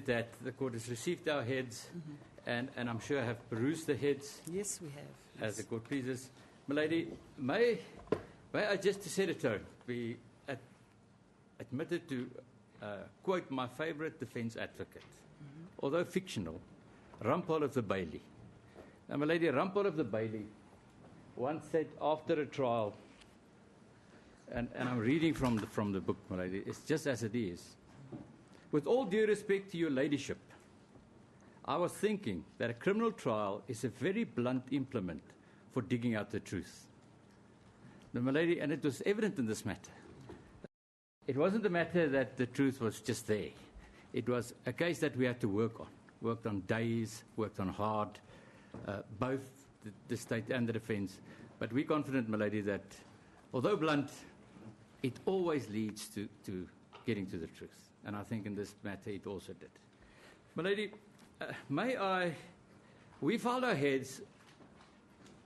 that the court has received our heads, and I'm sure have perused the heads. Yes, we have. As the court pleases. My lady, may I just to set a tone, be admitted to quote my favourite defence advocate, although fictional, Rumpole of the Bailey. Now, my lady, Rumpole of the Bailey once said after a trial, and I'm reading from the book, my lady, it's just as it is. With all due respect to your ladyship, I was thinking that a criminal trial is a very blunt implement for digging out the truth. Now, my lady, and it was evident in this matter. It wasn't a matter that the truth was just there. It was a case that we had to work on. Worked on days, worked on hard, both the state and the defence. But we're confident, my lady, that although blunt, it always leads to getting to the truth. And I think in this matter it also did. My lady, we filed our heads,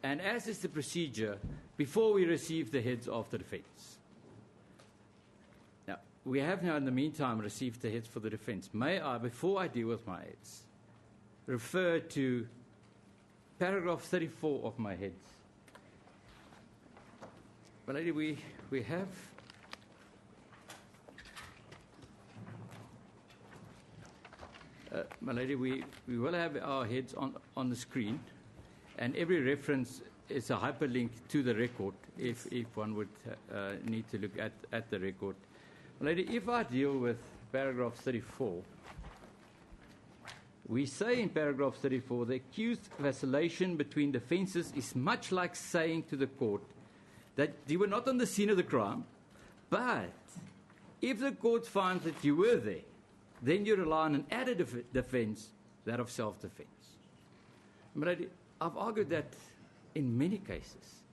and as is the procedure, before we receive the heads of the defence. Now, we have now in the meantime received the heads for the defence. May I, before I deal with my heads, refer to paragraph 34 of my heads. My lady, we have my lady, we will have our heads on the screen, and every reference is a hyperlink to the record if one would need to look at the record. My lady, if I deal with paragraph 34, we say in paragraph 34, the accused vacillation between defences is much like saying to the court that you were not on the scene of the crime, but if the court finds that you were there, then you rely on an added defence, that of self-defence. My lady, I've argued that in many cases,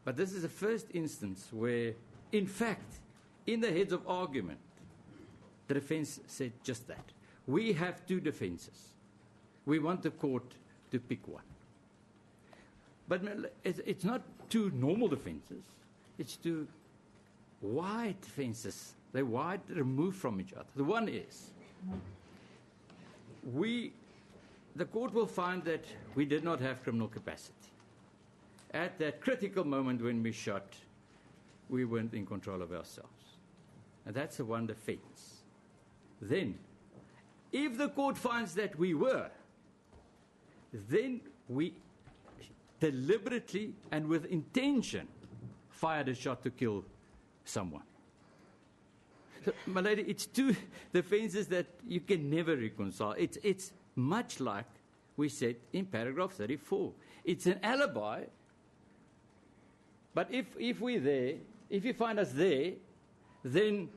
but this is the first instance where, in fact, in the heads of argument, the defence said just that. We have two defences. We want the court to pick one. But it's not two normal defences. It's two wide defences. They're wide removed from each other. The one is, the court will find that we did not have criminal capacity. At that critical moment when we shot, we weren't in control of ourselves. And that's the one defense. Then, if the court finds that we were, then we deliberately and with intention fired a shot to kill someone. So, my lady, it's two defenses that you can never reconcile. It's much like we said in paragraph 34. It's an alibi, but if we're there, if you find us there, then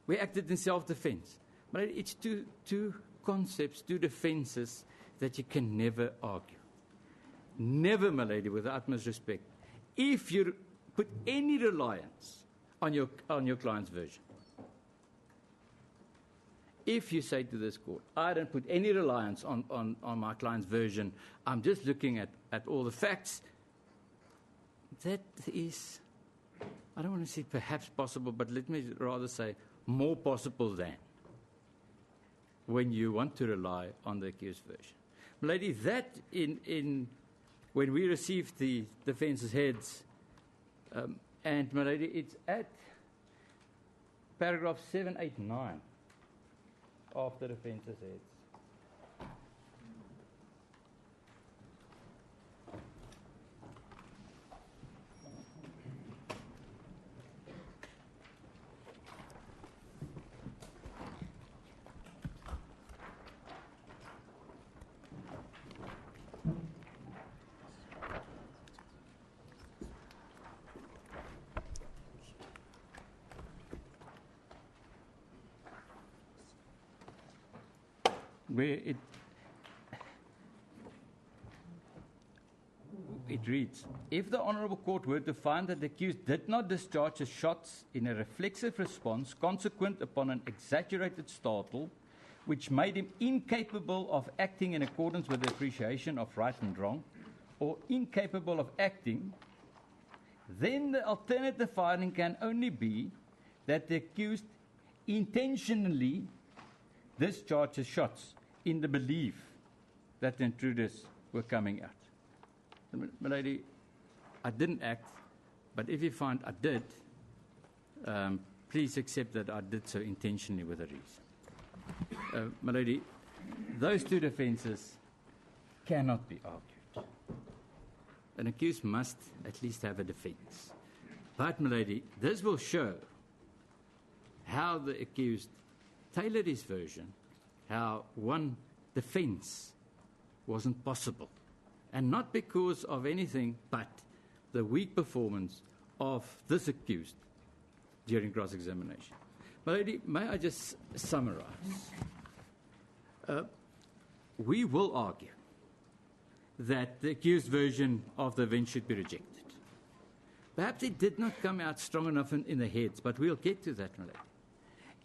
we acted in self-defense. My lady, it's two concepts, two defenses that you can never argue. Never, my lady, with the utmost respect, if you put any reliance on your client's version. If you say to this court, I don't put any reliance on my client's version, I'm just looking at all the facts, that is, I don't want to say perhaps possible, but let me rather say more possible than when you want to rely on the accused version. Lady, that when we received the defence's heads, and my lady, it's at paragraph 789 of the defence's heads. Where it reads, if the Honourable Court were to find that the accused did not discharge his shots in a reflexive response consequent upon an exaggerated startle, which made him incapable of acting in accordance with the appreciation of right and wrong, or incapable of acting, then the alternative finding can only be that the accused intentionally discharged his shots in the belief that the intruders were coming out. My lady, I didn't act, but if you find I did, please accept that I did so intentionally with a reason. My lady, those two defences cannot be argued. An accused must at least have a defence. But, my lady, this will show how the accused tailored his version, how one defence wasn't possible. And not because of anything but the weak performance of this accused during cross-examination. My lady, may I just summarise? We will argue that the accused version of the event should be rejected. Perhaps it did not come out strong enough in the heads, but we'll get to that, my lady.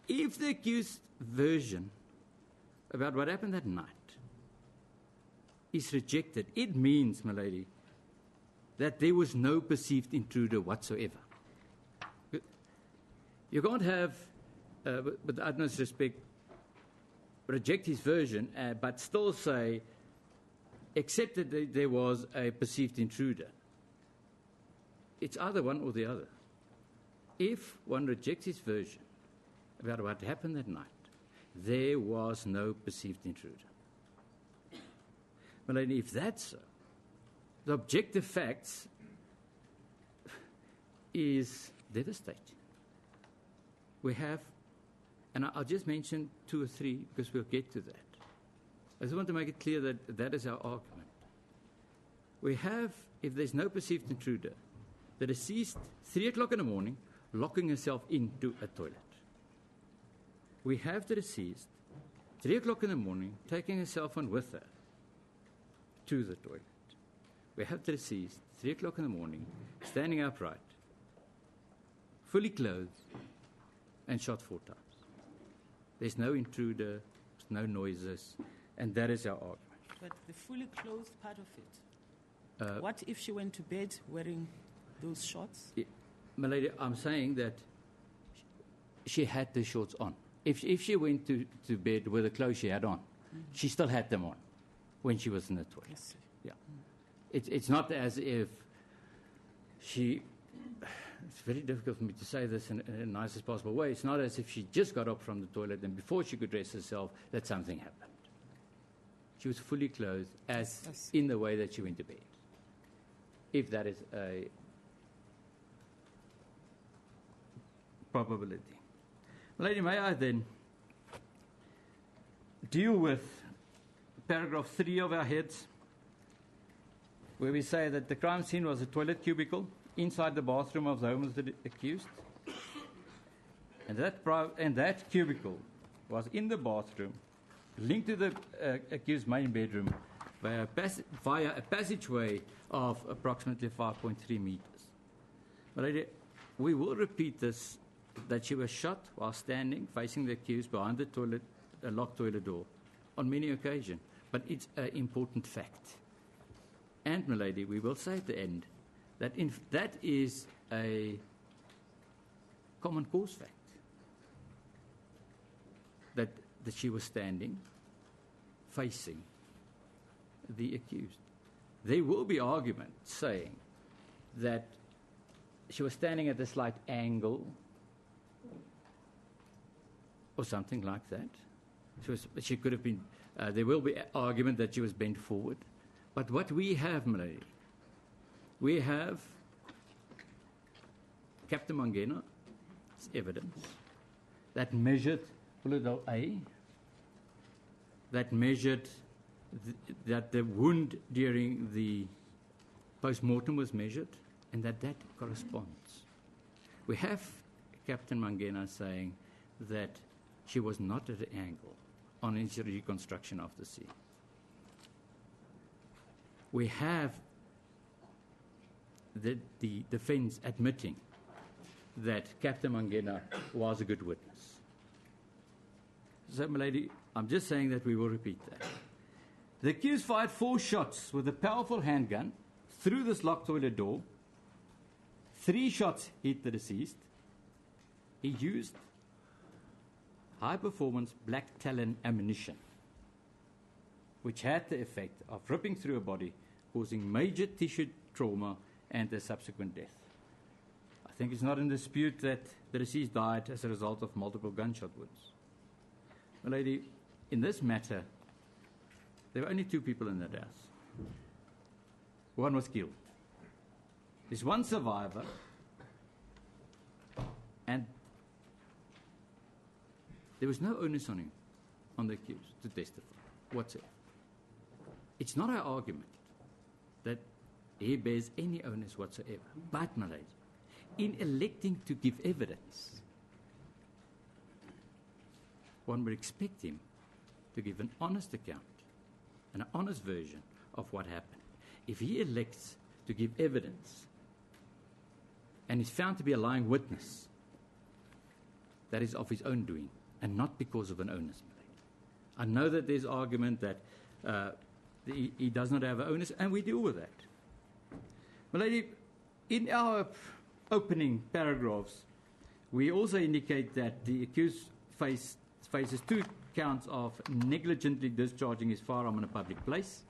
If the accused version about what happened that night is rejected, it means, my lady, that there was no perceived intruder whatsoever. You can't have, with the utmost respect, reject his version, but still say, except that there was a perceived intruder. It's either one or the other. If one rejects his version about what happened that night, there was no perceived intruder. Well, if that's so, the objective facts is devastating. We have, and I'll just mention 2 or 3 because we'll get to that. I just want to make it clear that that is our argument. We have, if there's no perceived intruder, the deceased, 3 o'clock in the morning, locking herself into a toilet. We have the deceased, 3 o'clock in the morning, taking her cell phone with her to the toilet. We have the deceased, 3 o'clock in the morning, standing upright, fully clothed, and shot 4 times. There's no intruder, there's no noises, and that is our argument. But the fully clothed part of it, what if she went to bed wearing those shorts? My lady, I'm saying that she had the shorts on. If she went to bed with the clothes she had on, she still had them on when she was in the toilet. Yes. Yeah. It's not as if she... It's very difficult for me to say this in the nicest possible way. It's not as if she just got up from the toilet and before she could dress herself, that something happened. She was fully clothed as in the way that she went to bed. If that is a probability. Lady, may I then deal with paragraph 3 of our heads, where we say that the crime scene was a toilet cubicle inside the bathroom of the home of the accused, and that cubicle was in the bathroom, linked to the accused's main bedroom via a passageway of approximately 5.3 meters. But we will repeat this, that she was shot while standing, facing the accused behind the toilet, a locked toilet door, on many occasions. But it's an important fact. And, my lady, we will say at the end that that is a common cause fact, that she was standing, facing the accused. There will be argument saying that she was standing at a slight angle or something like that. She could have been, there will be argument that she was bent forward. But what we have, my lady, we have Captain Mangena's evidence that measured Polydol A, that measured that the wound during the post-mortem was measured, and that corresponds. We have Captain Mangena saying that she was not at an angle on his reconstruction of the scene. We have the defense admitting that Captain Mangena was a good witness. So, my lady, I'm just saying that we will repeat that. The accused fired 4 shots with a powerful handgun through this locked toilet door. 3 shots hit the deceased. He used high-performance black talon ammunition. which had the effect of ripping through her body, causing major tissue trauma and a subsequent death. I think it's not in dispute that the deceased died as a result of multiple gunshot wounds. My lady, in this matter, there were only 2 people in that house. One was killed. There's one survivor, and there was no onus on him, on the accused, to testify whatsoever. It's not our argument that he bears any onus whatsoever. But, my lady, in electing to give evidence, one would expect him to give an honest account, an honest version of what happened. If he elects to give evidence and is found to be a lying witness, that is of his own doing and not because of an onus. I know that there's argument that he does not have an onus, and we deal with that. My lady, in our opening paragraphs, we also indicate that the accused faces 2 counts of negligently discharging his firearm in a public place.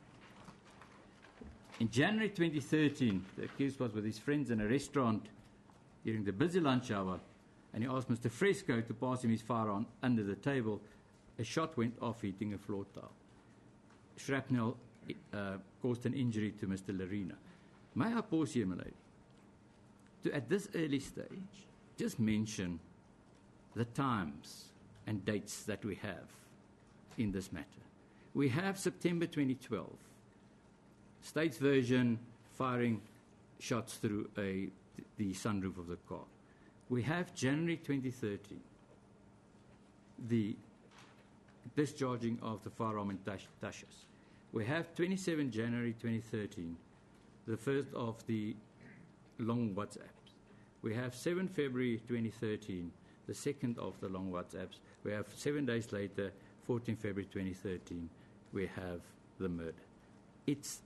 In January 2013, the accused was with his friends in a restaurant during the busy lunch hour, and he asked Mr. Fresco to pass him his firearm under the table. A shot went off hitting a floor tile. Shrapnel caused an injury to Mr. Larina. May I pause here, my lady, to at this early stage just mention the times and dates that we have in this matter. We have September 2012, state's version firing shots through the sunroof of the car. We have January 2013, the discharging of the firearm in Tashas. We have 27 January 2013, the first of the long WhatsApps. We have 7 February 2013, the second of the long WhatsApps. We have 7 days later, 14 February 2013, we have the murder. It's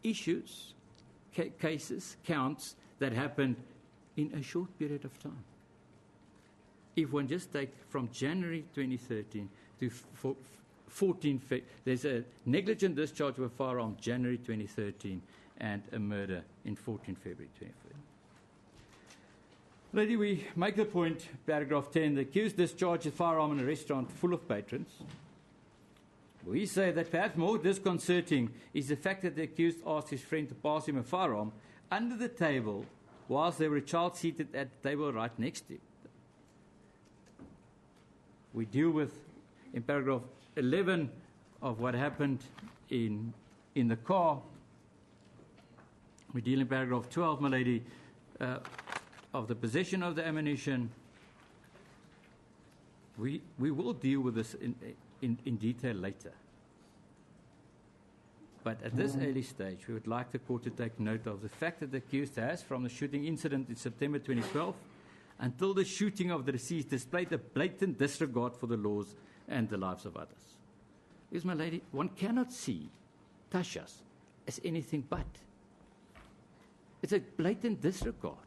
issues, cases, counts that happened in a short period of time. If one just take from January 2013 to 14 February, there's a negligent discharge of a firearm January 2013 and a murder in 14 February 2013. Lady, we make the point, paragraph 10, the accused discharged a firearm in a restaurant full of patrons. We say that perhaps more disconcerting is the fact that the accused asked his friend to pass him a firearm under the table whilst there were a child seated at the table right next to him. We deal with, in paragraph 11, of what happened in the car. We deal in paragraph 12, my lady, of the possession of the ammunition. We will deal with this in detail later. But at this early stage, we would like the court to take note of the fact that the accused has, from the shooting incident in September 2012 until the shooting of the deceased, displayed a blatant disregard for the laws and the lives of others. Because, my lady, one cannot see Tashas as anything but. It's a blatant disregard.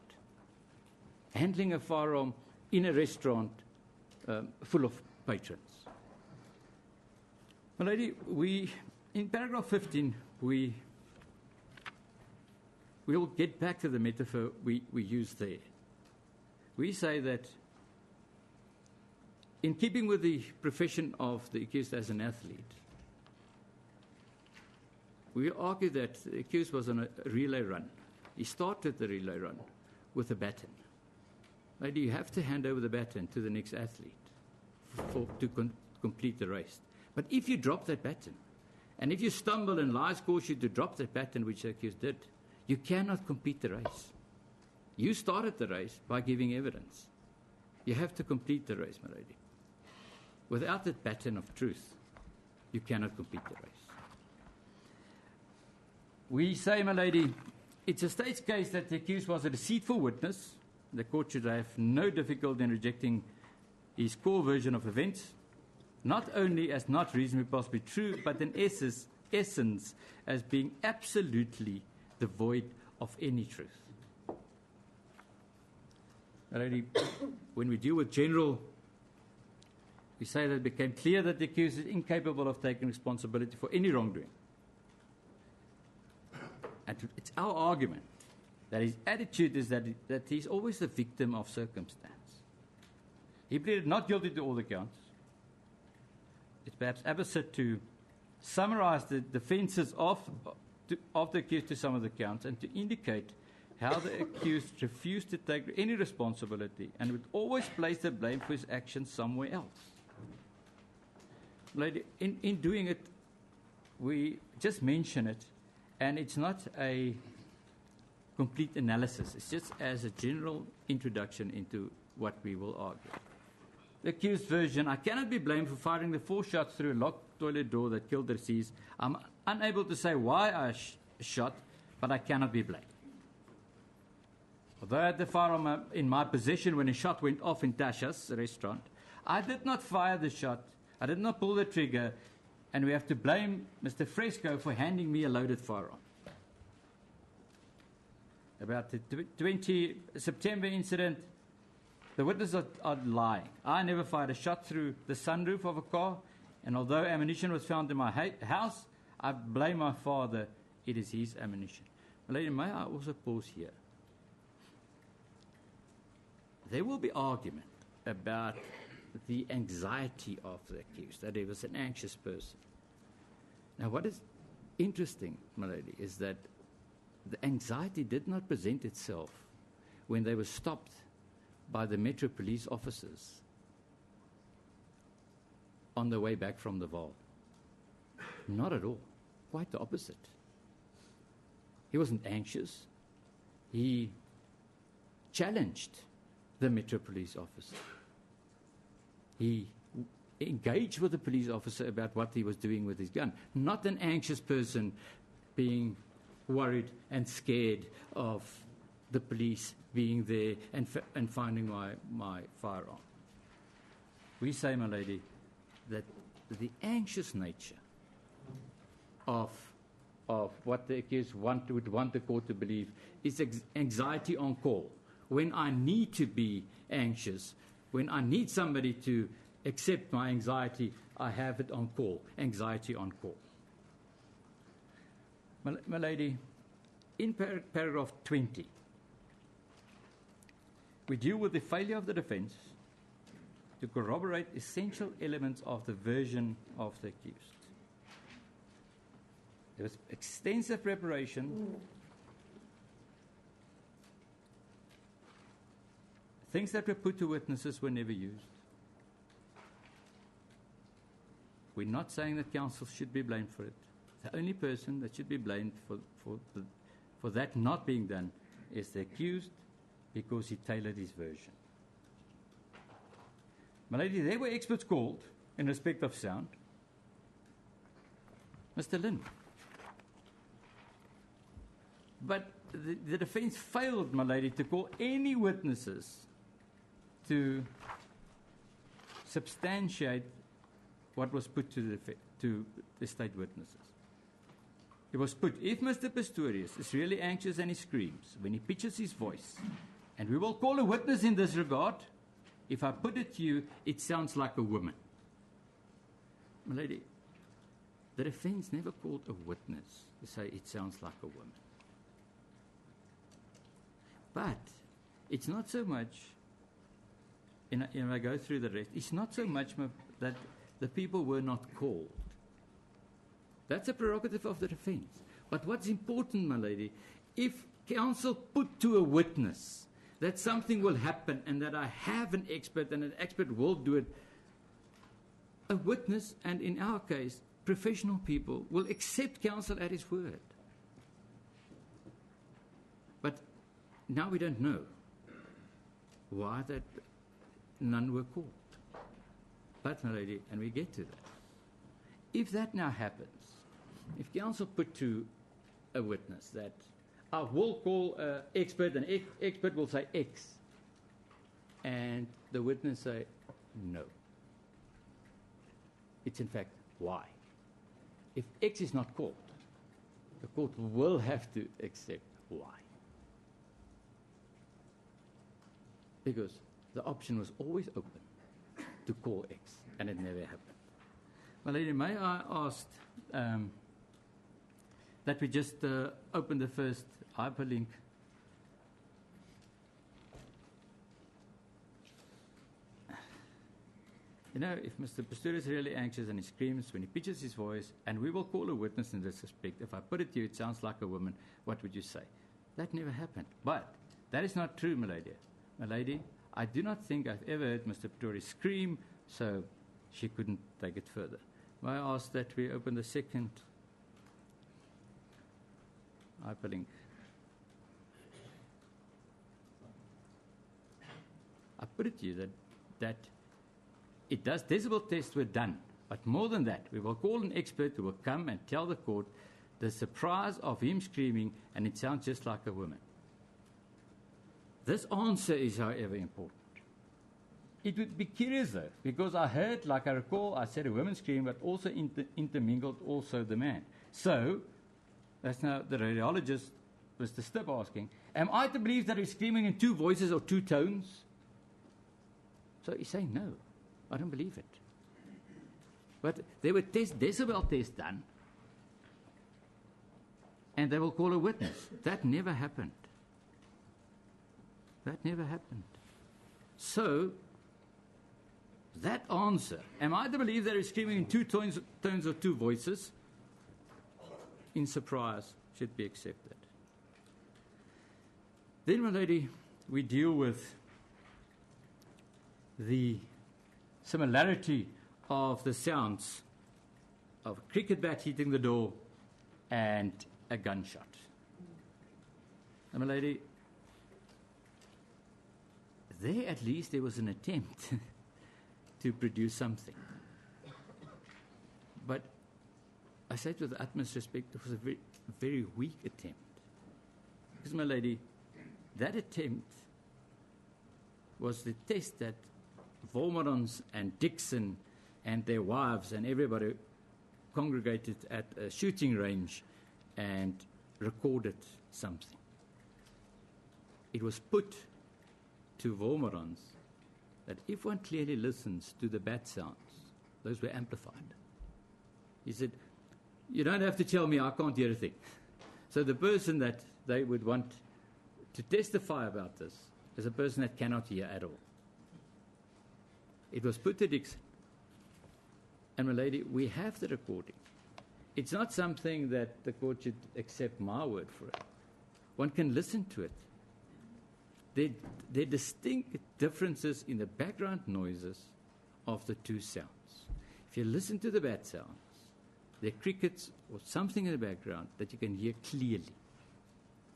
Handling a firearm in a restaurant full of patrons. My lady, in paragraph 15, we will get back to the metaphor we used there. We say that in keeping with the profession of the accused as an athlete, we argue that the accused was on a relay run. He started the relay run with a baton. Lady, you have to hand over the baton to the next athlete to complete the race. But if you drop that baton, and if you stumble and lies cause you to drop that baton, which the accused did, you cannot complete the race. You started the race by giving evidence. You have to complete the race, my lady. Without that baton of truth, you cannot complete the race. We say, my lady, it's a state's case that the accused was a deceitful witness. The court should have no difficulty in rejecting his core version of events, not only as not reasonably possibly true, but in essence as being absolutely devoid of any truth. Already, when we deal with general We say that it became clear that the accused is incapable of taking responsibility for any wrongdoing. And it's our argument that his attitude is that he's always the victim of circumstance. He pleaded not guilty to all the counts. It's perhaps apposite to summarize the defenses of the accused to some of the counts and to indicate how the accused refused to take any responsibility and would always place the blame for his actions somewhere else. Lady, in doing it, we just mention it, and it's not a complete analysis. It's just as a general introduction into what we will argue. The accused version: I cannot be blamed for firing the 4 shots through a locked toilet door that killed the deceased. I'm unable to say why I shot, but I cannot be blamed. Although I had the firearm in my possession when a shot went off in Tasha's restaurant, I did not fire the shot, I did not pull the trigger, and we have to blame Mr. Fresco for handing me a loaded firearm. About the 20 September incident, the witnesses are lying. I never fired a shot through the sunroof of a car, and although ammunition was found in my house, I blame my father. It is his ammunition. Lady, may I also pause here? There will be argument about the anxiety of the accused, that he was an anxious person. Now, what is interesting, my lady, is that the anxiety did not present itself when they were stopped by the Metro police officers on the way back from the Vaal. Not at all. Quite the opposite. He wasn't anxious. He challenged the Metro police officer. He engaged with the police officer about what he was doing with his gun. Not an anxious person being worried and scared of the police being there and finding my firearm. We say, my lady, that the anxious nature of what the accused would want the court to believe is anxiety on call. When I need to be anxious, when I need somebody to accept my anxiety, I have it on call, anxiety on call. My lady, in paragraph 20, we deal with the failure of the defense to corroborate essential elements of the version of the accused. There was extensive preparation. Things that were put to witnesses were never used. We're not saying that counsel should be blamed for it. The only person that should be blamed for that not being done is the accused, because he tailored his version. My lady, there were experts called in respect of sound. Mr. Lynn. But the defense failed, my lady, to call any witnesses to substantiate what was put to the state witnesses. It was put, if Mr. Pistorius is really anxious and he screams when he pitches his voice, and we will call a witness in this regard, if I put it to you, it sounds like a woman. My lady, the defense never called a witness to say it sounds like a woman. But it's not so much, and I go through the rest, it's not so much that the people were not called. That's a prerogative of the defense. But what's important, my lady, if counsel put to a witness that something will happen and that I have an expert and an expert will do it, a witness, and in our case, professional people, will accept counsel at his word. But now we don't know why that none were called. But, my lady, and we get to that. If that now happens, if counsel put to a witness that I will call an expert, and expert will say X, and the witness say no. It's in fact Y. If X is not called, the court will have to accept Y. Because the option was always open to call X. and it never happened. My lady, may I ask that we just open the first hyperlink? You know, if Mr. Pistorius is really anxious and he screams when he pitches his voice, and we will call a witness in this respect, if I put it to you, it sounds like a woman, what would you say? That never happened. But that is not true, my lady. My lady, I do not think I've ever heard Mr. Pistorius scream, so she couldn't take it further. May I ask that we open the second hyperlink? I put it to you that it does, decibel tests were done, but more than that, we will call an expert who will come and tell the court the surprise of him screaming, and it sounds just like a woman. This answer is, however, important. It would be curious, though, because I heard, like I recall, I said a woman scream, but also intermingled also the man. So, that's now the radiologist, Mr. Stipp, asking, am I to believe that he's screaming in two voices or two tones? So he's saying, no, I don't believe it. But there were decibel tests done, and they will call a witness. That never happened. That never happened. So, that answer, am I to believe that he's screaming in two tones or two voices, in surprise, should be accepted. Then, my lady, we deal with the similarity of the sounds of a cricket bat hitting the door and a gunshot. And, my lady, there at least there was an attempt to produce something. But I say it with the utmost respect, it was a very, very weak attempt. Because, my lady, that attempt was the test that Wolmerans and Dixon and their wives and everybody congregated at a shooting range and recorded something. It was put to Wolmerans that if one clearly listens to the bat sounds, those were amplified. He said, you don't have to tell me I can't hear a thing. So the person that they would want to testify about this is a person that cannot hear at all. It was put to Dixon. And, my lady, we have the recording. It's not something that the court should accept my word for it. One can listen to it. There are distinct differences in the background noises of the two sounds. If you listen to the bat sounds, there are crickets or something in the background that you can hear clearly.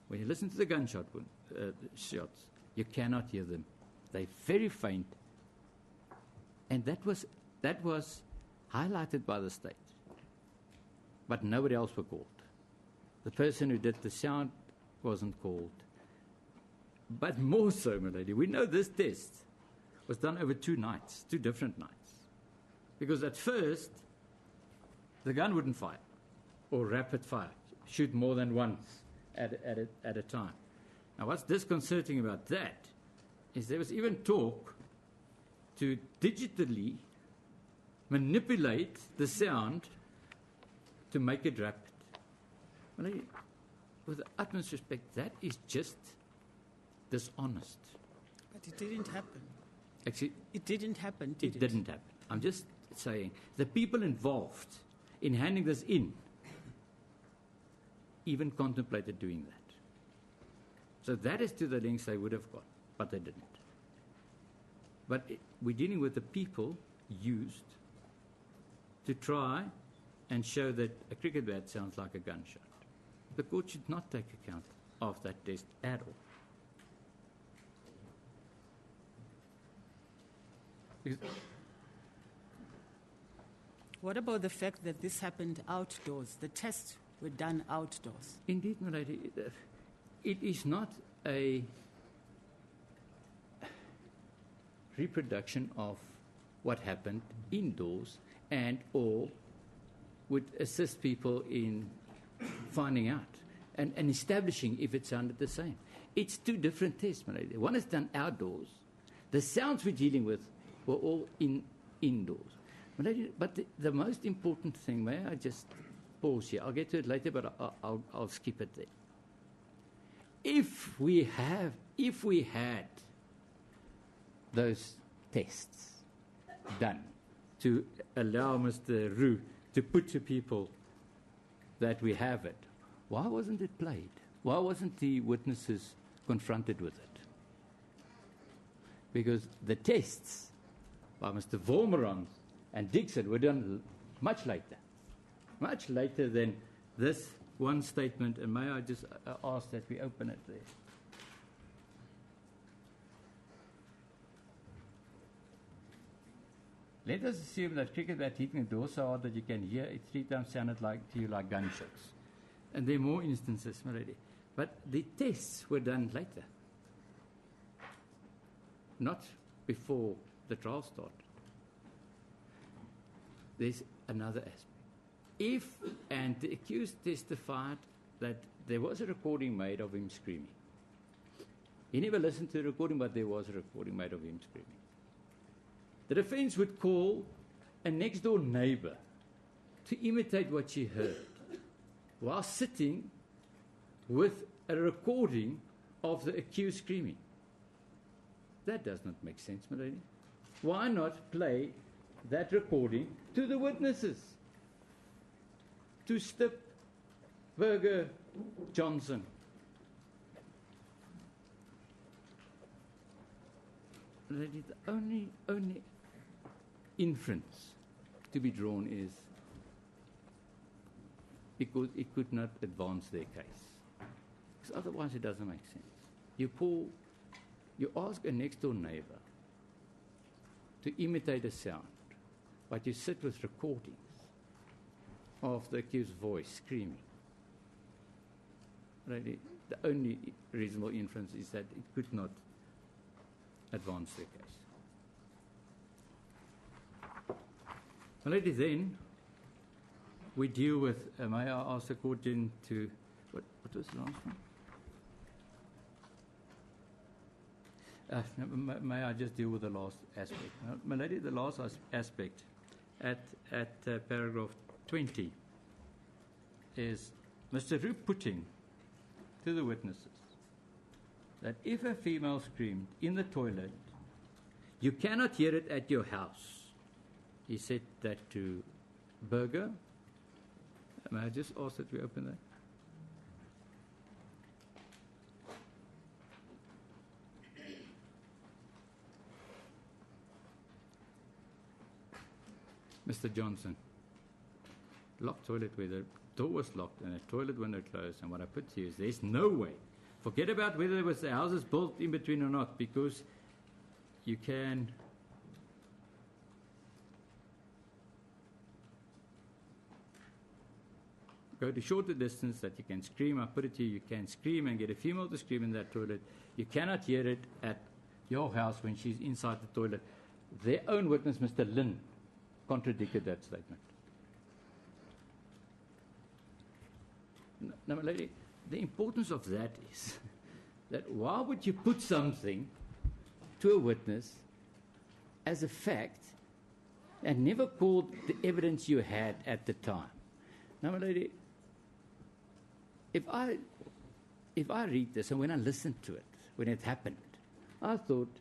When you listen to the gunshot shots, you cannot hear them. They're very faint. And that was highlighted by the state. But nobody else was called. The person who did the sound wasn't called. But more so, my lady, we know this test was done over 2 nights, 2 different nights. Because at first, the gun wouldn't fire, or rapid fire, shoot more than once at a time. Now, what's disconcerting about that is there was even talk to digitally manipulate the sound to make it rapid. Well, with the utmost respect, that is just dishonest. But it didn't happen. Actually, it didn't happen, did it? It didn't happen. I'm just saying, the people involved in handing this in even contemplated doing that. So that is to the lengths they would have gone, but they didn't. But we're dealing with the people used to try and show that a cricket bat sounds like a gunshot. The court should not take account of that test at all. Because what about the fact that this happened outdoors? The tests were done outdoors. Indeed, my lady, it is not a reproduction of what happened indoors and or would assist people in finding out and establishing if it sounded the same. It's 2 different tests, my lady. One is done outdoors. The sounds we're dealing with were all indoors. But the most important thing, may I just pause here? I'll get to it later, but I'll skip it there. If we had those tests done to allow Mr. Roux to put to people that we have it, why wasn't it played? Why wasn't the witnesses confronted with it? Because the tests by Mr. Vormerans and Dixon were done much later than this one statement. And may I just ask that we open it there? Let us assume that cricket bat hitting the door so hard that you can hear it 3 times sounded to you like gunshots. And there are more instances, already. But the tests were done later, not before the trial started. There's another aspect. And the accused testified that there was a recording made of him screaming. He never listened to the recording, but there was a recording made of him screaming. The defense would call a next-door neighbor to imitate what she heard while sitting with a recording of the accused screaming. That does not make sense, Melanie. Why not play that recording to the witnesses? To Stip, Berger, Johnson. Melanie, the only inference to be drawn is because it could not advance their case. Because otherwise it doesn't make sense. You ask a next-door neighbor to imitate a sound, but you sit with recordings of the accused's voice screaming. Really, the only reasonable inference is that it could not advance their case. Already then, we deal with, may I ask the court then to, what was the last one? May I just deal with the last aspect? My lady, the last aspect at paragraph 20 is Mr. Roux putting to the witnesses that if a female screamed in the toilet, you cannot hear it at your house. He said that to Berger. May I just ask that we open that? Mr. Johnson, locked toilet where the door was locked and a toilet window closed. And what I put to you is there's no way. Forget about whether there was the houses built in between or not, because you can go to shorter distance that you can scream. I put it to you, you can scream and get a female to scream in that toilet. You cannot hear it at your house when she's inside the toilet. Their own witness, Mr. Lynn, contradicted that statement. Now, my lady, the importance of that is that why would you put something to a witness as a fact and never called the evidence you had at the time? Now, my lady, if I read this and when I listened to it, when it happened, I thought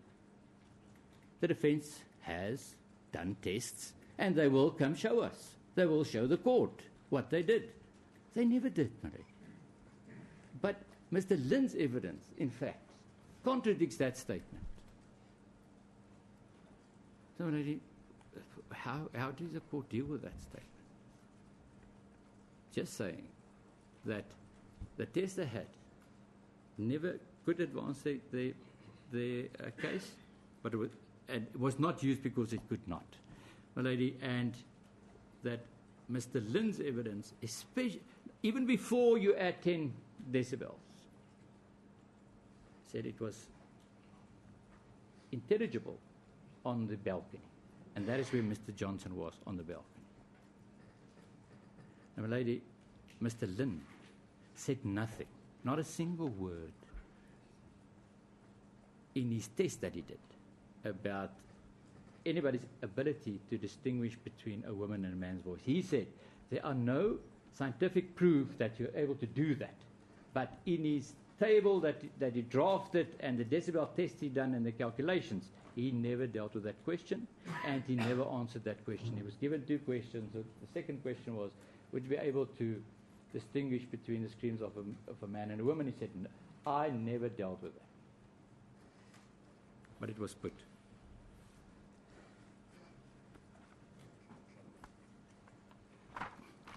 the defense has done tests and they will come show us. They will show the court what they did. They never did, Marie. But Mr. Lynn's evidence, in fact, contradicts that statement. So, Marie, how does the court deal with that statement? Just saying that the test they had never could advance their case, but it was not used because it could not, my lady, and that Mr. Lynn's evidence, especially even before you add 10 decibels, said it was intelligible on the balcony, and that is where Mr. Johnson was, on the balcony. And my lady, Mr. Lynn said nothing, not a single word in his test that he did about anybody's ability to distinguish between a woman and a man's voice. He said there are no scientific proof that you're able to do that. But in his table that he drafted and the decibel test he done and the calculations, he never dealt with that question, and he never answered that question. He was given 2 questions. The second question was, would you be able to distinguish between the screams of a man and a woman? He said, no, I never dealt with that. But it was put.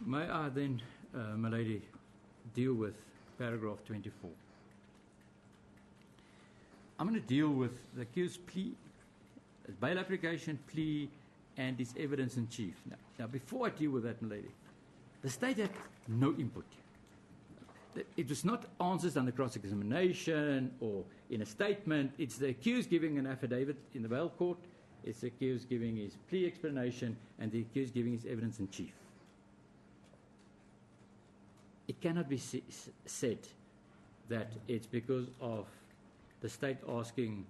May I then, my lady, deal with paragraph 24? I'm going to deal with the accused plea, his bail application, plea, and his evidence in chief. Now, before I deal with that, my lady, the state had no input. It was not answers under cross-examination or in a statement. It's the accused giving an affidavit in the bail court. It's the accused giving his plea explanation and the accused giving his evidence in chief. It cannot be said that it's because of the state asking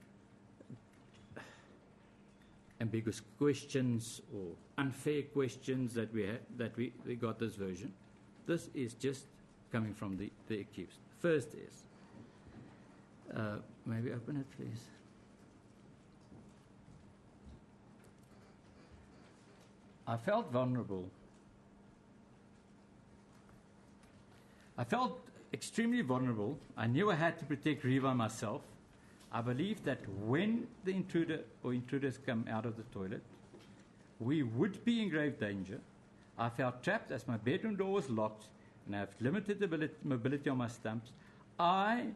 ambiguous questions or unfair questions that we got this version. This is just coming from the accused. First is, maybe open it, please. I felt vulnerable. I felt extremely vulnerable. I knew I had to protect Reeva myself. I believed that when the intruder or intruders come out of the toilet, we would be in grave danger. I felt trapped as my bedroom door was locked and I have limited mobility on my stumps. I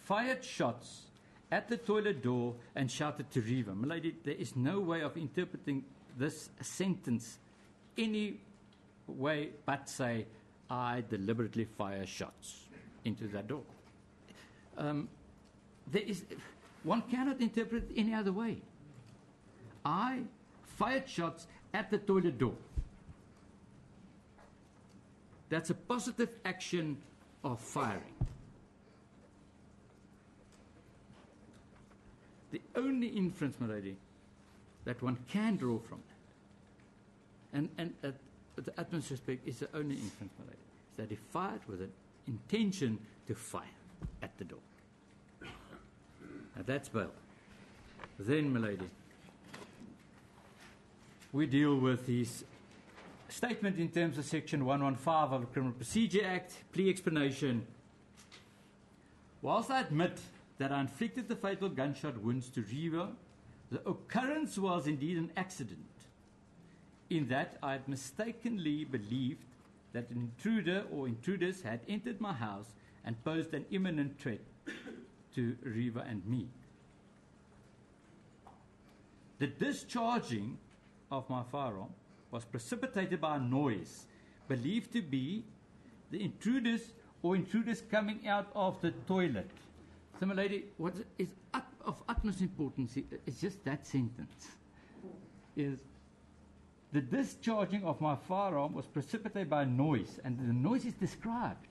fired shots at the toilet door and shouted to Reeva. My lady, there is no way of interpreting this sentence any way but say, I deliberately fire shots into that door. One cannot interpret it any other way. I fired shots at the toilet door. That's a positive action of firing. The only inference, my lady, that one can draw from that, and with the utmost respect, is the only inference, my lady, is that he fired with an intention to fire at the door. Now that's bail. Then, my lady, we deal with his statement in terms of Section 115 of the Criminal Procedure Act, plea explanation. Whilst I admit that I inflicted the fatal gunshot wounds to Reeva, the occurrence was indeed an accident, in that I had mistakenly believed that an intruder or intruders had entered my house and posed an imminent threat to Reeva and me. The discharging of my firearm was precipitated by a noise believed to be the intruders or intruders coming out of the toilet. So, my lady, what is of utmost importance is just that sentence. Is the discharging of my firearm was precipitated by a noise, and the noise is described.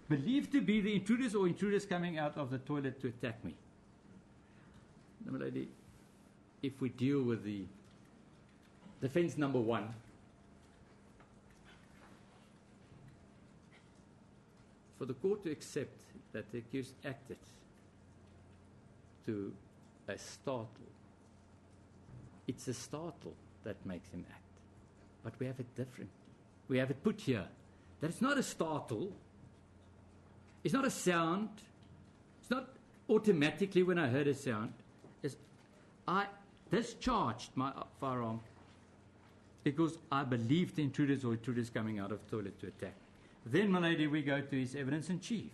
Believed to be the intruders or intruders coming out of the toilet to attack me. Now, my lady, if we deal with the defense number 1, for the court to accept that the accused acted to a startle, it's a startle that makes him act. But we have it different. We have it put here that it's not a startle, it's not a sound, it's not automatically when I heard a sound. It's I discharged my firearm because I believed the intruders or intruders coming out of the toilet to attack. Then, my lady, we go to his evidence in chief.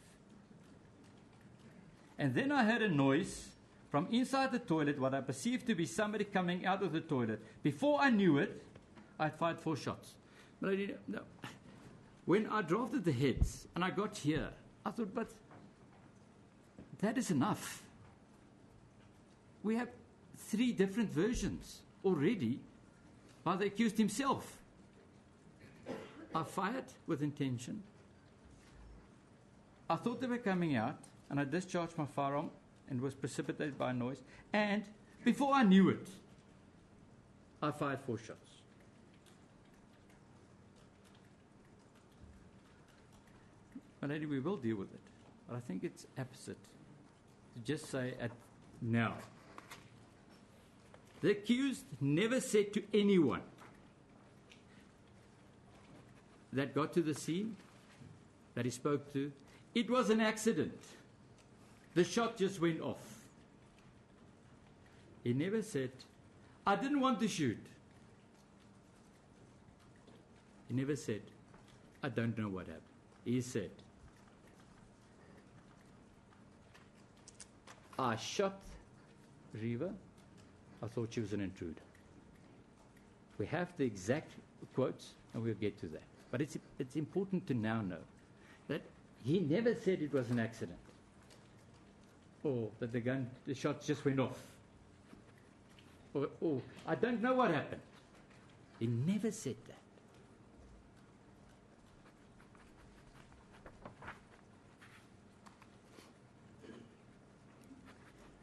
And then I heard a noise from inside the toilet, what I perceived to be somebody coming out of the toilet. Before I knew it, I fired 4 shots. My lady, no. When I drafted the heads and I got here, I thought, but that is enough. We have 3 different versions already by the accused himself. I fired with intention. I thought they were coming out, and I discharged my firearm and was precipitated by noise. And before I knew it, I fired 4 shots. My lady, we will deal with it. But I think it's opposite to just say now. The accused never said to anyone that got to the scene, that he spoke to, it was an accident. The shot just went off. He never said, I didn't want to shoot. He never said, I don't know what happened. He said, I shot Reeva. I thought she was an intruder. We have the exact quotes, and we'll get to that. But it's important to now know that he never said it was an accident, or that the shot just went off, or I don't know what happened. He never said that.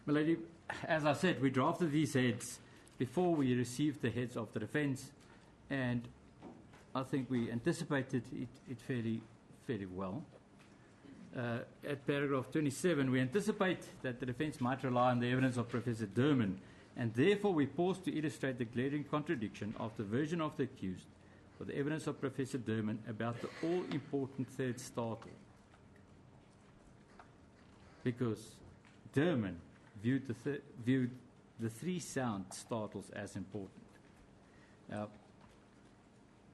My lady, as I said, we drafted these heads before we received the heads of the defence, and I think we anticipated it fairly well. At paragraph 27, we anticipate that the defence might rely on the evidence of Professor Derman, and therefore we pause to illustrate the glaring contradiction of the version of the accused for the evidence of Professor Derman about the all-important third startle. Because Derman viewed the 3 sound startles as important. Now,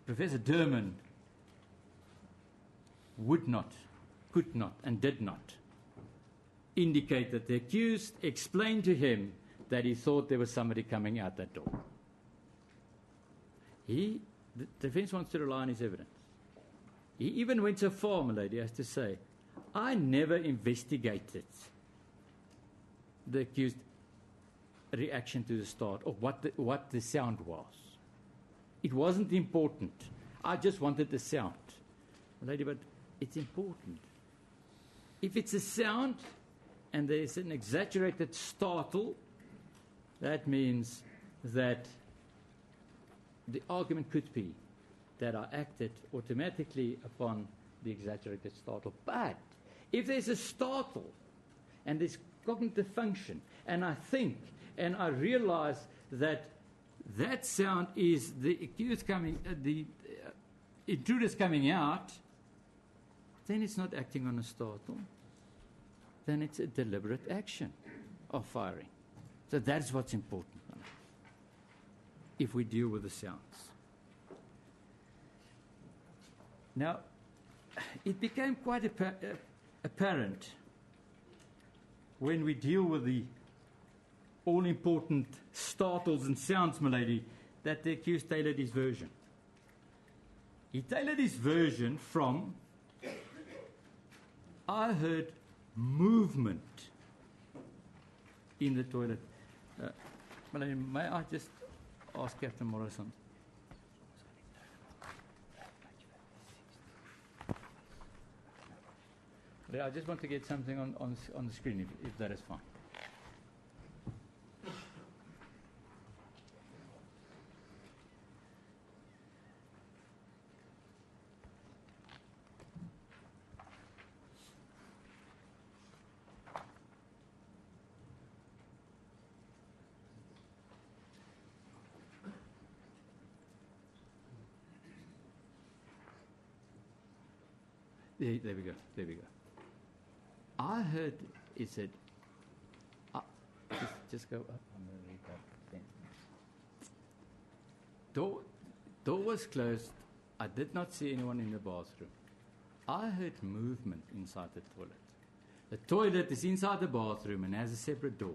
Professor Derman would not, could not, and did not indicate that the accused explained to him that he thought there was somebody coming out that door. The defence wants to rely on his evidence. He even went so far, my lady, as to say, I never investigated the accused reaction to the start, or what the sound was. It wasn't important. I just wanted the sound. Lady, but it's important. If it's a sound and there's an exaggerated startle, that means that the argument could be that I acted automatically upon the exaggerated startle. But if there's a startle and there's cognitive function, and I think and I realize that that sound is the accused coming, the intruders coming out, then it's not acting on a startle. Then it's a deliberate action of firing. So that's what's important if we deal with the sounds. Now, it became quite apparent when we deal with the all-important startles and sounds, my lady, that the accused tailored his version. He tailored his version from, I heard movement in the toilet. My lady, may I just ask Captain Morrison? I just want to get something on the screen, if that is fine. There we go. I heard it said, just go up. I'm going to read that then. Door was closed. I did not see anyone in the bathroom. I heard movement inside the toilet. The toilet is inside the bathroom and has a separate door.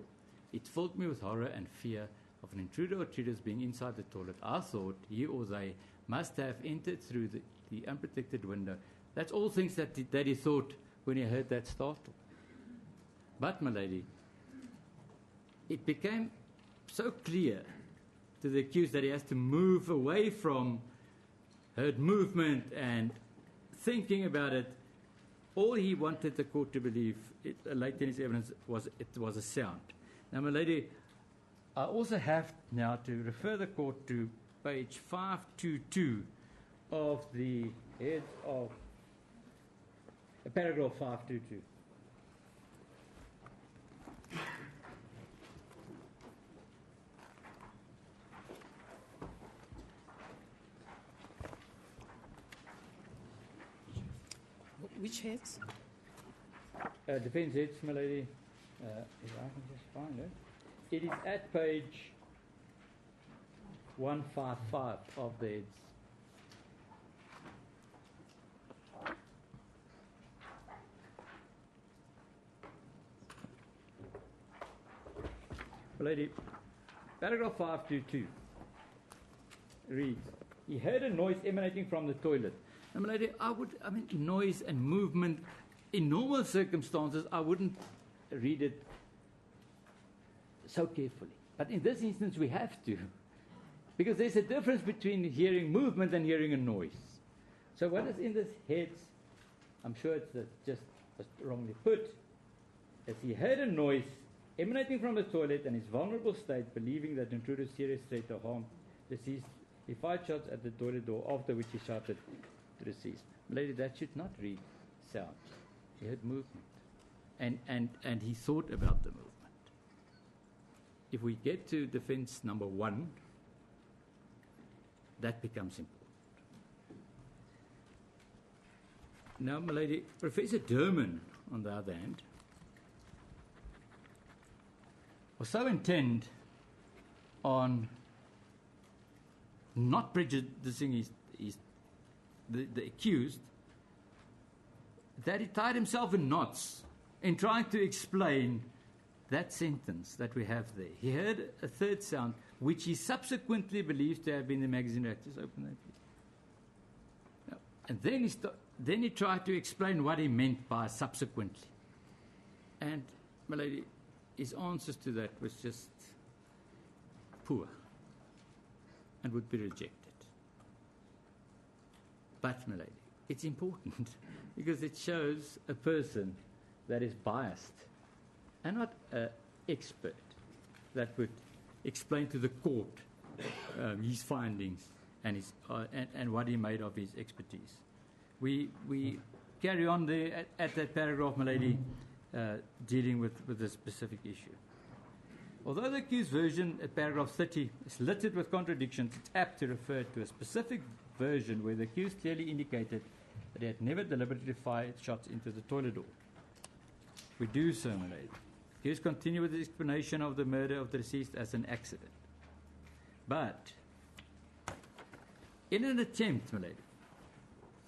It filled me with horror and fear of an intruder or intruders being inside the toilet. I thought he or they must have entered through the unprotected window. That's all things that he thought when he heard that startle. But, my lady, it became so clear to the accused that he has to move away from heard movement and thinking about it. All he wanted the court to believe, later in his evidence, was it was a sound. Now, my lady, I also have now to refer the court to page 522 of the heads of paragraph 522. Which heads? Defense heads, my lady. If I can just find it. It is at page 155 of the heads. My lady, paragraph 522 reads, he heard a noise emanating from the toilet. Now, my lady, noise and movement, in normal circumstances, I wouldn't read it so carefully. But in this instance, we have to. Because there's a difference between hearing movement and hearing a noise. So what is in this heads, I'm sure it's just wrongly put, is he heard a noise emanating from the toilet and his vulnerable state, believing that the intruder's serious threat or harm deceased, he fired shots at the toilet door, after which he shouted to deceased. Lady, that should not read sound. He heard movement. And he thought about the movement. If we get to defense number 1, that becomes important. Now, my lady, Professor Derman, on the other hand, was so intent on not prejudicing the accused that he tied himself in knots in trying to explain that sentence that we have there. He heard a third sound, which he subsequently believes to have been the magazine reactors. Open that, please. No. And then he tried to explain what he meant by subsequently. And, my lady, his answers to that was just poor and would be rejected. But, my lady, it's important because it shows a person that is biased and not an expert that would explain to the court his findings and what he made of his expertise. We carry on there at that paragraph, my lady, dealing with a specific issue. Although the accused version at paragraph 30 is littered with contradictions, it's apt to refer to a specific version where the accused clearly indicated that he had never deliberately fired shots into the toilet door. We do so, my lady. Accused continue with the explanation of the murder of the deceased as an accident. But, in an attempt, my lady,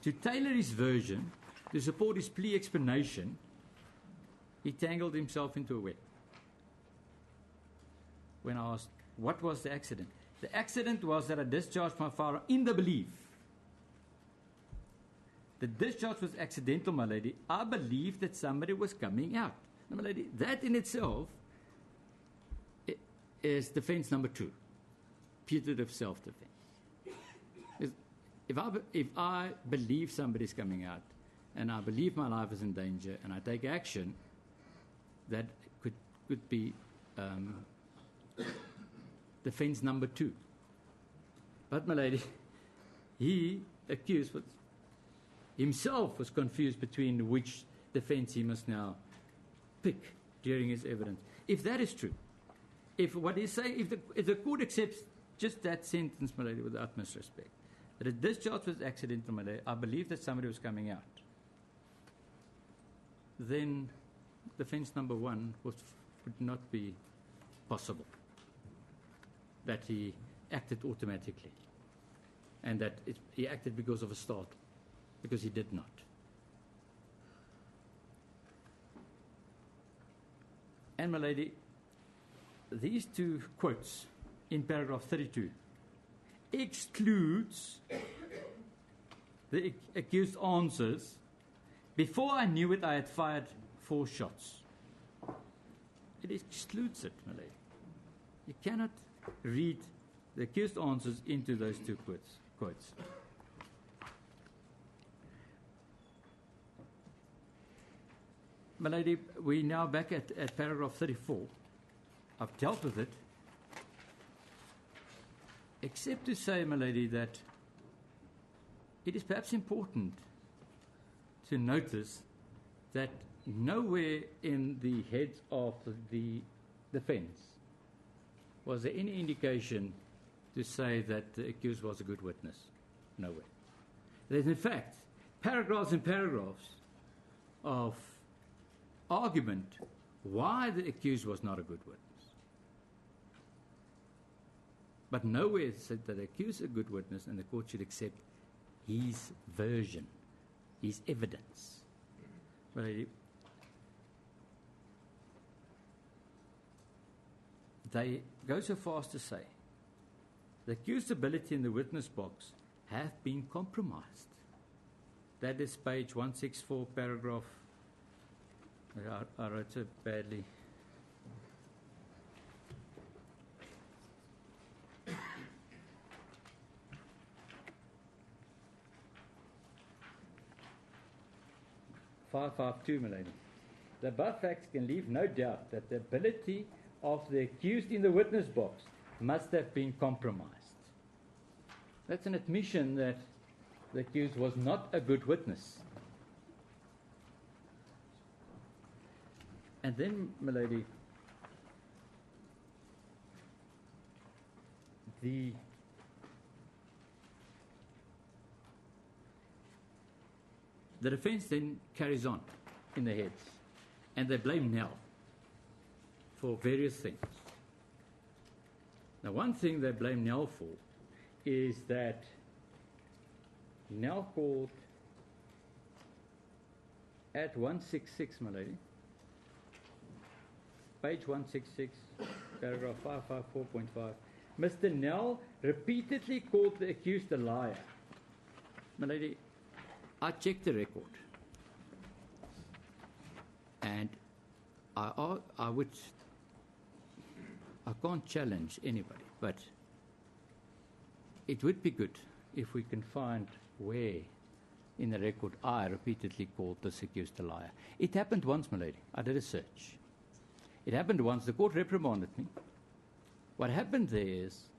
to tailor his version to support his plea explanation, he tangled himself into a web. When I asked, what was the accident? The accident was that I discharged my firearm in the belief. The discharge was accidental, my lady. I believed that somebody was coming out. Now, my lady, that in itself is defense number 2, putative self-defense. If I believe somebody's coming out, and I believe my life is in danger, and I take action, that could be defense number 2. But, my lady, he accused himself was confused between which defense he must now pick during his evidence. If that is true, if what he's saying, if the court accepts just that sentence, my lady, with the utmost respect, that a discharge was accidental, my lady, I believe that somebody was coming out, then defense number 1 would not be possible. That he acted automatically, and that he acted because of a startle, because he did not. And, my lady, these 2 quotes in paragraph 32 excludes the accused answers, before I knew it, I had fired 4 shots. It excludes it, my lady. You cannot read the accused answers into those 2 quotes. My lady, we're now back at paragraph 34. I've dealt with it, except to say, my lady, that it is perhaps important to notice that nowhere in the heads of the defense was there any indication to say that the accused was a good witness. Nowhere. There's, in fact, paragraphs and paragraphs of argument why the accused was not a good witness. But nowhere said that the accused is a good witness and the court should accept his version, his evidence. But they go so far as to say the accused's ability in the witness box have been compromised. That is page 164, paragraph. I wrote it badly. (552), my lady. The above facts can leave no doubt that the ability of the accused in the witness box must have been compromised. That's an admission that the accused was not a good witness. And then, my lady, the defense then carries on in their heads, and they blame Nell for various things. Now, one thing they blame Nell for is that Nell called at 166, my lady, page 166, paragraph 554.5. Mr. Nell repeatedly called the accused a liar. My lady, I checked the record, and I can't challenge anybody, but it would be good if we can find where in the record I repeatedly called this accused a liar. It happened once, my lady. I did a search. It happened once. The court reprimanded me. What happened there is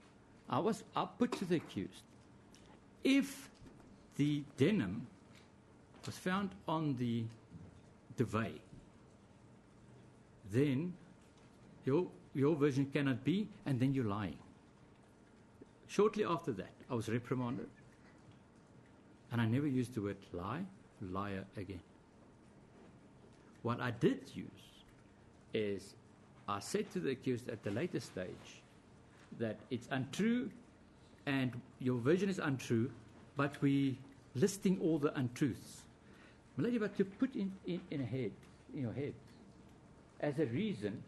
I put to the accused, if the denim was found on the duvet, then your version cannot be, and then you're lying. Shortly after that, I was reprimanded, and I never used the word liar again. What I did use is I said to the accused at the later stage that it's untrue and your version is untrue, but we listing all the untruths. My lady, but to put in your head as a reason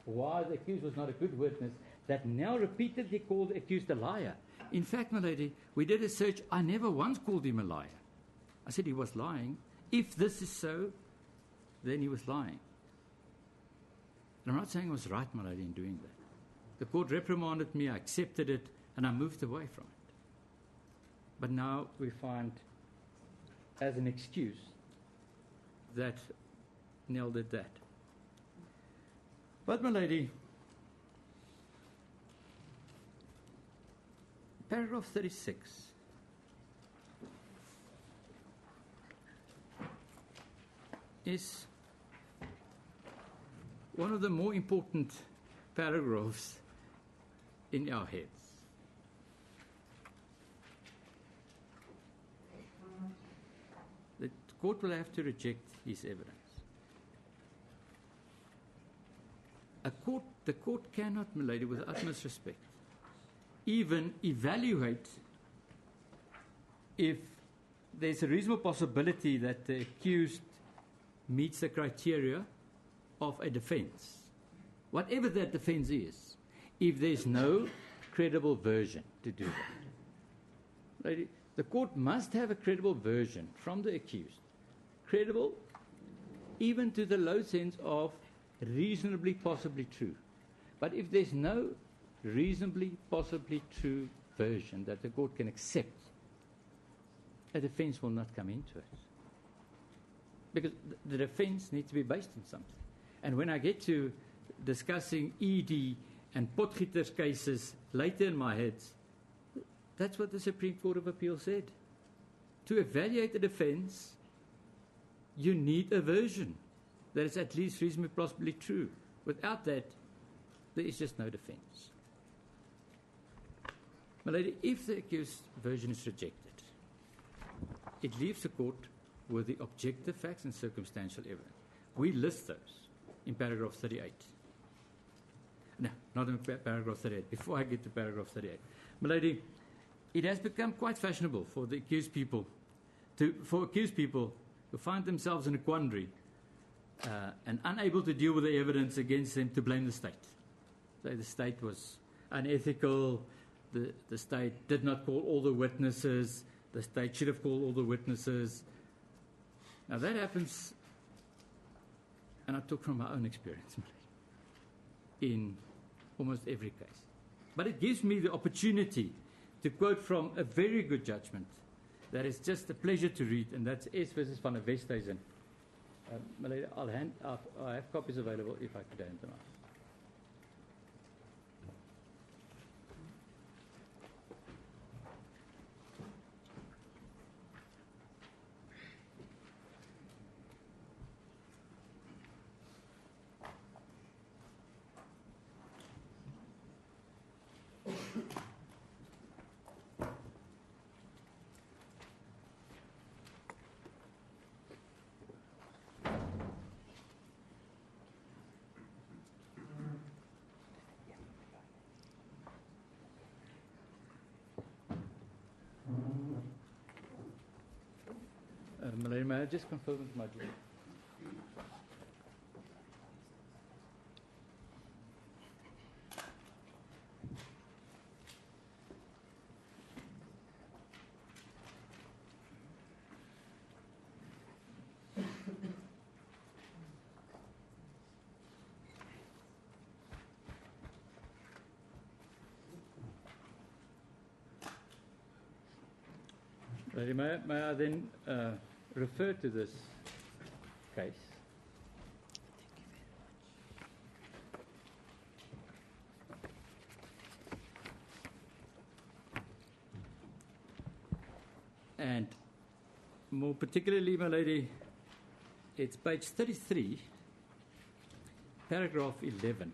why the accused was not a good witness, that now repeatedly called the accused a liar. In fact, my lady, we did a search. I never once called him a liar. I said he was lying. If this is so, then he was lying. And I'm not saying I was right, my lady, in doing that. The court reprimanded me, I accepted it, and I moved away from it. But now we find as an excuse that Nell did that. But, my lady, paragraph 36 is one of the more important paragraphs in our heads. The court will have to reject his evidence. The court cannot, my lady, with utmost respect, even evaluate if there's a reasonable possibility that the accused meets the criteria of a defense, whatever that defense is, if there's no credible version to do that. Lady, the court must have a credible version from the accused, credible even to the low sense of reasonably possibly true. But if there's no reasonably possibly true version that the court can accept, a defense will not come into it. Because the defense needs to be based on something. And when I get to discussing ED and Potgieter's cases later in my heads, That's what the Supreme Court of Appeal said. To evaluate a defense, you need a version that is at least reasonably plausibly true. Without that, there is just no defense. My lady, if the accused version is rejected, it leaves the court with the objective facts and circumstantial evidence. We list those in paragraph 38. No, not in paragraph 38. Before I get to paragraph 38. My lady, it has become quite fashionable for the accused people who find themselves in a quandary and unable to deal with the evidence against them to blame the state. So the state was unethical, the state did not call all the witnesses, the state should have called all the witnesses. Now that happens, and I talk from my own experience, in almost every case. But it gives me the opportunity to quote from a very good judgment that is just a pleasure to read, and that's S versus van der Westhuizen. I have copies available if I could hand them out. Malay, may I just confirm with my dear? May I then refer to this case? And more particularly, my lady, it's page 33, paragraph 11.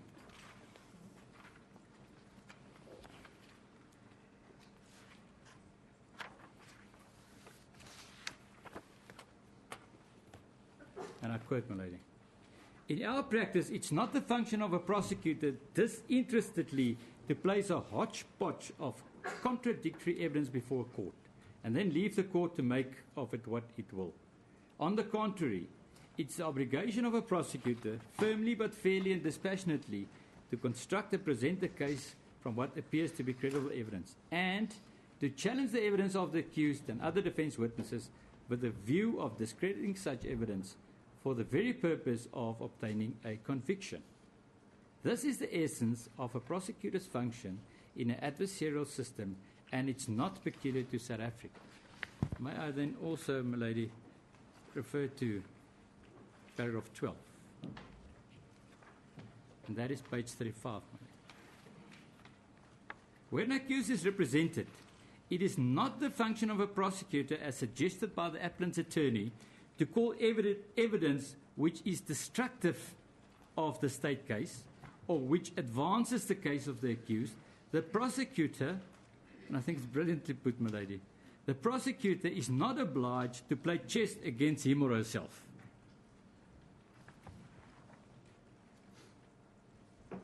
And I quote, my lady, "In our practice, it's not the function of a prosecutor disinterestedly to place a hodgepodge of contradictory evidence before a court and then leave the court to make of it what it will. On the contrary, it's the obligation of a prosecutor, firmly but fairly and dispassionately, to construct and present a case from what appears to be credible evidence and to challenge the evidence of the accused and other defense witnesses with the view of discrediting such evidence for the very purpose of obtaining a conviction. This is the essence of a prosecutor's function in an adversarial system, and it's not peculiar to South Africa." May I then also, my lady, refer to paragraph 12, and that is page 35. "When an accused is represented, it is not the function of a prosecutor, as suggested by the appellant's attorney, to call evidence which is destructive of the state case or which advances the case of the accused. The prosecutor," and I think it's brilliantly put, my lady, "the prosecutor is not obliged to play chess against him or herself."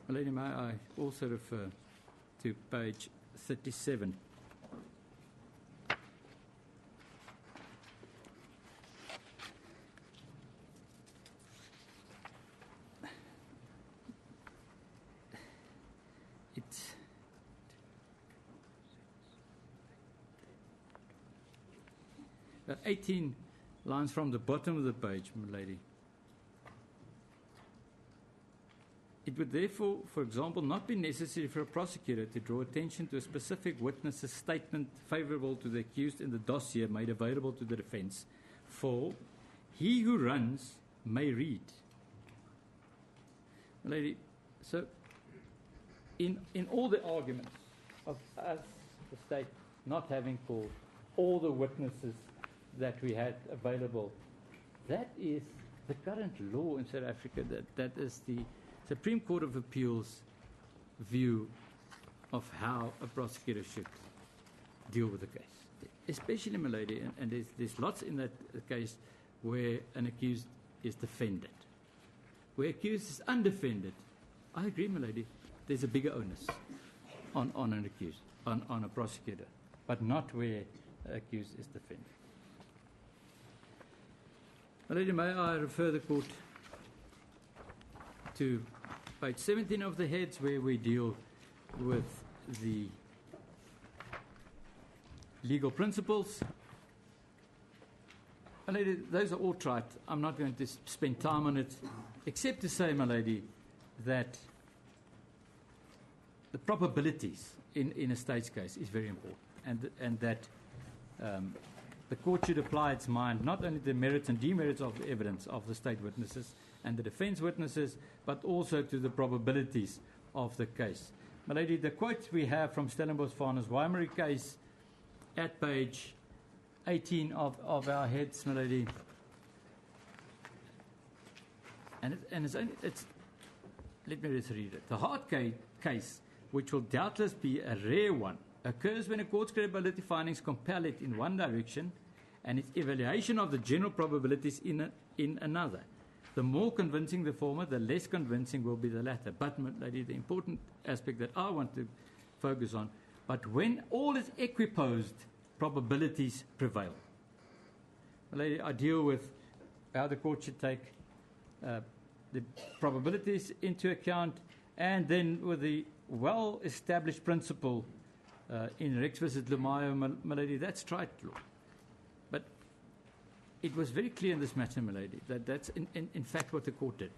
My lady, may I also refer to page 37. It's 18 lines from the bottom of the page, my lady. "It would therefore, for example, not be necessary for a prosecutor to draw attention to a specific witness's statement favourable to the accused in the dossier made available to the defence, for he who runs may read." My lady, so in all the arguments of us, the state, not having called all the witnesses that we had available. That is the current law in South Africa. That is the Supreme Court of Appeal's view of how a prosecutor should deal with a case. Especially, my lady, and there's lots in that case where an accused is defended. Where accused is undefended, I agree, my lady, there's a bigger onus on an accused, on a prosecutor, but not where accused is defended. My lady, may I refer the court to page 17 of the heads, where we deal with the legal principles. My lady, those are all trite. I'm not going to spend time on it, except to say, my lady, that the probabilities in a state's case is very important, and that the court should apply its mind not only to the merits and demerits of the evidence of the state witnesses and the defense witnesses, but also to the probabilities of the case. My lady, the quote we have from Stellenbosch-Farner's Weimarie case at page 18 of our heads, my lady, and it's let me just read it. The hard case, which will doubtless be a rare one, occurs when a court's credibility findings compel it in one direction and its evaluation of the general probabilities in another. The more convincing the former, the less convincing will be the latter. But, my lady, the important aspect that I want to focus on, but when all is equiposed, probabilities prevail. My lady, I deal with how the court should take the probabilities into account, and then with the well-established principle in Rex versus Lumayo, my lady, that's trite law. But it was very clear in this matter, my lady, that that's in fact what the court did.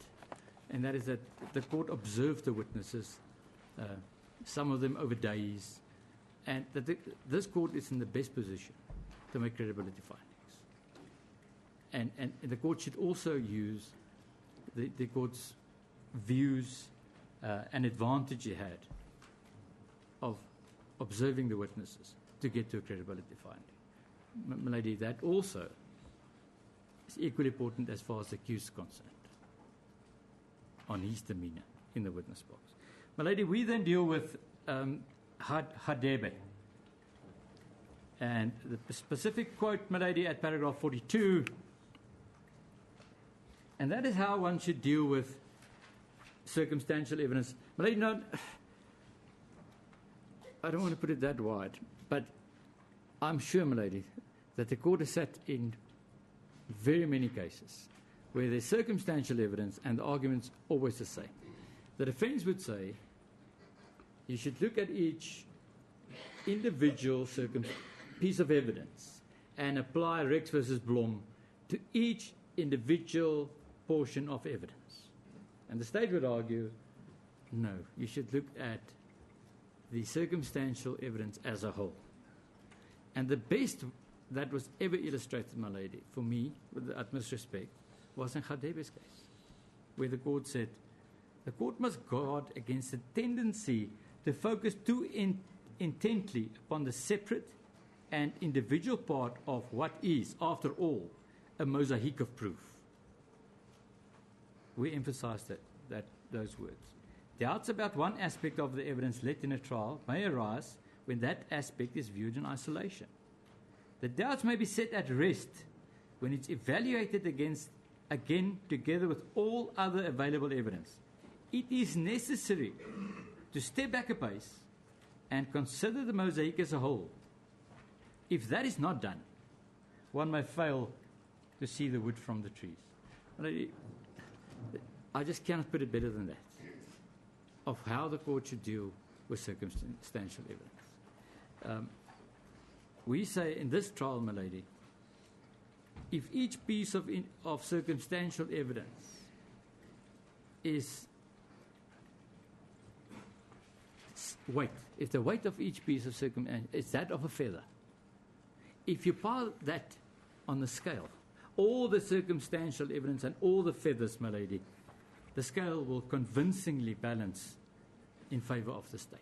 And that is that the court observed the witnesses, some of them over days, and that this court is in the best position to make credibility findings. And the court should also use the court's views and advantage it had of observing the witnesses to get to a credibility finding. My lady, that also is equally important as far as the accused is concerned on his demeanor in the witness box. My lady, we then deal with Hadebe. And the specific quote, my lady, at paragraph 42, and that is how one should deal with circumstantial evidence. My lady, no, I don't want to put it that wide, but I'm sure, my lady, that the court has sat in very many cases where there's circumstantial evidence and the argument's always the same. The defense would say you should look at each individual piece of evidence and apply Rex versus Blom to each individual portion of evidence. And the state would argue, no, you should look at the circumstantial evidence as a whole. And the best that was ever illustrated, my lady, for me, with the utmost respect, was in Hadebe's case, where the court said, the court must guard against the tendency to focus too intently upon the separate and individual part of what is, after all, a mosaic of proof. We emphasized those words. Doubts about one aspect of the evidence let in a trial may arise when that aspect is viewed in isolation. The doubts may be set at rest when it's evaluated again together with all other available evidence. It is necessary to step back a pace and consider the mosaic as a whole. If that is not done, one may fail to see the wood from the trees. I just cannot put it better than that, of how the court should deal with circumstantial evidence. We say in this trial, my lady, if each piece of circumstantial evidence is weight, if the weight of each piece of circumstance is that of a feather, if you pile that on the scale, all the circumstantial evidence and all the feathers, my lady, the scale will convincingly balance in favor of the state.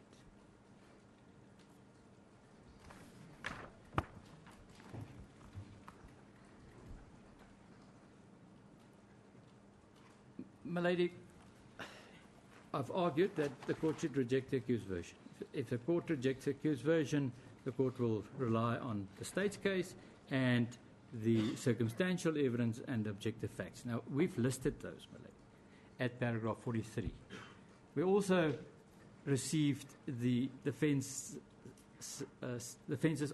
My lady, I've argued that the court should reject the accused version. If the court rejects the accused version, the court will rely on the state's case and the circumstantial evidence and objective facts. Now, we've listed those, my lady, at paragraph 43. We also received the defence's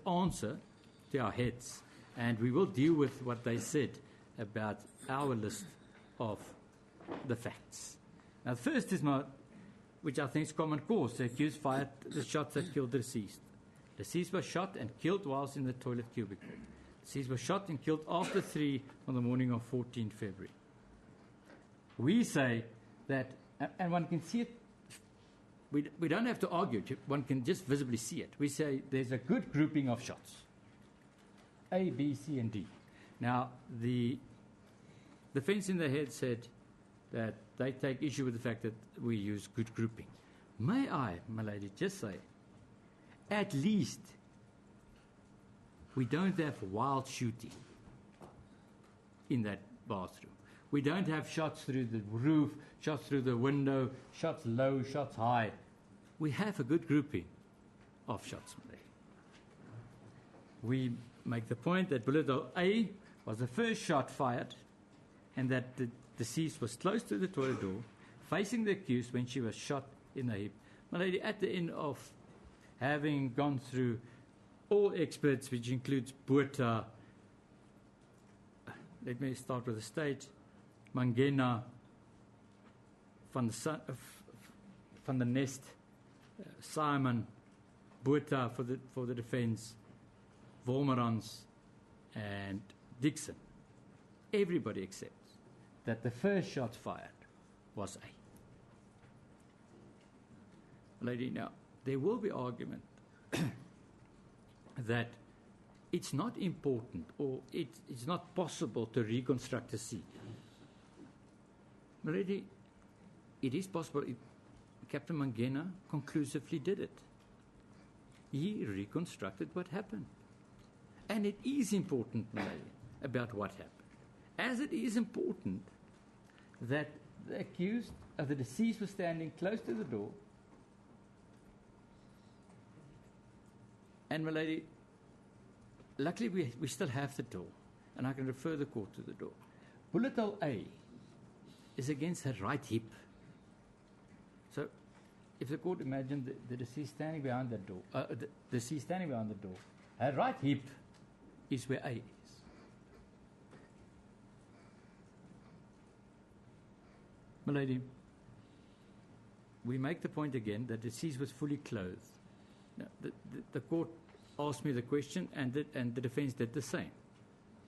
answer to our heads, and we will deal with what they said about our list of the facts. Now, the first is which I think is common cause. The accused fired the shots that killed the deceased. The deceased was shot and killed whilst in the toilet cubicle. The deceased was shot and killed after 3 on the morning of 14 February. We say that, and one can see it, we don't have to argue, one can just visibly see it. We say there's a good grouping of shots, A, B, C, and D. Now, the defense in their head said that they take issue with the fact that we use good grouping. May I, my lady, just say, at least we don't have wild shooting in that bathroom. We don't have shots through the roof, shots through the window, shots low, shots high. We have a good grouping of shots, my lady. We make the point that bullet hole A was the first shot fired and that the deceased was close to the toilet door, facing the accused when she was shot in the hip. My lady, at the end of having gone through all experts, which includes Botha, let me start with the state, Mangena, van the Nest, Simon, Botha for the defense, Wolmerans, and Dixon. Everybody accepts that the first shot fired was A. Lady, now, there will be argument that it's not important or it's not possible to reconstruct a scene. Lady, it is possible. Captain Mangena conclusively did it. He reconstructed what happened. And it is important, my lady, about what happened. As it is important that the accused of the deceased was standing close to the door, and my lady, luckily we still have the door, and I can refer the court to the door. Bullet hole A is against her right hip. So, if the court imagined the deceased standing behind that door, the deceased standing behind the door, her right hip is where A is. My lady, we make the point again that the deceased was fully clothed. Now, the court asked me the question, and the defense did the same.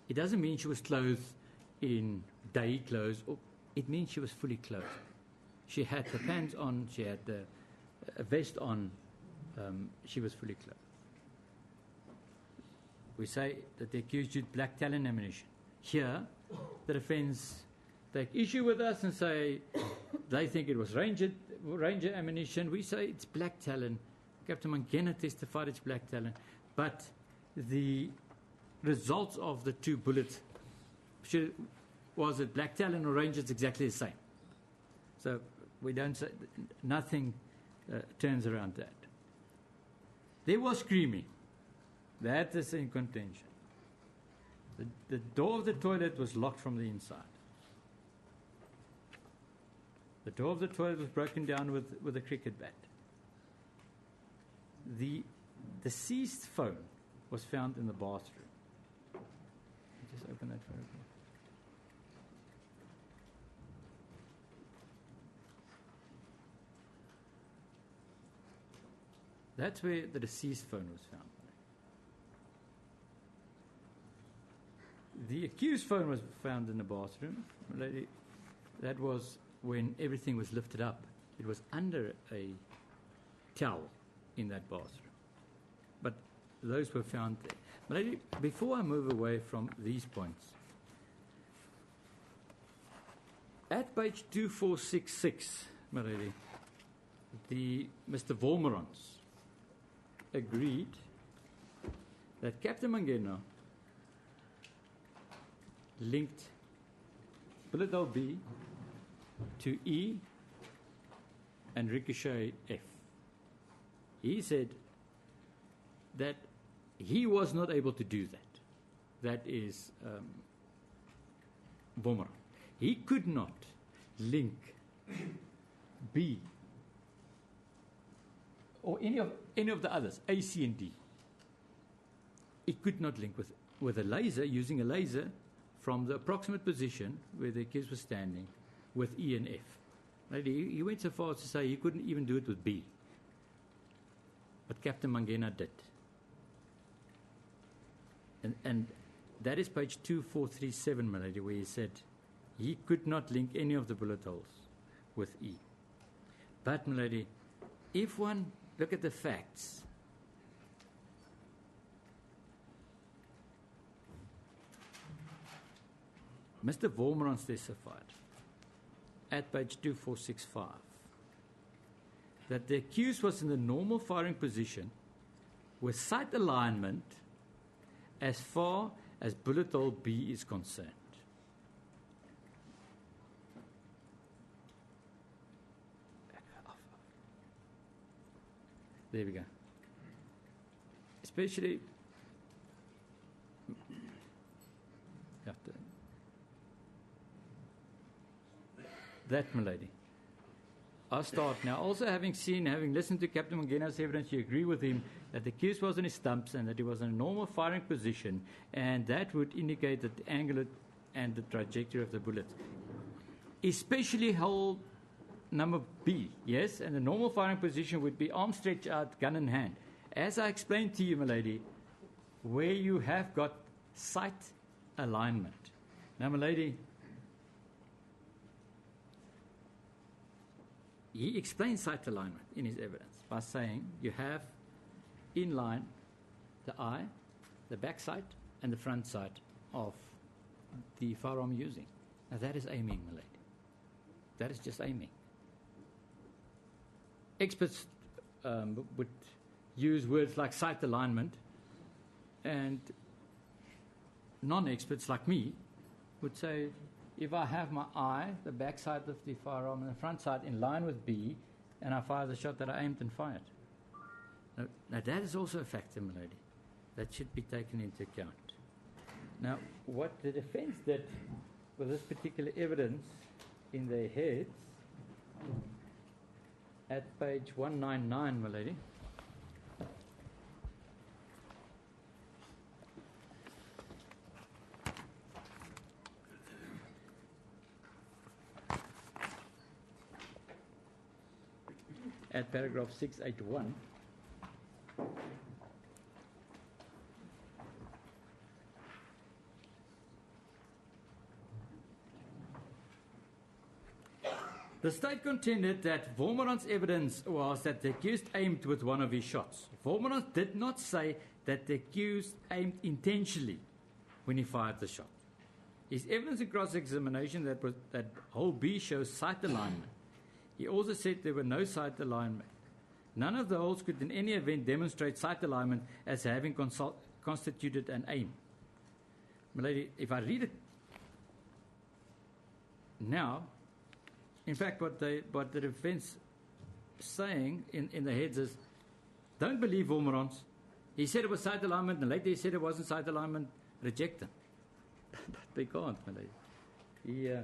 It doesn't mean she was clothed in day clothes. It means she was fully clothed. She had her pants on, she had a vest on, she was fully clothed. We say that the accused used black talon ammunition. Here, the defense take issue with us and say they think it was Ranger ammunition. We say it's black talon. Captain Mangena testified it's black talon. But the results of the two bullets, was it black talon or Ranger, it's exactly the same. So we don't say, nothing turns around that. There was screaming. That is in contention. The door of the toilet was locked from the inside. The door of the toilet was broken down with a cricket bat. The deceased phone was found in the bathroom. Just open that phone. That's where the deceased phone was found. The accused phone was found in the bathroom. Lady, that was when everything was lifted up. It was under a towel in that bathroom. But those were found there. Lady, before I move away from these points, at page 2466, my lady, Mr. Wolmerans agreed that Captain Mangena linked bullet hole B to E and ricochet F. He said that he was not able to do that. That is Vomerang. He could not link B or any of the others, A, C, and D. It could not link with a laser, using a laser from the approximate position where the accused was standing with E and F. He went so far as to say he couldn't even do it with B. But Captain Mangena did. And that is page 2437, my lady, where he said he could not link any of the bullet holes with E. But, my lady, if one look at the facts, Mr. Vomerang testified at page 2465 that the accused was in the normal firing position with sight alignment as far as bullet hole B is concerned. There we go. Especially that, my lady. I'll start now. Also, having listened to Captain Mangena's evidence, you agree with him that the accused was on his stumps and that he was in a normal firing position, and that would indicate that the angle and the trajectory of the bullet, especially hole number B, yes, and the normal firing position would be arm stretched out, gun in hand. As I explained to you, my lady, where you have got sight alignment. Now, my lady, he explains sight alignment in his evidence by saying you have in line the eye, the back sight, and the front sight of the firearm using. Now, that is aiming, my lady. That is just aiming. Experts would use words like sight alignment, and non-experts like me would say, if I have my eye, the back side of the firearm, and the front side in line with B, and I fire the shot that I aimed and fired. Now that is also a factor, my lady, that should be taken into account. Now, what the defense did with this particular evidence in their heads, at page 199, my lady, at paragraph 681, the state contended that Vomerang's evidence was that the accused aimed with one of his shots. Vomerang did not say that the accused aimed intentionally when he fired the shot. His evidence in cross-examination that hole B shows sight alignment. He also said there were no sight alignment. None of the holes could in any event demonstrate sight alignment as having constituted an aim. My lady, if I read it now, in fact, what the defense is saying in the heads is, don't believe Vomerang. He said it was sight alignment, and later he said it wasn't sight alignment. Reject him. But they can't, my lady.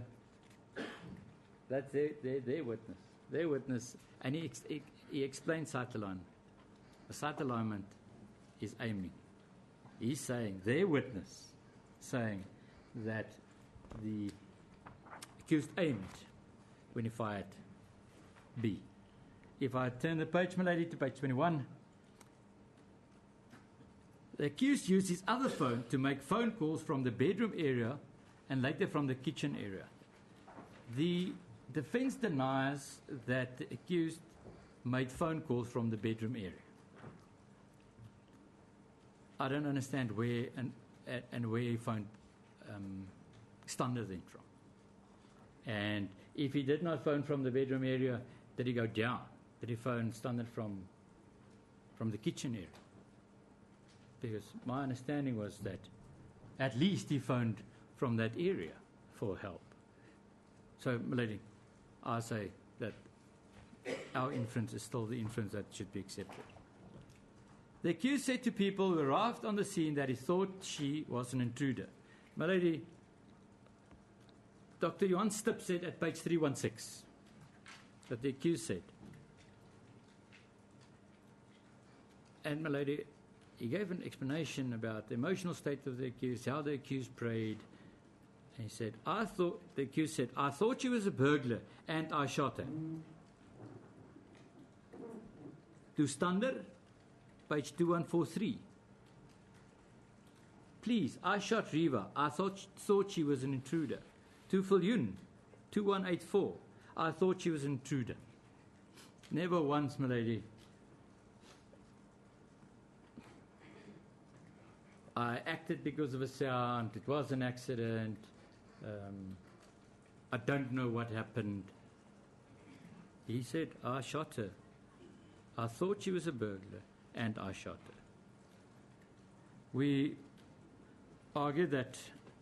That's their witness. Their witness, and he explained sight alignment. The sight alignment is aiming. He's saying, their witness, saying that the accused aimed when he fired B. If I turn the page, my lady, to page 21, the accused used his other phone to make phone calls from the bedroom area and later from the kitchen area. The defense denies that the accused made phone calls from the bedroom area. I don't understand where and where he phoned Stander then from. And if he did not phone from the bedroom area, did he go down? Did he phone Stander from the kitchen area? Because my understanding was that at least he phoned from that area for help. So, my lady, I say that our inference is still the inference that should be accepted. The accused said to people who arrived on the scene that he thought she was an intruder. My lady, Dr. Johan Stipp said at page 316 that the accused said. And my lady, he gave an explanation about the emotional state of the accused, how the accused prayed. And he said, the accused said, I thought she was a burglar and I shot her. Toestander, page 2143. Please, I shot Reeva. I thought she was an intruder. To Viljoen, 2184. I thought she was an intruder. Never once, my lady. I acted because of a sound. It was an accident. I don't know what happened. He said, I shot her. I thought she was a burglar, and I shot her. We argued that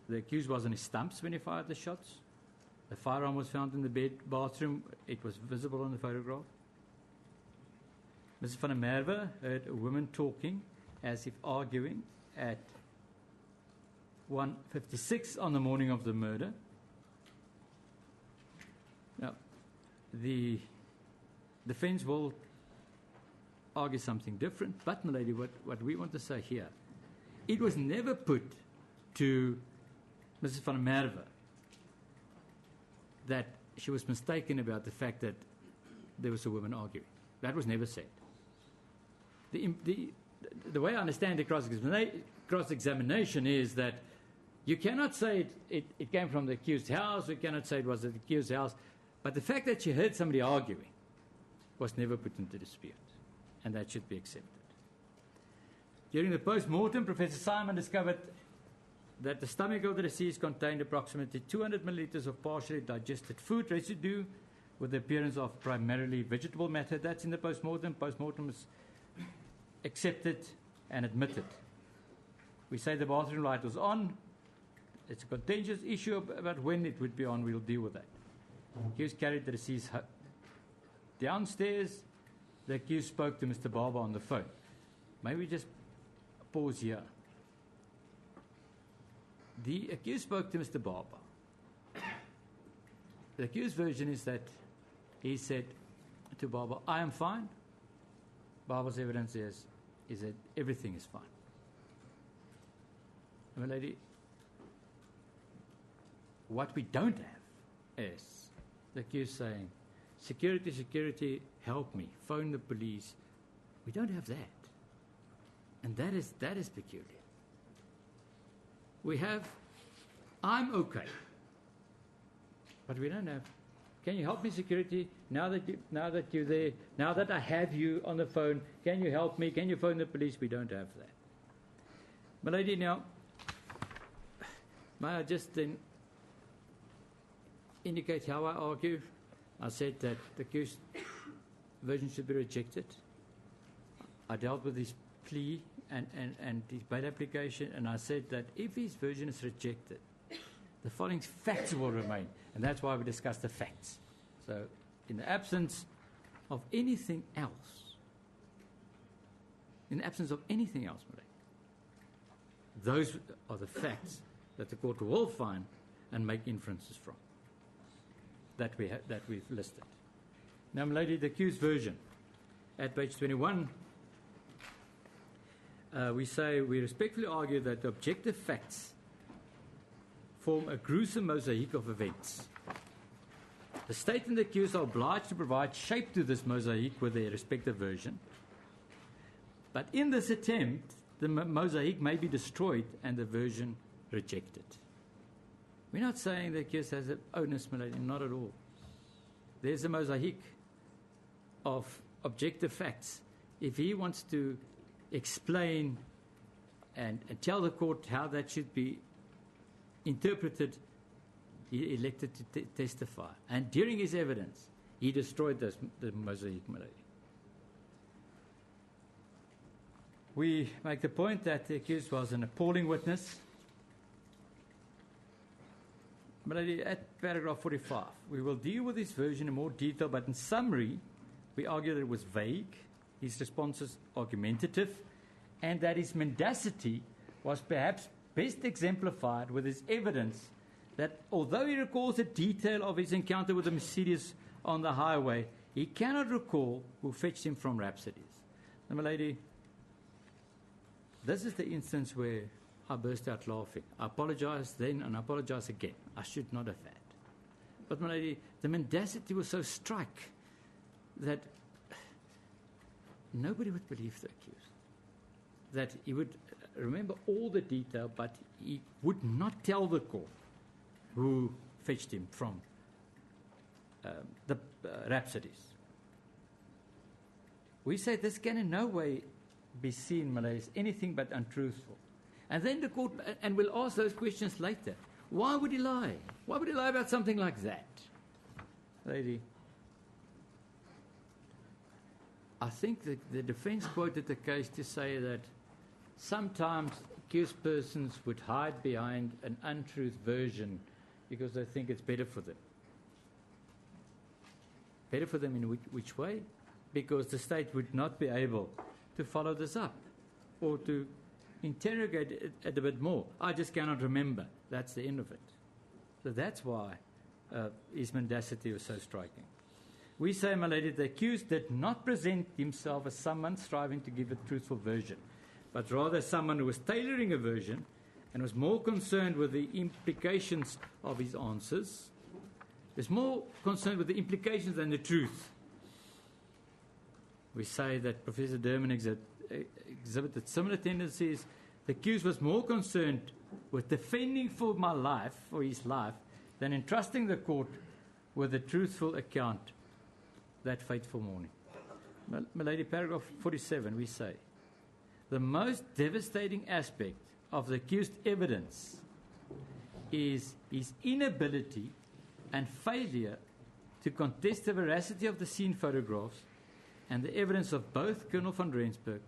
the accused was on his stumps when he fired the shots. The firearm was found in the bathroom. It was visible on the photograph. Mrs. van der Merwe heard a woman talking as if arguing at 1:56 on the morning of the murder. Now, the defense will argue something different, but, my lady, what we want to say here, it was never put to Mrs. van der Merwe that she was mistaken about the fact that there was a woman arguing. That was never said. The way I understand the cross-examination is that you cannot say it came from the accused's house, we cannot say it was the accused's house, but the fact that she heard somebody arguing was never put into dispute, and that should be accepted. During the post-mortem, Professor Simon discovered that the stomach of the deceased contained approximately 200 milliliters of partially digested food residue with the appearance of primarily vegetable matter. That's in the post-mortem. Post-mortem is accepted and admitted. We say the bathroom light was on. It's a contentious issue about when it would be on. We'll deal with that. The accused carried the deceased downstairs. The accused spoke to Mr. Barber on the phone. May we just pause here? The accused spoke to Mr. Barber. The accused version is that he said to Barber, I am fine. Barber's evidence is that everything is fine. My lady, what we don't have is the accused saying, security, help me, phone the police. We don't have that. And that is peculiar. We have, I'm okay. But we don't have, can you help me, security? Now that you're there, now that I have you on the phone, can you help me? Can you phone the police? We don't have that. My lady, now, may I just then indicate how I argue? I said that the accused version should be rejected. I dealt with his plea and his bail application, and I said that if his version is rejected, the following facts will remain, and that's why we discussed the facts. So, in the absence of anything else, those are the facts that the court will find and make inferences from that we've listed. Now, my lady, the accused version at page 21. We say, we respectfully argue that the objective facts form a gruesome mosaic of events. The state and the accused are obliged to provide shape to this mosaic with their respective version. But in this attempt, the mosaic may be destroyed and the version rejected. We're not saying the accused has an onus, my lady, not at all. There's a mosaic of objective facts. If he wants to explain and tell the court how that should be interpreted, he elected to testify. And during his evidence, he destroyed the mosaic, my lady. We make the point that the accused was an appalling witness. My lady, at paragraph 45, we will deal with this version in more detail, but in summary, we argue that it was vague, his responses argumentative, and that his mendacity was perhaps best exemplified with his evidence that although he recalls the detail of his encounter with the Mercedes on the highway, he cannot recall who fetched him from Rhapsodies. Now, my lady, this is the instance where I burst out laughing. I apologize then and I apologize again. I should not have had. But, my lady, the mendacity was so strike that nobody would believe the accused. That he would remember all the detail, but he would not tell the court who fetched him from the Rhapsodies. We say this can in no way be seen, Malay, as anything but untruthful. And then the court, and we'll ask those questions later. Why would he lie? Why would he lie about something like that? Lady, I think that the defense quoted the case to say that sometimes accused persons would hide behind an untruth version because they think it's better for them. Better for them in which way? Because the state would not be able to follow this up or to interrogate it a bit more. I just cannot remember. That's the end of it. So that's why his mendacity was so striking. We say, my lady, the accused did not present himself as someone striving to give a truthful version, but rather someone who was tailoring a version and was more concerned with the implications of his answers. Was more concerned with the implications than the truth. We say that Professor Derman exhibited similar tendencies. The accused was more concerned with defending for his life, than entrusting the court with a truthful account that fateful morning. My lady, paragraph 47, we say, the most devastating aspect of the accused evidence is his inability and failure to contest the veracity of the scene photographs and the evidence of both Colonel van Rensburg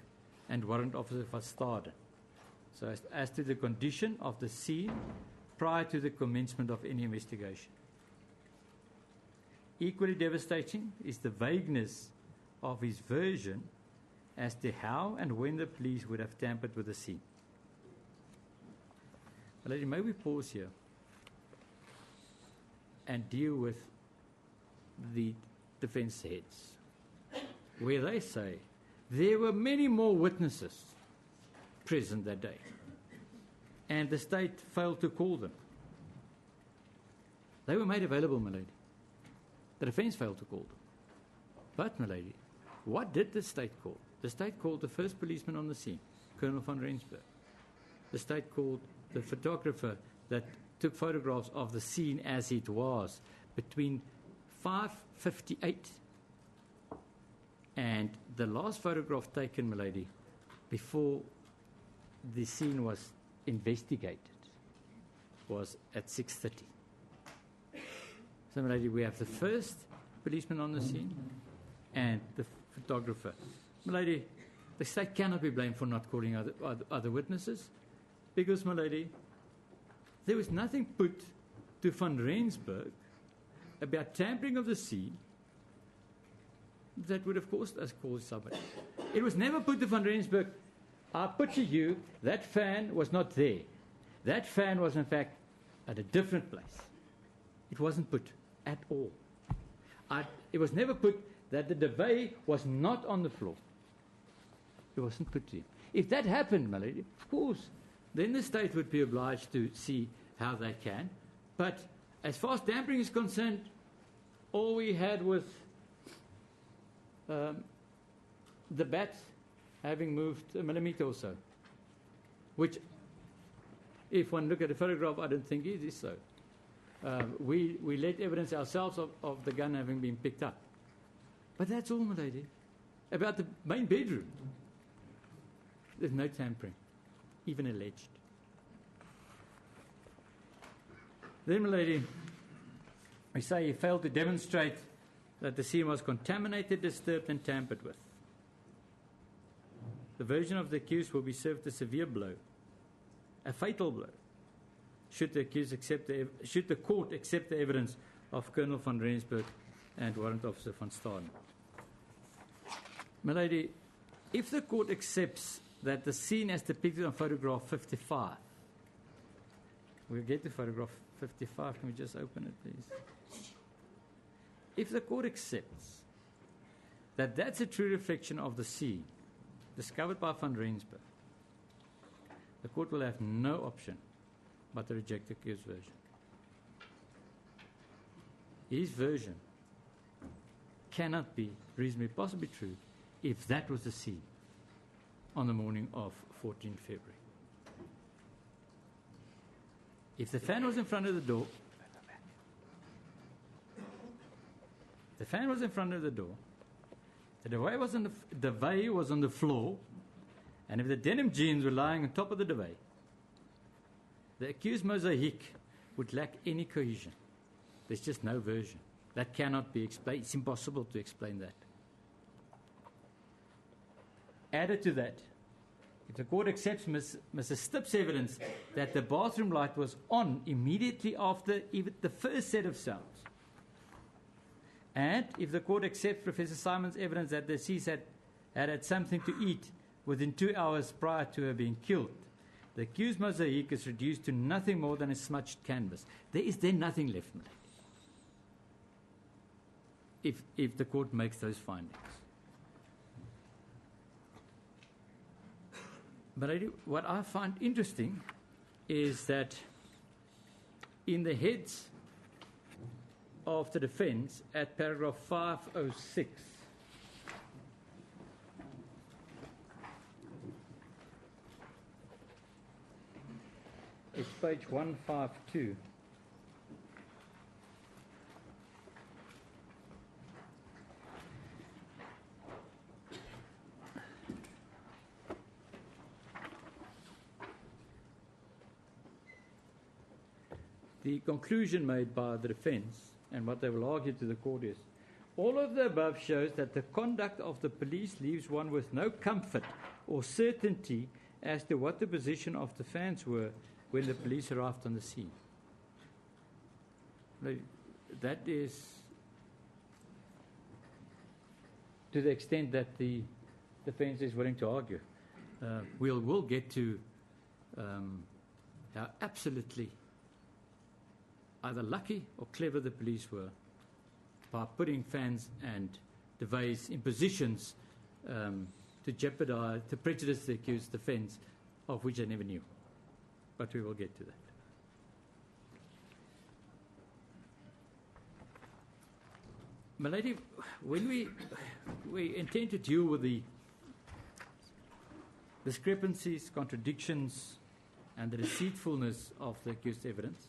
and Warrant Officer van Staden. So as to the condition of the scene prior to the commencement of any investigation. Equally devastating is the vagueness of his version as to how and when the police would have tampered with the scene. Lady, may we pause here and deal with the defense heads, where they say there were many more witnesses present that day, and the state failed to call them. They were made available, my lady. The defense failed to call them. But, my lady, what did the state call? The state called the first policeman on the scene, Colonel van Rensburg. The state called the photographer that took photographs of the scene as it was between 5:58 and the last photograph taken, my lady, before the scene was investigated was at 6:30. So, my lady, we have the first policeman on the scene and the photographer. My lady, the state cannot be blamed for not calling other witnesses because, my lady, there was nothing put to van Rensburg about tampering of the scene that would have caused us to call somebody. It was never put to van Rensburg, I put to you, that fan was not there. That fan was, in fact, at a different place. It wasn't put at all. It was never put that the duvet was not on the floor. It wasn't put to him. If that happened, my lady, of course, then the state would be obliged to see how they can. But as far as tampering is concerned, all we had was the bat having moved a millimeter or so, which, if one look at the photograph, I don't think it is so. We let evidence ourselves of the gun having been picked up. But that's all, my lady. About the main bedroom, there's no tampering, even alleged. Then, my lady, we say he failed to demonstrate that the scene was contaminated, disturbed, and tampered with. The version of the accused will be served a severe blow, a fatal blow. should the court accept the evidence of Colonel van Rensburg and Warrant Officer van Staden. My lady, if the court accepts that the scene as depicted on photograph 55, we'll get to photograph 55, can we just open it, please? If the court accepts that that's a true reflection of the scene discovered by van Rensburg, the court will have no option but to reject the accused's version. His version cannot be reasonably possibly true if that was the scene on the morning of 14 February. If the fan was in front of the door, the duvet was on the floor, and if the denim jeans were lying on top of the duvet, the accused mosaic would lack any cohesion. There's just no version. That cannot be explained. It's impossible to explain that. Added to that, if the court accepts Mrs. Stipp's evidence that the bathroom light was on immediately after even the first set of sounds, and if the court accepts Professor Simon's evidence that the deceased had something to eat within 2 hours prior to her being killed, the accused mosaic is reduced to nothing more than a smudged canvas. There is then nothing left, if the court makes those findings. But what I find interesting is that in the heads of the defense at paragraph 506, it's page 152. The conclusion made by the defense and what they will argue to the court is, all of the above shows that the conduct of the police leaves one with no comfort or certainty as to what the position of the fans were when the police arrived on the scene. That is to the extent that the defense is willing to argue. We'll get to how absolutely either lucky or clever the police were by putting fans and duvets in positions to jeopardize, to prejudice the accused defense, of which they never knew. But we will get to that. My lady, when we intend to deal with the discrepancies, contradictions, and the deceitfulness of the accused evidence,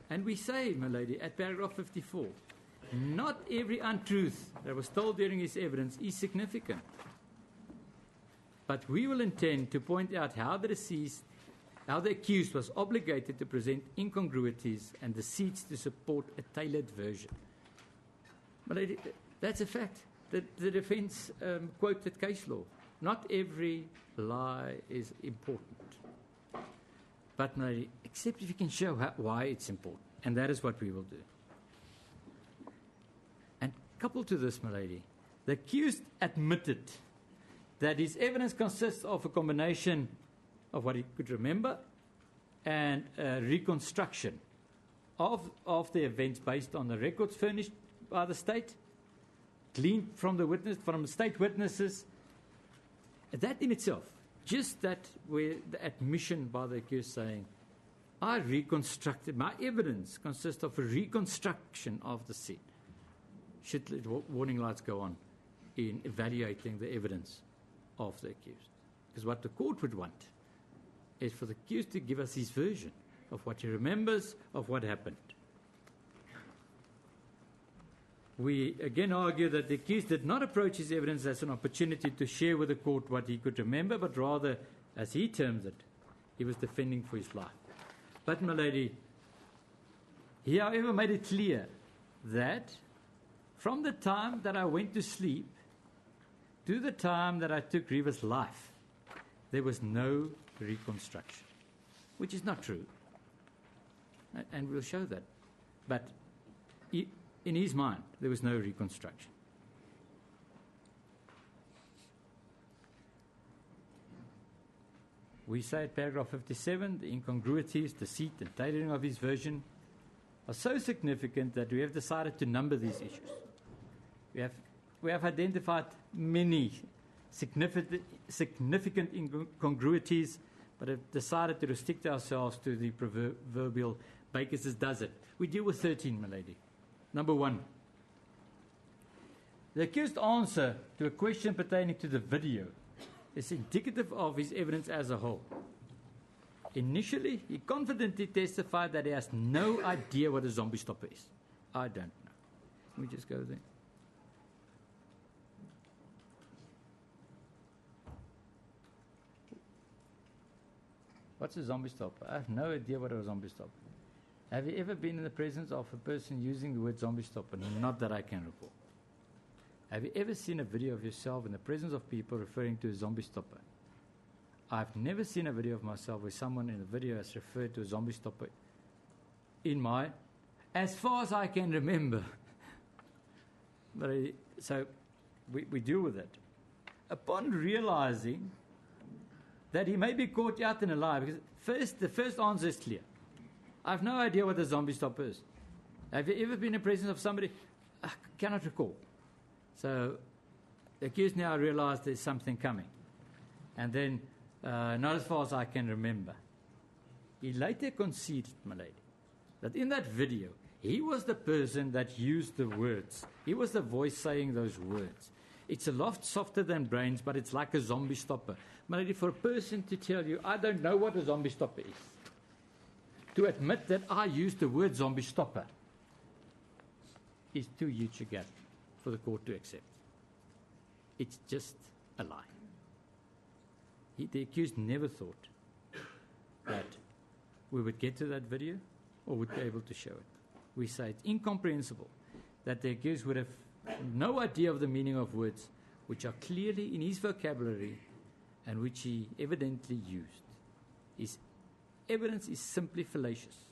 and we say, my lady, at paragraph 54, not every untruth that was told during his evidence is significant. But we will intend to point out how the accused was obligated to present incongruities and deceits to support a tailored version. My lady, that's a fact. The defense quoted case law. Not every lie is important. But, my lady, except if you can show why it's important. And that is what we will do. And coupled to this, my lady, the accused admitted that his evidence consists of a combination of what he could remember and a reconstruction of the events based on the records furnished by the state, gleaned from the state witnesses. That in itself, just that where the admission by the accused saying, I reconstructed, my evidence consists of a reconstruction of the scene. Should warning lights go on in evaluating the evidence of the accused? Because what the court would want is for the accused to give us his version of what he remembers of what happened. We again argue that the accused did not approach his evidence as an opportunity to share with the court what he could remember, but rather, as he terms it, he was defending for his life. But, my lady, he, however, made it clear that from the time that I went to sleep to the time that I took Reeva's life, there was no reconstruction, which is not true. and we'll show that. But in his mind, there was no reconstruction. We say at paragraph 57, the incongruities, deceit, and tailoring of his version are so significant that we have decided to number these issues. We have identified many significant incongruities, but have decided to restrict ourselves to the proverbial baker's dozen. We deal with 13, my lady. Number 1. The accused's answer to a question pertaining to the video is indicative of his evidence as a whole. Initially, he confidently testified that he has no idea what a zombie stopper is. I don't know. Let me just go there. What's a zombie stopper? I have no idea what a zombie stopper is. Have you ever been in the presence of a person using the word zombie stopper? Not that I can recall. Have you ever seen a video of yourself in the presence of people referring to a zombie stopper? I've never seen a video of myself where someone in a video has referred to a zombie stopper as far as I can remember. So we deal with it. Upon realizing that he may be caught out in a lie, because the first answer is clear. I have no idea what a zombie stopper is. Have you ever been in presence of somebody? I cannot recall. So the accused now realized there's something coming. And then, not as far as I can remember. He later conceded, my lady, that in that video, he was the person that used the words. He was the voice saying those words. It's a lot softer than brains, but it's like a zombie stopper. My lady, for a person to tell you, I don't know what a zombie stopper is, to admit that I used the word zombie stopper is too huge a gap for the court to accept. It's just a lie. The accused never thought that we would get to that video or would be able to show it. We say it's incomprehensible that the accused would have no idea of the meaning of words which are clearly in his vocabulary and which he evidently used. His evidence is simply fallacious.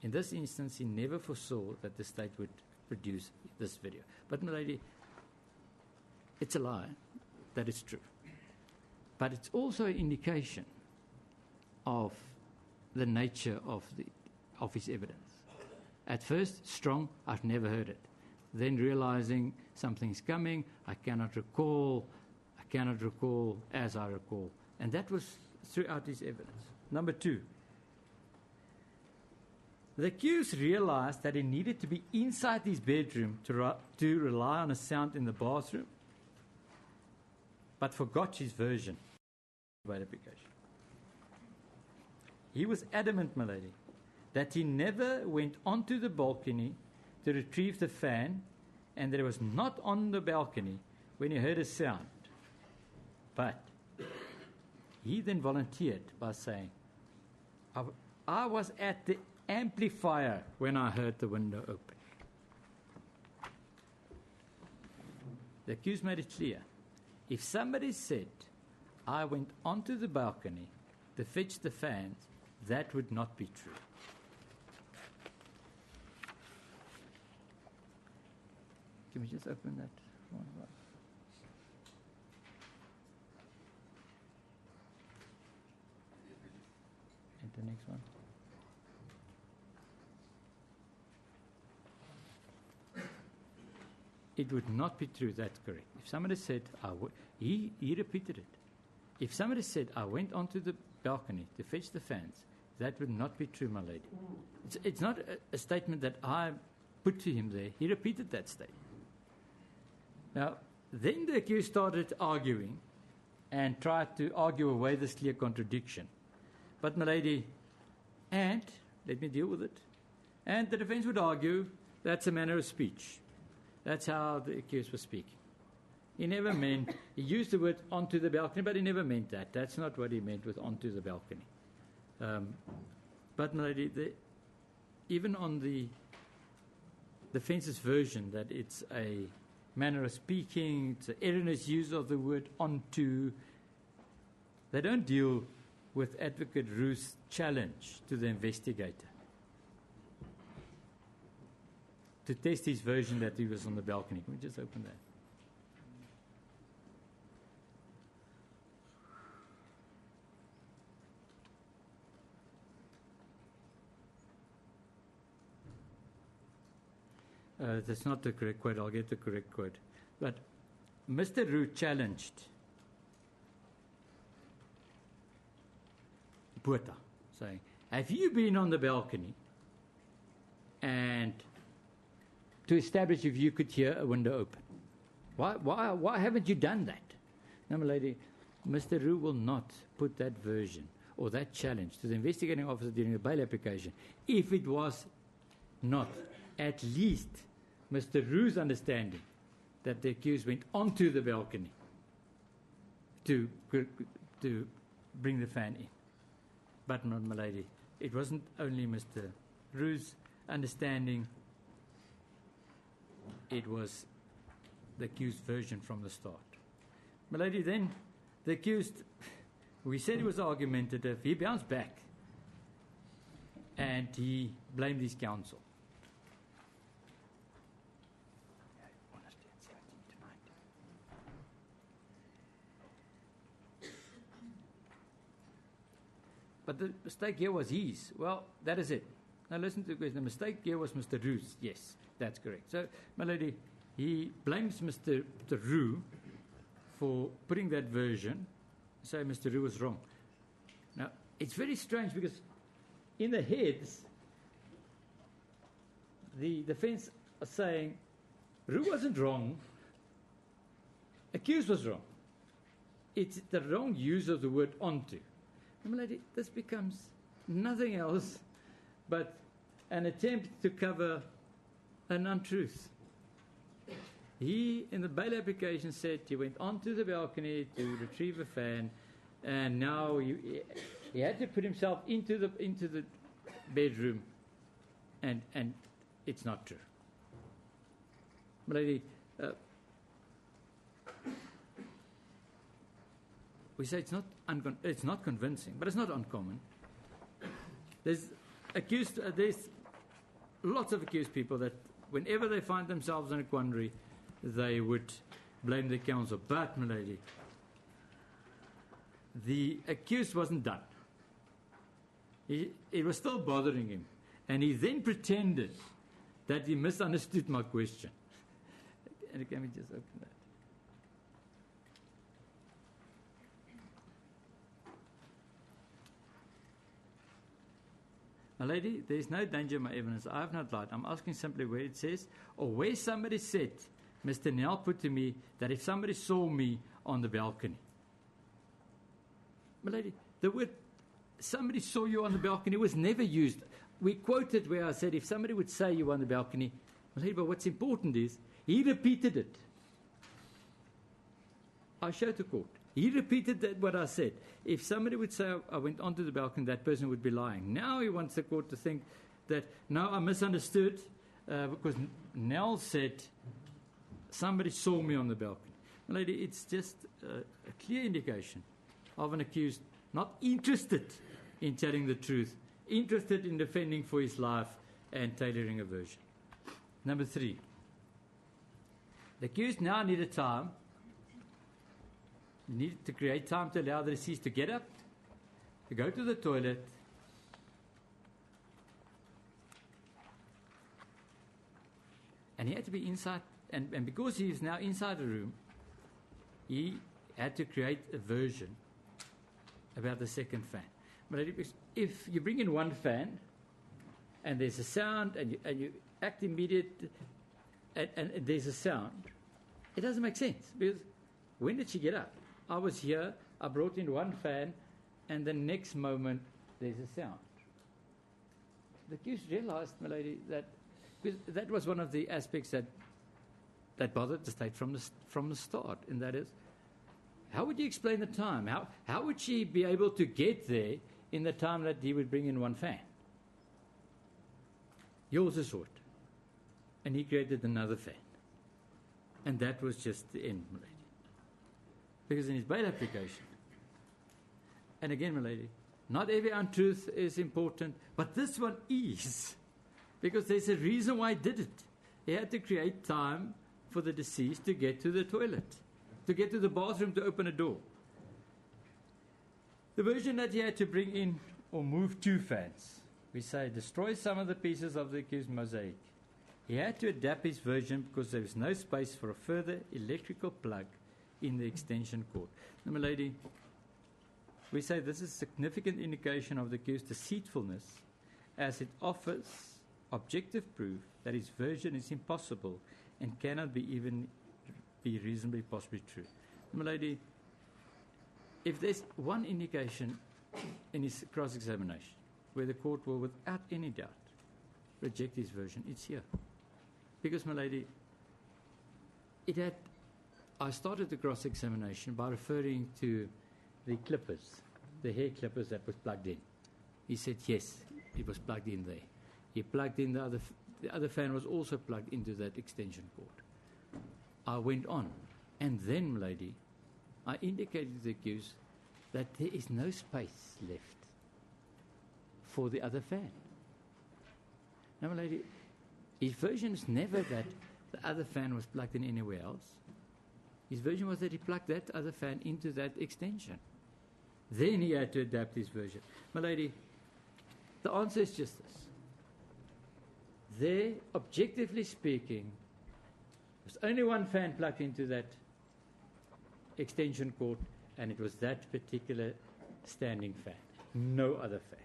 In this instance, he never foresaw that the state would produce this video. But, my lady, it's a lie. That is true. But it's also an indication of the nature of his evidence. At first, strong, I've never heard it. Then realizing something's coming, I cannot recall as I recall. And that was throughout his evidence. Number 2. The accused realized that he needed to be inside his bedroom to rely on a sound in the bathroom, but forgot his version of application. He was adamant, my lady, that he never went onto the balcony to retrieve the fan, and that he was not on the balcony when he heard a sound. But he then volunteered by saying, I was at the amplifier when I heard the window open. The accused made it clear. If somebody said, I went onto the balcony to fetch the fans, that would not be true. Can we just open that one? And the next one. It would not be true, that's correct. If somebody said, he repeated it. If somebody said, I went onto the balcony to fetch the fans, that would not be true, my lady. It's not a statement that I put to him there. He repeated that statement. Now, then the accused started arguing and tried to argue away this clear contradiction. But, my lady, and, let me deal with it, and the defense would argue that's a manner of speech. That's how the accused was speaking. He never meant, he used the word onto the balcony, but he never meant that. That's not what he meant with onto the balcony. But, my lady, even on the defense's version that it's a manner of speaking, it's an erroneous use of the word onto, they don't deal with Advocate Roos' challenge to the investigator to test his version that he was on the balcony. Can we just open that? That's not the correct quote. I'll get the correct quote. But Mr. Roos challenged Botha, saying, have you been on the balcony and to establish if you could hear a window open? Why haven't you done that? Now, my lady, Mr. Roos will not put that version or that challenge to the investigating officer during the bail application if it was not at least Mr. Roos' understanding that the accused went onto the balcony to bring the fan in. But, my lady, it wasn't only Mr. Roos' understanding, it was the accused version from the start. My lady, then the accused, we said he was argumentative, he bounced back and he blamed his counsel. But the mistake here was his. Well, that is it. Now listen to the question. The mistake here was Mr. Roos. Yes, that's correct. So, my lady, he blames Mr. Roos for putting that version, say Mr. Roos was wrong. Now, it's very strange because in the heads, the defense are saying, Roos wasn't wrong, accused was wrong. It's the wrong use of the word onto. My lady, this becomes nothing else but an attempt to cover an untruth. He, in the bail application, said he went onto the balcony to retrieve a fan, and now he had to put himself into the bedroom, and it's not true. My lady, we say it's not convincing, but it's not uncommon. There's lots of accused people that whenever they find themselves in a quandary, they would blame the counsel. But, my lady, the accused wasn't done. It was still bothering him. And he then pretended that he misunderstood my question. And can we just open that? My lady, there is no danger in my evidence. I have not lied. I'm asking simply where it says, or where somebody said, Mr. Nell put to me that if somebody saw me on the balcony. My lady, the word somebody saw you on the balcony was never used. We quoted where I said if somebody would say you were on the balcony. My lady, but what's important is he repeated it. I showed the court. He repeated that what I said. If somebody would say I went onto the balcony, that person would be lying. Now he wants the court to think that, no, I misunderstood because Nell said somebody saw me on the balcony. My lady, it's just a clear indication of an accused not interested in telling the truth, interested in defending for his life and tailoring a version. Number 3. The accused now needed time. Needed to create time to allow the deceased to get up, to go to the toilet, and he had to be inside, and because he is now inside the room, he had to create a version about the second fan. But if you bring in one fan, and there's a sound, and you act immediate, and there's a sound, it doesn't make sense, because when did she get up? I was here, I brought in one fan, and the next moment there's a sound. The accused realized, my lady, that was one of the aspects that bothered the state from the start, and that is, how would you explain the time? How would she be able to get there in the time that he would bring in one fan? Yours is short. And he created another fan. And that was just the end, my lady. Because in his bail application, and again, my lady, Not every untruth is important, but this one is, because there's a reason why he did it. He had to create time for the deceased to get to the toilet, to get to the bathroom, to open a door. The version that he had to bring in or move 2 fans, we say destroy some of the pieces of the accused mosaic. He had to adapt his version because there was no space for a further electrical plug in the extension cord. Now, my lady, we say this is a significant indication of the accused's deceitfulness, as it offers objective proof that his version is impossible and cannot be reasonably possibly true. My lady, if there's one indication in his cross-examination where the court will, without any doubt, reject his version, it's here. Because, my lady, I started the cross-examination by referring to the clippers, the hair clippers that was plugged in. He said, yes, it was plugged in there. He plugged in the other fan was also plugged into that extension cord. I went on, and then, my lady, I indicated to the accused that there is no space left for the other fan. Now, my lady, his version is never that the other fan was plugged in anywhere else. His version was that he plugged that other fan into that extension. Then he had to adapt his version. My lady, the answer is just this. There, objectively speaking, there's only one fan plugged into that extension cord, and it was that particular standing fan, no other fan.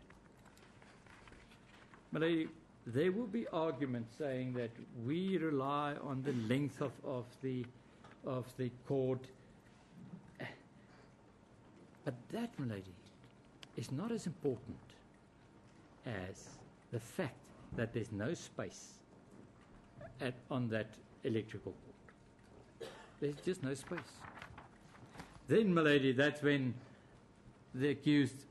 My lady, there will be arguments saying that we rely on the length of the cord. But that, my lady, is not as important as the fact that there's no space on that electrical cord. There's just no space. Then, my lady, that's when the accused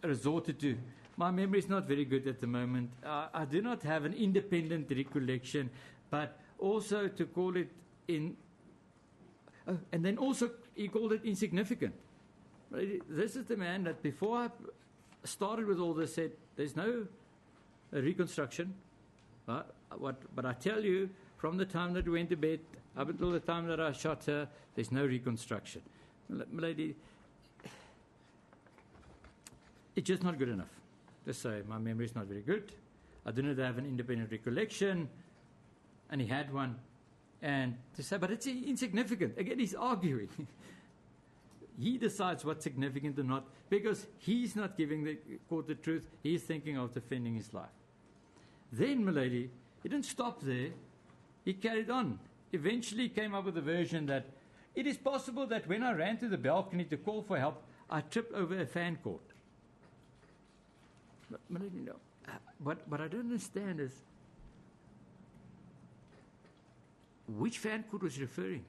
resorted to, my memory is not very good at the moment. I do not have an independent recollection, but also to call it in, and then also he called it insignificant. This is the man that before I started with all this said, there's no reconstruction. But I tell you, from the time that we went to bed up until the time that I shot her, there's no reconstruction. My lady, it's just not good enough. Just say, my memory is not very good. I do not have an independent recollection. And he had one. And to say, but it's insignificant. Again, he's arguing. He decides what's significant or not, because he's not giving the court the truth. He's thinking of defending his life. Then, my lady, he didn't stop there. He carried on. Eventually came up with a version that it is possible that when I ran to the balcony to call for help, I tripped over a fan cord. But, my lady, no. What I don't understand is which fan cord was referring to.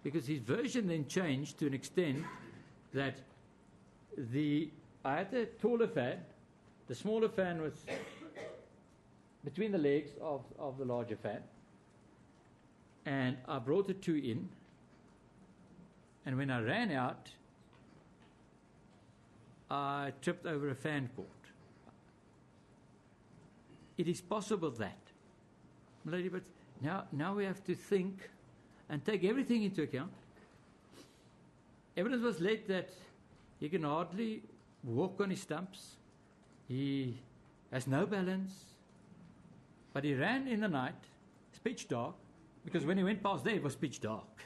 Because his version then changed to an extent that I had a taller fan, the smaller fan was between the legs of the larger fan, and I brought the 2 in, and when I ran out, I tripped over a fan cord. It is possible that, lady, but now we have to think and take everything into account. Evidence was led that he can hardly walk on his stumps. He has no balance. But he ran in the night. It's pitch dark, because when he went past there, it was pitch dark.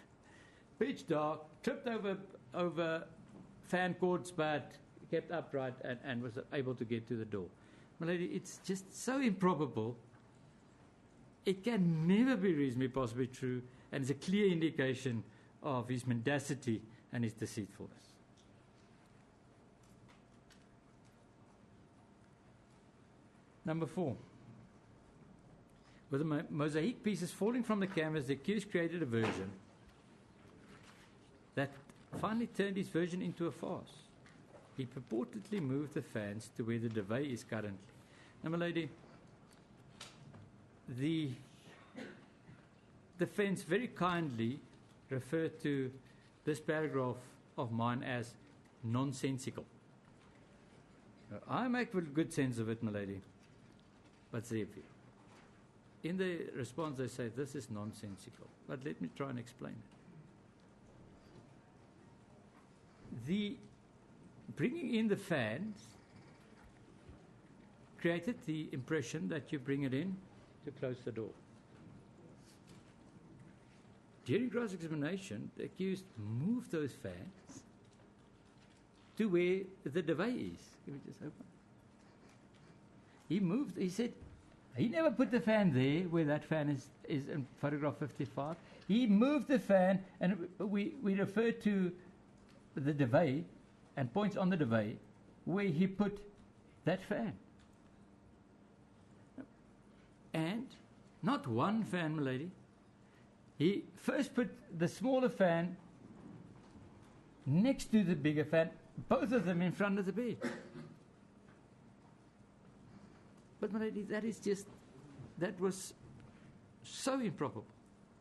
Pitch dark, tripped over fan cords, but kept upright and was able to get to the door. My lady, it's just so improbable. It can never be reasonably possibly true, and it's a clear indication of his mendacity and his deceitfulness. Number 4. With the mosaic pieces falling from the canvas, the accused created a version that finally turned his version into a farce. He purportedly moved the fans to where the duvet is currently. Now, my lady, the defense very kindly referred to this paragraph of mine as nonsensical. I make good sense of it, my lady. But seriously, in the response they say this is nonsensical. But let me try and explain it. The bringing in the fans created the impression that you bring it in to close the door. During cross-examination, the accused moved those fans to where the duvet is. Can we just open? He said, he never put the fan there where that fan is in photograph 55. He moved the fan, and we refer to the duvet and points on the duvet where he put that fan. And not one fan, my lady. He first put the smaller fan next to the bigger fan, both of them in front of the bed. But, my lady, that was so improbable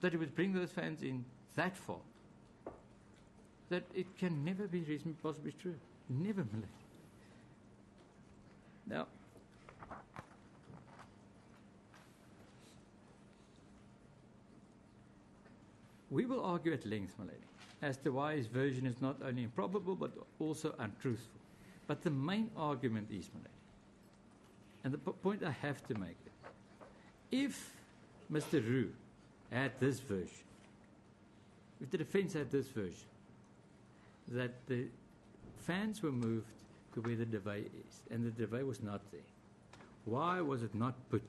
that he would bring those fans in that far that it can never be reasonably possibly true. Never, my lady. Now, we will argue at length, my lady, as to why his version is not only improbable but also untruthful. But the main argument is, my lady, and the point I have to make is, if Mr. Roux had this version, if the defense had this version, that the fans were moved to where the duvet is, and the duvet was not there, why was it not put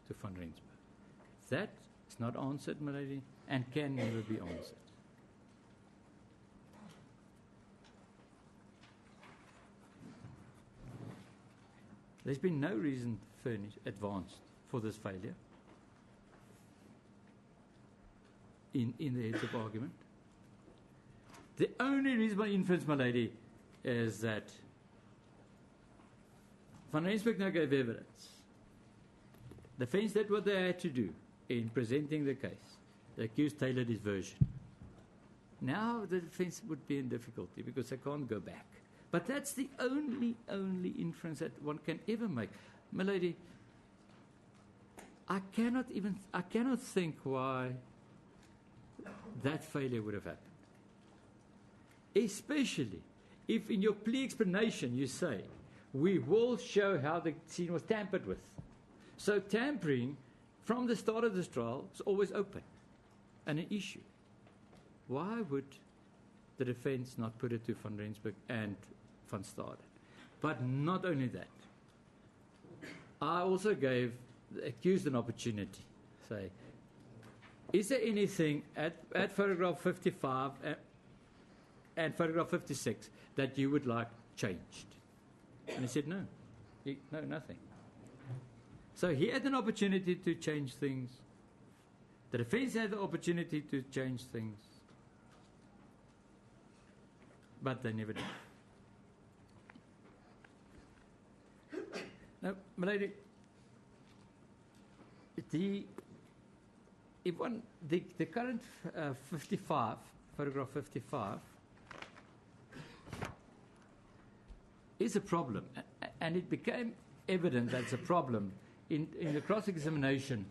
to Van Rensburg? That is not answered, my lady, and can never be answered. There's been no reason advanced for this failure in the heads of argument. The only reasonable inference, my lady, is that Van Rensburg now gave evidence. The defense did what they had to do in presenting the case. The accused tailored his version. Now the defense would be in difficulty because they can't go back. But that's the only inference that one can ever make. My lady, I cannot think why that failure would have happened. Especially if in your plea explanation you say, we will show how the scene was tampered with. So tampering from the start of this trial is always open and an issue. Why would the defense not put it to Van Rensburg and Van Staden? But not only that, I also gave the accused an opportunity. Say, is there anything at photograph 55 and photograph 56 that you would like changed? And he said no. No, nothing. So he had an opportunity to change things. The defense had the opportunity to change things. But they never did. Now, my lady, the current 55, photograph 55, is a problem, and it became evident that it's a problem in the cross-examination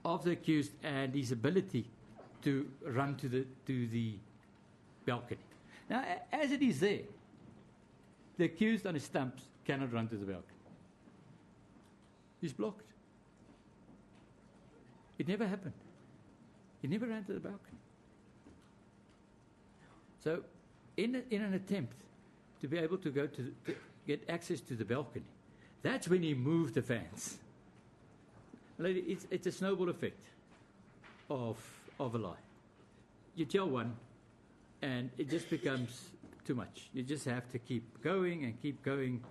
of the accused and his ability to run to the balcony. Now, as it is there, the accused on his stumps cannot run to the balcony. He's blocked. It never happened. He never ran to the balcony. So, in an attempt to be able to go to get access to the balcony, that's when he moved the fans. Lady, it's a snowball effect of a lie. You tell one, and it just becomes too much. You just have to keep going and keep going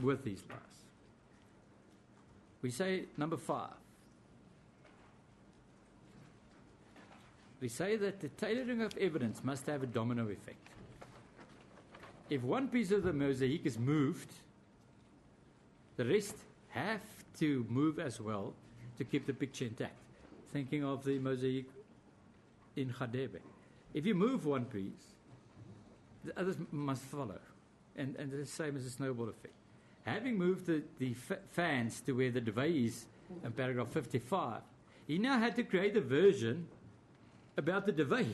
with these lies. We say number 5. We say that the tailoring of evidence must have a domino effect. If one piece of the mosaic is moved, the rest have to move as well to keep the picture intact. Thinking of the mosaic in Gadebe. If you move one piece, the others must follow. and the same as the snowball effect. Having moved the fans to where the duvet is in paragraph 55, he now had to create a version about the duvet.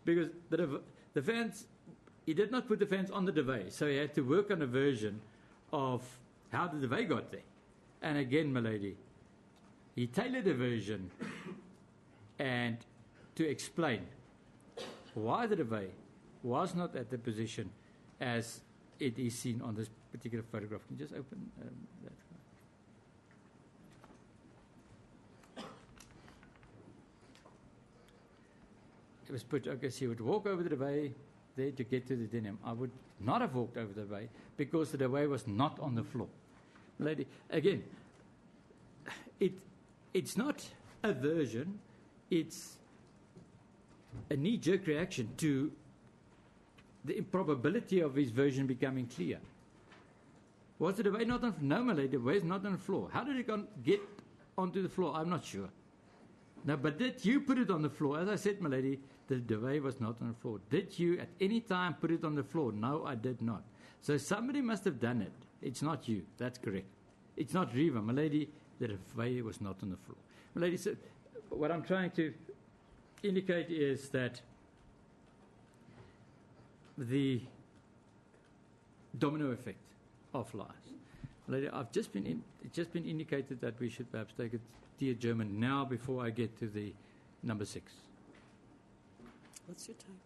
Because the fans, he did not put the fans on the duvet, so he had to work on a version of how the duvet got there. And again, my lady, he tailored a version and to explain why the duvet was not at the position as it is seen on this particular photograph. Can you just open that? It was put, okay, so you would walk over the duvet there to get to the denim. I would not have walked over the duvet because the duvet was not on the floor. Lady, again, it's not a version, it's a knee-jerk reaction to the improbability of his version becoming clear. Was the duvet not on the floor? No, my lady, the duvet is not on the floor. How did it get onto the floor? I'm not sure. No, but did you put it on the floor? As I said, my lady, the duvet was not on the floor. Did you at any time put it on the floor? No, I did not. So somebody must have done it. It's not you. That's correct. It's not Reeva. My lady, the duvet was not on the floor. My lady, so what I'm trying to indicate is that the domino effect of lies. My lady, it's just been indicated that we should perhaps take a tea adjournment now before I get to the number 6. What's your time?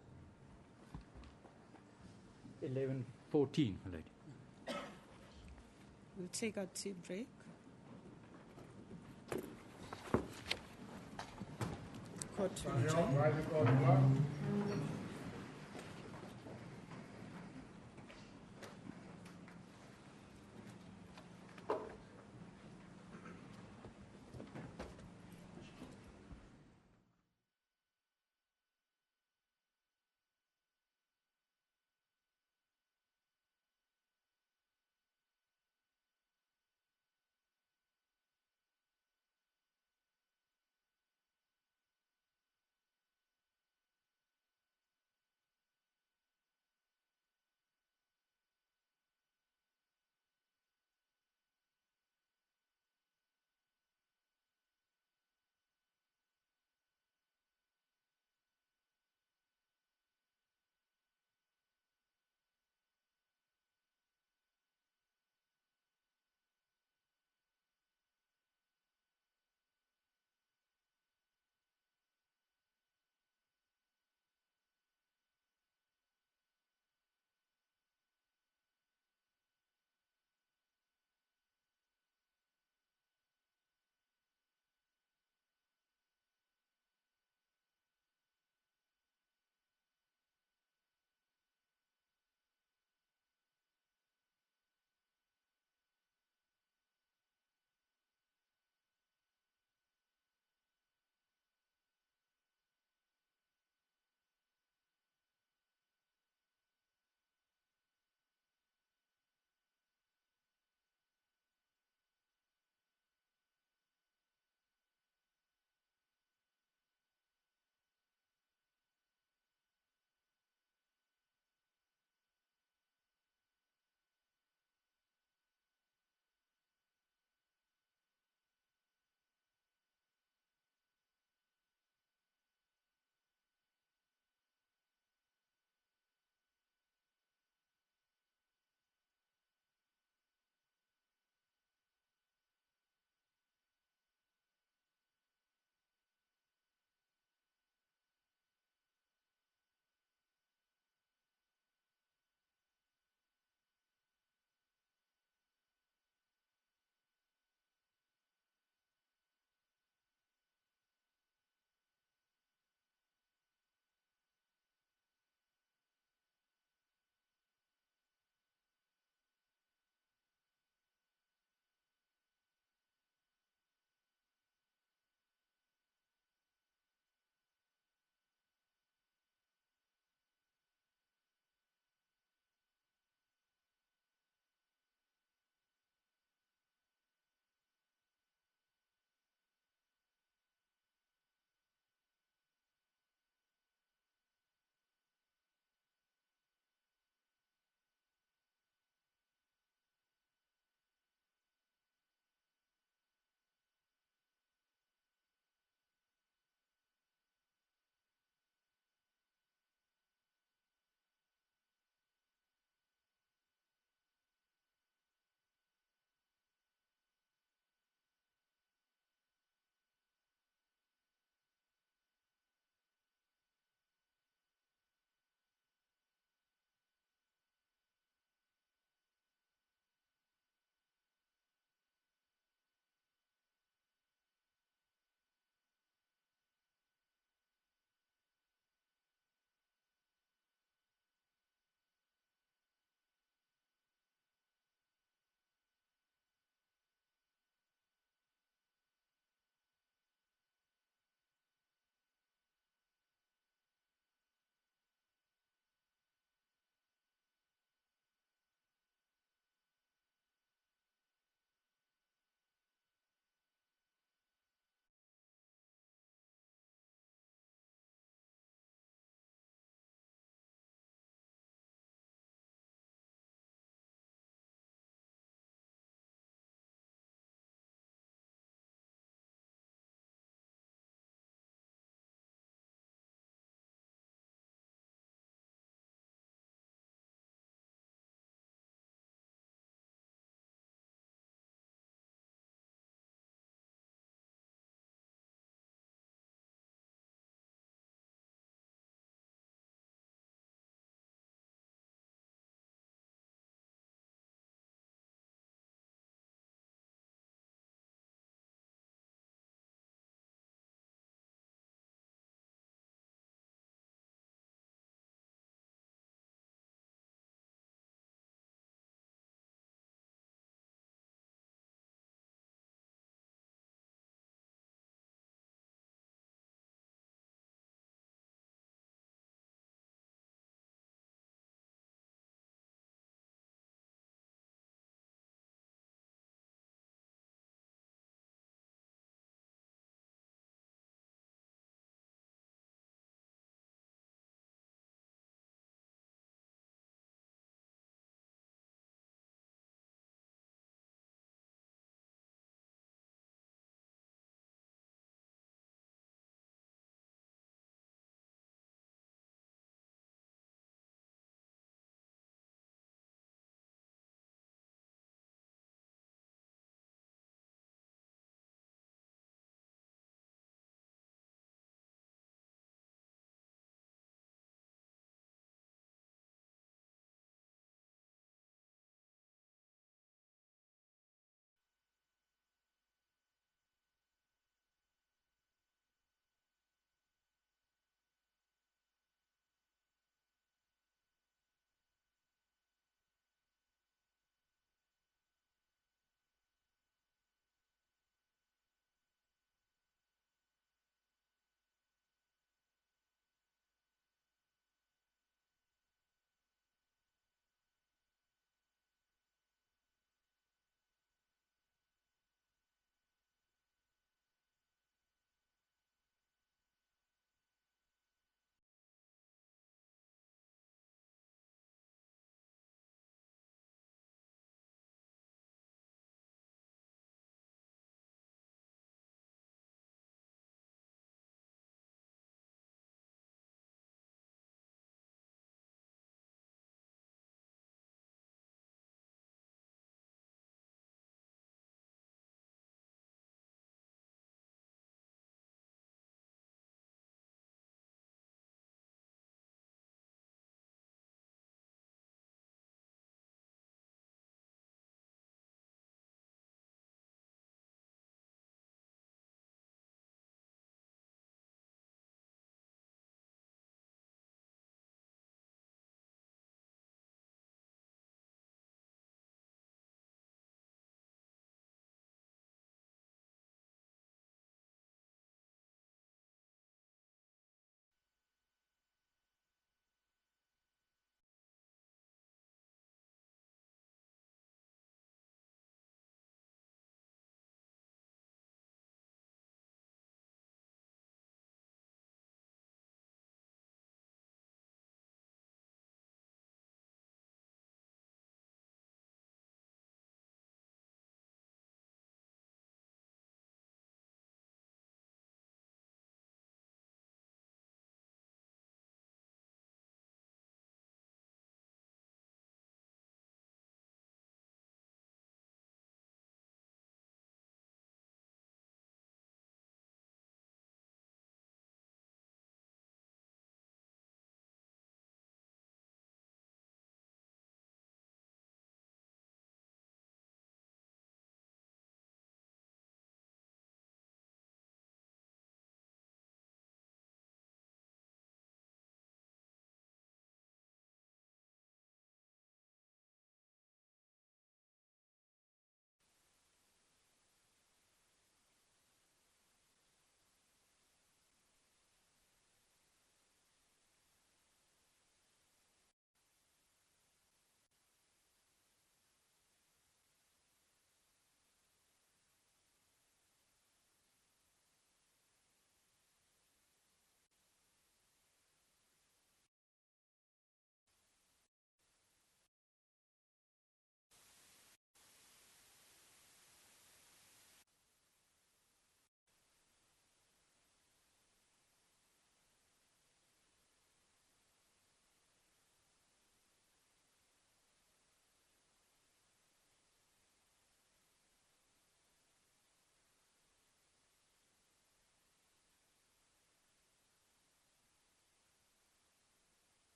11:14, my lady. We'll take our tea break. Court to adjourn.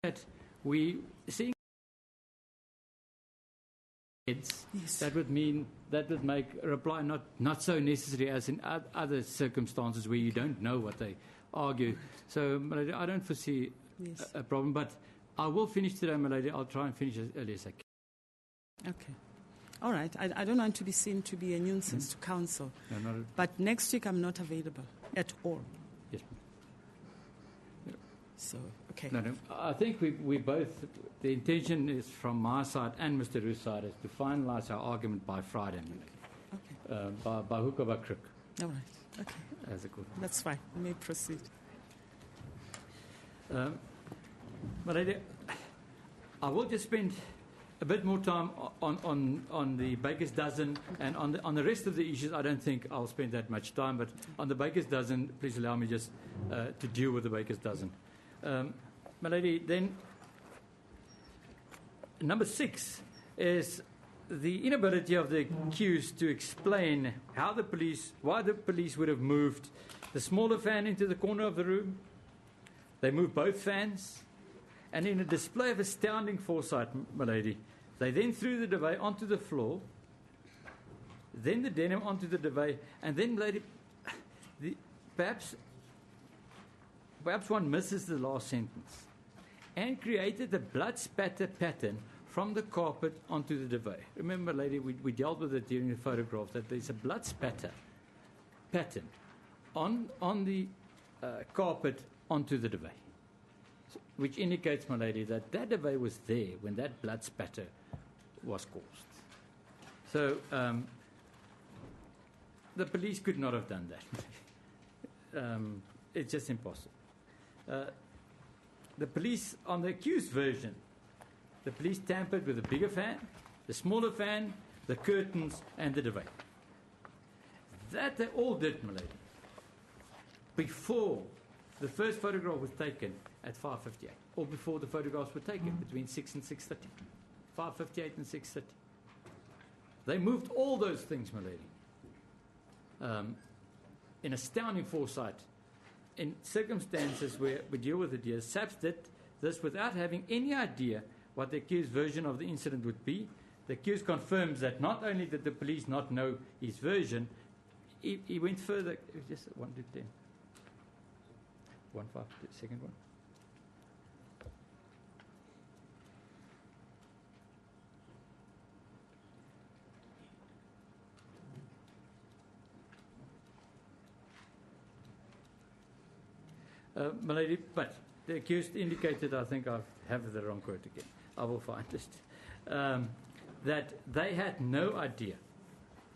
that we seeing heads, Yes. that would make a reply not so necessary as in other circumstances where you don't know what they argue. So, my lady, I don't foresee Yes. a problem, but I will finish today, my lady. I'll try and finish as early as I can. Okay. All right. I don't want to be seen to be a nuisance to council. No, not But next week I'm not available at all. yes. So, okay. No. I think we both, the intention is from my side and Mr. Roos' side is to finalise our argument by Friday, my lady. Okay. By hook or by crook, All right. Okay. as it could. That's fine. You may proceed. My lady, I will just spend a bit more time on the baker's dozen, and on the rest of the issues I don't think I'll spend that much time, but on the baker's dozen, please allow me just to deal with the baker's dozen. My lady, then number 6 is the inability of the accused to explain why the police would have moved the smaller fan into the corner of the room. They moved both fans, and in a display of astounding foresight, my lady, they then threw the duvet onto the floor, then the denim onto the duvet, and then, lady, perhaps one misses the last sentence, and created the blood spatter pattern from the carpet onto the duvet. Remember, lady, we dealt with it during the photograph, that there's a blood spatter pattern on the carpet onto the duvet, which indicates, my lady, that duvet was there when that blood spatter was caused. So the police could not have done that. It's just impossible. The police, on the accused version, the police tampered with the bigger fan, the smaller fan, the curtains, and the duvet. That they all did, my lady, before the first photograph was taken at 5:58, or before the photographs were taken between 6 and 6:30, 5:58 and 6:30. They moved all those things, my lady, in astounding foresight, in circumstances where we deal with it here. SABS did this without having any idea what the accused version of the incident would be. The accused confirms that not only did the police not know his version, he went further. Just 1 to 10. 1, 5, the second one. My lady, but the accused indicated, I think I have the wrong quote again, I will find it, that they had no idea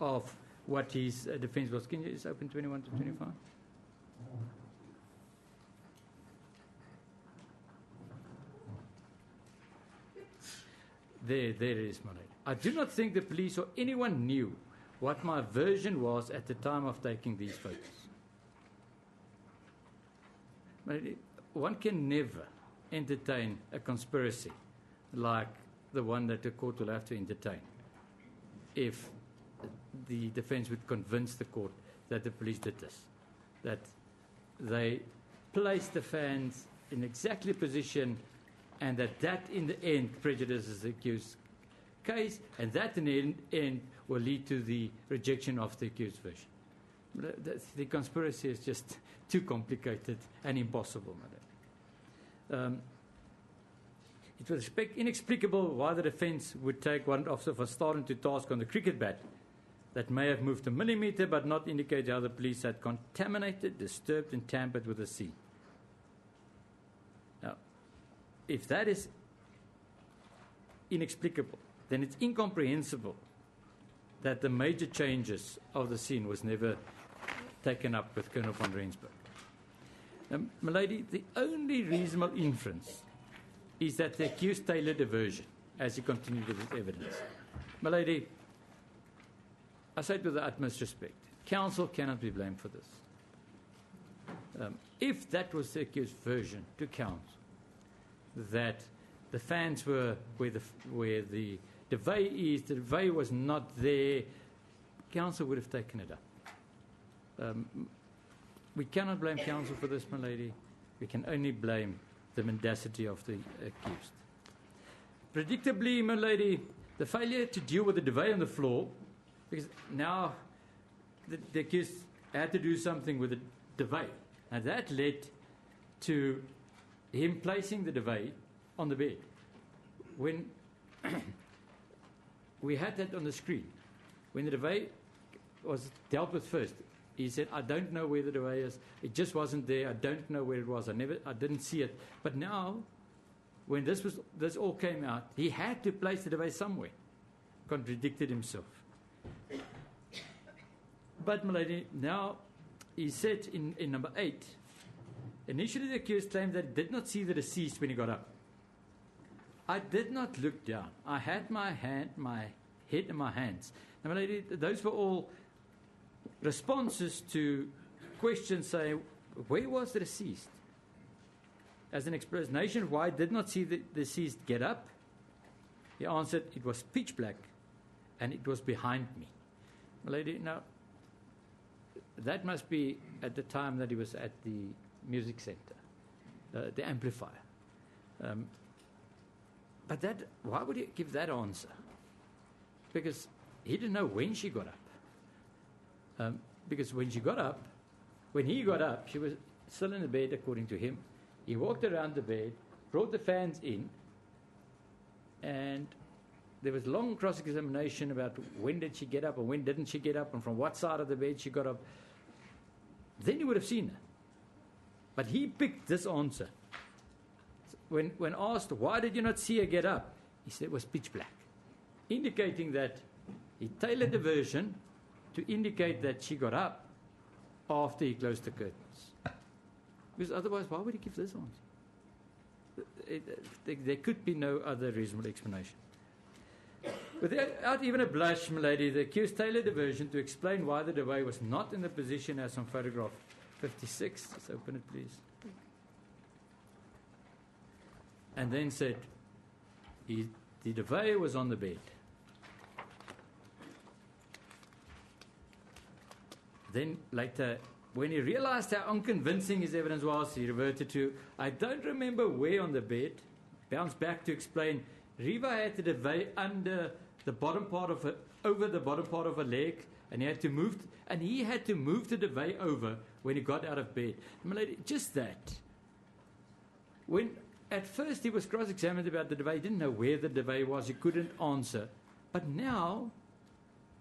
of what his defense was. Can you just open 21 to 25? There it is, my lady. I do not think the police or anyone knew what my version was at the time of taking these photos. My lady, one can never entertain a conspiracy like the one that the court will have to entertain if the defense would convince the court that the police did this, that they placed the fans in exactly position, and that in the end prejudices the accused case, and that in the end will lead to the rejection of the accused version. The conspiracy is just too complicated and impossible. It was inexplicable why the defense would take warrant officer for starting to task on the cricket bat that may have moved a millimeter but not indicate how the police had contaminated, disturbed and tampered with the scene. Now, if that is inexplicable, then it's incomprehensible that the major changes of the scene was never taken up with Colonel von Rensburg. My lady, the only reasonable inference is that the accused tailored a version as he continued with his evidence. My lady, I say it with the utmost respect, counsel cannot be blamed for this. If that was the accused version to counsel, that the fans were where the duvet is, the duvet was not there, counsel would have taken it up. We cannot blame counsel for this, my lady. We can only blame the mendacity of the accused. Predictably, my lady, the failure to deal with the duvet on the floor, because now the accused had to do something with the duvet, and that led to him placing the duvet on the bed. When we had that on the screen, when the duvet was dealt with first, he said, I don't know where the duvet is. It just wasn't there. I don't know where it was. I didn't see it. But now, when this all came out, he had to place the duvet somewhere. Contradicted himself. But, my lady, now he said in number 8, initially the accused claimed that he did not see the deceased when he got up. I did not look down. I had my head in my hands. Now, my lady, those were all responses to questions saying, where was the deceased? As an explanation why I did not see the deceased get up, he answered, it was pitch black and it was behind me. My lady, now, that must be at the time that he was at the music center, the amplifier. But why would he give that answer? Because he didn't know when she got up. Because when he got up, she was still in the bed, according to him. He walked around the bed, brought the fans in, and there was long cross-examination about when did she get up and when didn't she get up and from what side of the bed she got up. Then you would have seen her. But he picked this answer. When asked, why did you not see her get up? He said it was pitch black, indicating that he tailored the version to indicate that she got up after he closed the curtains. Because otherwise, why would he give this answer? There could be no other reasonable explanation. Without even a blush, my lady, the accused tailored the version to explain why the duvet was not in the position as on photograph 56. Let's open it, please. And then said, the duvet was on the bed. Then later, when he realized how unconvincing his evidence was, he reverted to, I don't remember where on the bed, bounced back to explain, Reeva had the duvet under the bottom part of her, over the bottom part of her leg, and he had to move the duvet over when he got out of bed. My lady, just that. When at first he was cross-examined about the duvet, he didn't know where the duvet was, he couldn't answer. But now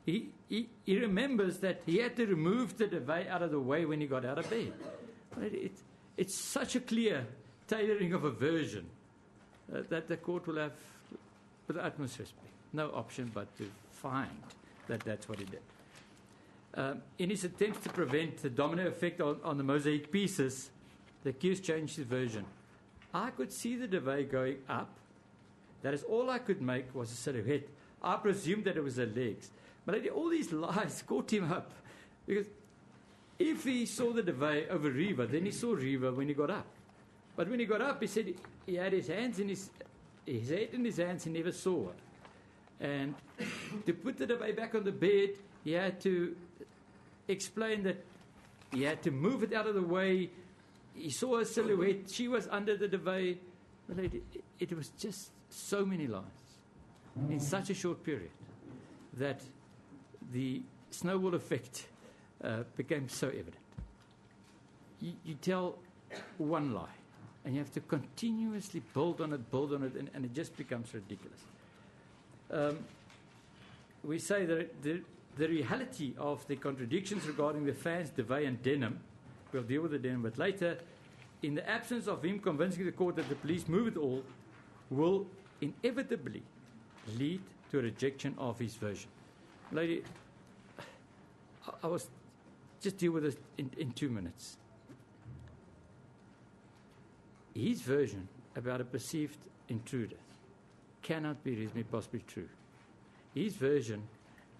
he remembers that he had to remove the duvet out of the way when he got out of bed. It's such a clear tailoring of a version that the court will have, with the utmost respect, no option but to find that that's what he did. In his attempts to prevent the domino effect on the mosaic pieces, the accused changed his version. I could see the duvet going up. That is all I could make was a silhouette. I presumed that it was her legs. But all these lies caught him up. Because if he saw the duvet over Reeva, then he saw Reeva when he got up. But when he got up, he said he had his hands in his head in his hands, he never saw her. And to put the duvet back on the bed, he had to explain that he had to move it out of the way. He saw a silhouette. She was under the duvet. But it was just so many lies in such a short period that the snowball effect became so evident. You tell one lie, and you have to continuously build on it, and it just becomes ridiculous. We say that the reality of the contradictions regarding the fans, duvet, and denim, we'll deal with the denim, but later, in the absence of him convincing the court that the police move it all, will inevitably lead to a rejection of his version. Lady, I was just deal with this in 2 minutes. His version about a perceived intruder cannot be reasonably possibly true. His version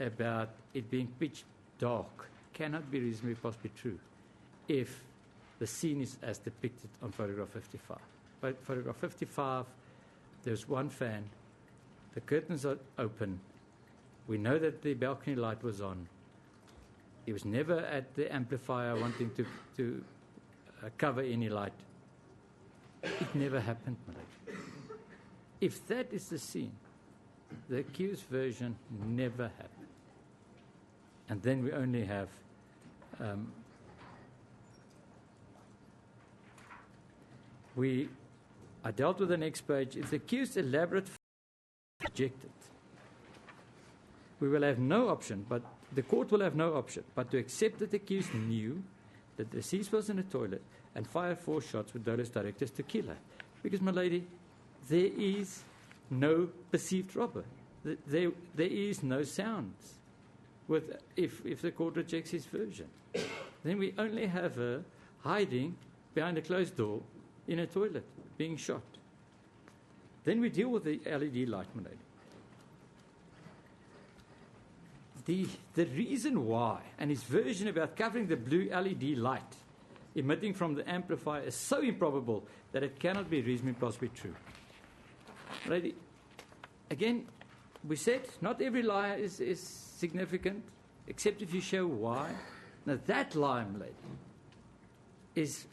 about it being pitch dark cannot be reasonably possibly true if the scene is as depicted on photograph 55. By photograph 55, there's one fan, the curtains are open, we know that the balcony light was on. He was never at the amplifier wanting to cover any light. It never happened, my lady. If that is the scene, the accused version never happened. And then we only have I dealt with the next page. If the accused elaborate rejected, we will have no option, but the court will have no option but to accept that the accused knew that the deceased was in the toilet and fired 4 shots with Dolo's directives to kill her. Because, my lady, there is no perceived robber. There is no sounds if the court rejects his version. Then we only have her hiding behind a closed door in a toilet, being shot. Then we deal with the LED light, my lady. The reason why, and his version about covering the blue LED light emitting from the amplifier is so improbable that it cannot be reasonably possibly true. Lady, again, we said not every lie is significant, except if you show why. Now that lie, my lady, is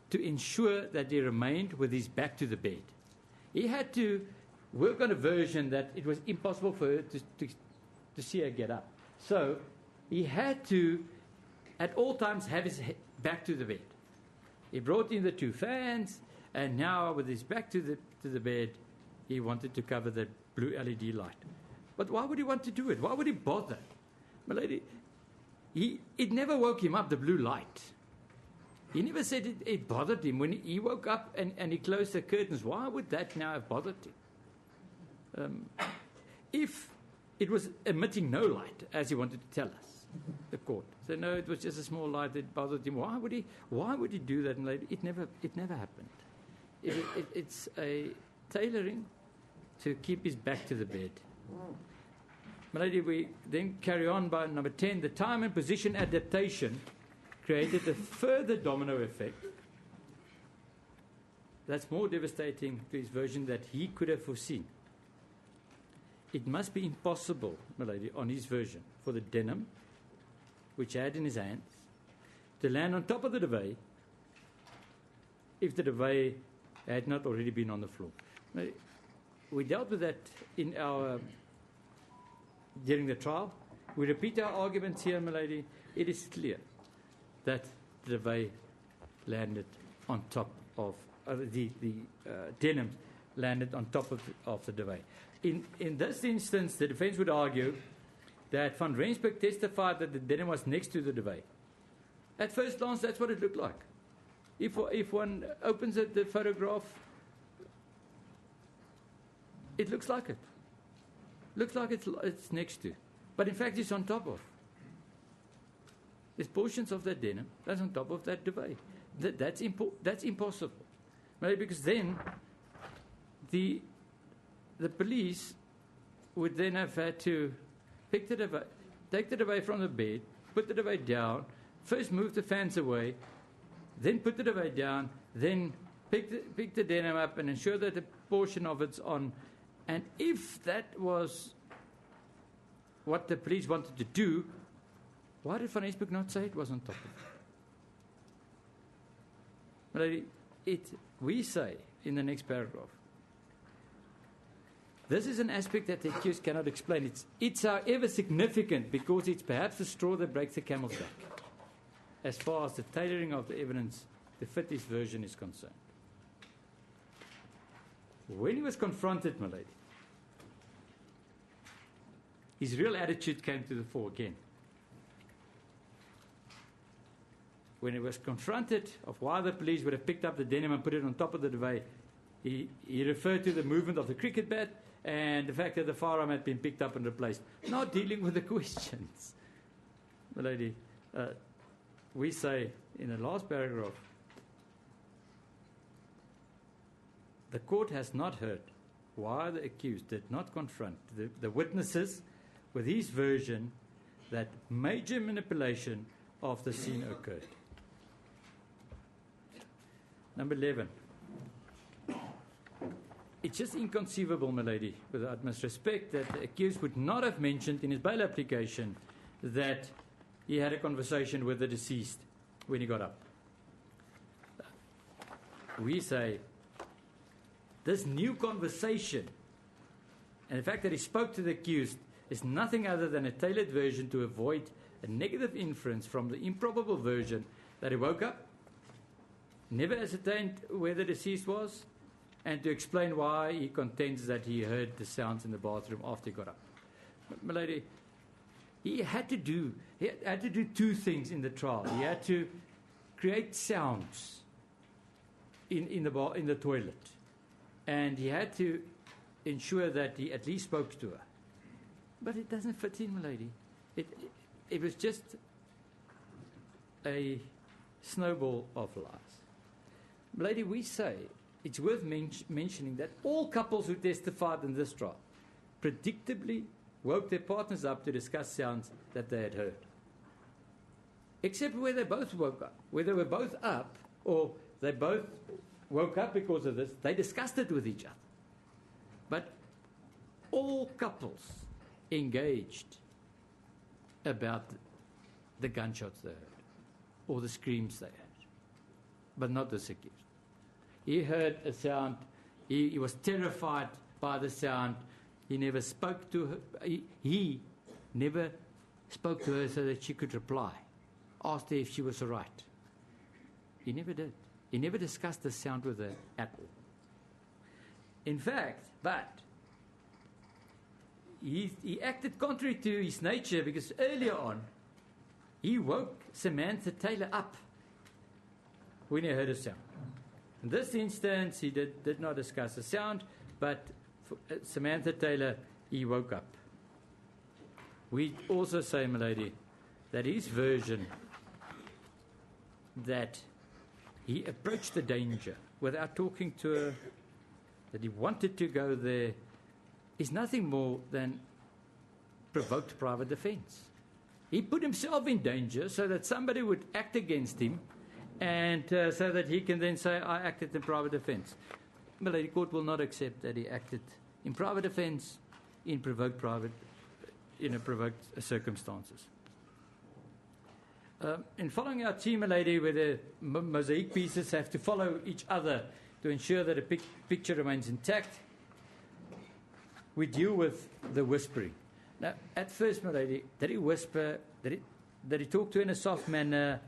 to ensure that he remained with his back to the bed. He had to work on a version that it was impossible for her to see her get up. So he had to, at all times, have his back to the bed. He brought in the 2 fans, and now with his back to the bed, he wanted to cover the blue LED light. But why would he want to do it? Why would he bother? My lady, it never woke him up, the blue light. He never said it bothered him. When he woke up and he closed the curtains, why would that now have bothered him? If it was emitting no light, as he wanted to tell us, the court said no, it was just a small light that bothered him. Why would he do that? And it never happened. It's a tailoring to keep his back to the bed. My lady, we then carry on by number 10. The time and position adaptation created a further domino effect that's more devastating to his version that he could have foreseen. It must be impossible, my lady, on his version, for the denim, which he had in his hands, to land on top of the duvet if the duvet had not already been on the floor. We dealt with that during the trial. We repeat our arguments here, my lady. It is clear that the duvet landed on top of the denim landed on top of the duvet. In this instance, the defense would argue that Van Rensburg testified that the denim was next to the duvet. At first glance, that's what it looked like. If one opens the photograph, it looks like it. Looks like it's next to. But in fact, it's on top of. There's portions of that denim that's on top of that duvet. That's impossible. Maybe because then the police would then have had to pick the duvet, take the duvet from the bed, put the duvet down, first move the fans away, then put the duvet down, then pick the denim up and ensure that a portion of it's on. And if that was what the police wanted to do, why did Van Rensburg not say it was on top of it? We say in the next paragraph, this is an aspect that the accused cannot explain. It's however significant because it's perhaps the straw that breaks the camel's back as far as the tailoring of the evidence to fit his version is concerned. When he was confronted, my lady, his real attitude came to the fore again. When he was confronted of why the police would have picked up the denim and put it on top of the duvet, he referred to the movement of the cricket bat and the fact that the firearm had been picked up and replaced, not dealing with the questions. My lady, we say in the last paragraph, the court has not heard why the accused did not confront the witnesses with his version that major manipulation of the scene occurred. Number 11. It's just inconceivable, my lady, with the utmost respect, that the accused would not have mentioned in his bail application that he had a conversation with the deceased when he got up. we say this new conversation and the fact that he spoke to the accused is nothing other than a tailored version to avoid a negative inference from the improbable version that he woke up, never ascertained where the deceased was, and to explain why he contends that he heard the sounds in the bathroom after he got up. Milady, he had to do two things in the trial. He had to create sounds in the toilet, and he had to ensure that he at least spoke to her. But it doesn't fit in, milady. It was just a snowball of lies. Milady, we say it's worth mentioning that all couples who testified in this trial predictably woke their partners up to discuss sounds that they had heard. Except where they both woke up. Where they were both up, or they both woke up because of this, they discussed it with each other. But all couples engaged about the gunshots they heard, or the screams they heard, but not the accused. He heard a sound, he was terrified by the sound, he never spoke to her, he never spoke to her so that she could reply, asked her if she was all right. He never did. He never discussed the sound with her at all. In fact, but he acted contrary to his nature, because earlier on, he woke Samantha Taylor up when he heard a sound. In this instance, he did not discuss the sound, but for Samantha Taylor, he woke up. We also say, milady, that his version that he approached the danger without talking to her, that he wanted to go there, is nothing more than provoked private defense. He put himself in danger so that somebody would act against him, and so that he can then say, I acted in private defense. Milady, court will not accept that he acted in private defense in provoked circumstances. In following our team, milady, where the mosaic pieces have to follow each other to ensure that a picture remains intact, we deal with the whispering. Now, at first, milady, did he whisper? Did he talk to her in a soft manner?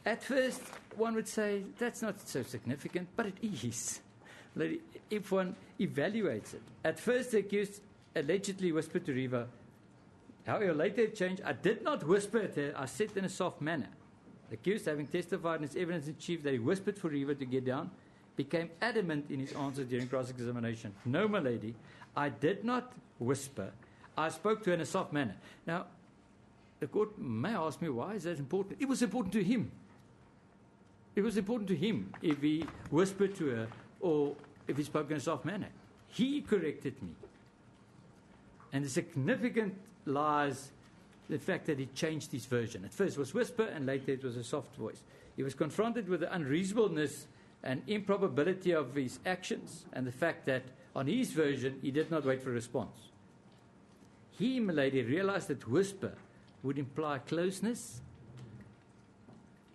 At first, one would say that's not so significant, but it is. Milady, if one evaluates it. At first, the accused allegedly whispered to Reeva. However, later it changed. I did not whisper at her. I said in a soft manner. The accused, having testified in his evidence in chief that he whispered for Reeva to get down, became adamant in his answer during cross-examination. No, my lady, I did not whisper. I spoke to her in a soft manner. Now, the court may ask me, why is that important? It was important to him. It was important to him if he whispered to her or if he spoke in a soft manner. He corrected me. And the significant lies the fact that he changed his version. At first it was whisper, and later it was a soft voice. He was confronted with the unreasonableness and improbability of his actions, and the fact that on his version he did not wait for a response. He, my lady, realized that whisper would imply closeness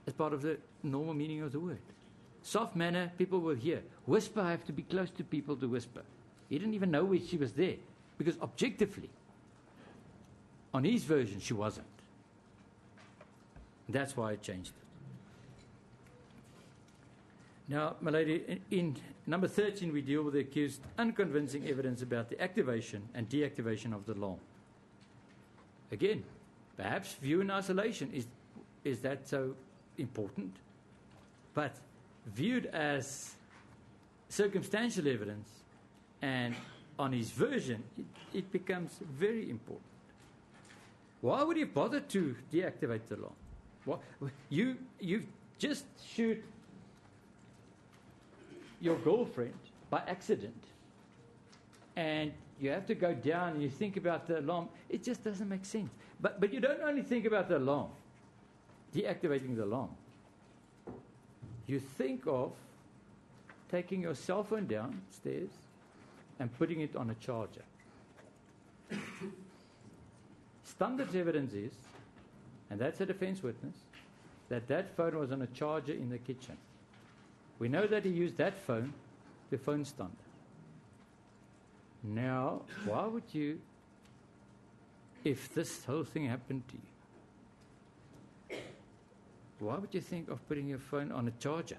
as part of the normal meaning of the word. Soft manner, people will hear. Whisper, I have to be close to people to whisper. He didn't even know where she was there, because objectively, on his version, she wasn't. That's why I changed it. Now, my lady, in number 13, we deal with the accused unconvincing evidence about the activation and deactivation of the alarm. Again, perhaps view in isolation, is that so important? But viewed as circumstantial evidence and on his version, it becomes very important. Why would he bother to deactivate the alarm? What, you just shoot your girlfriend by accident, and you have to go down and you think about the alarm. It just doesn't make sense. But you don't only think about the alarm, deactivating the alarm. You think of taking your cell phone downstairs and putting it on a charger. Standard evidence is, and that's a defense witness, that phone was on a charger in the kitchen. We know that he used that phone, the phone Stander. Now, why would you, if this whole thing happened to you, why would you think of putting your phone on a charger?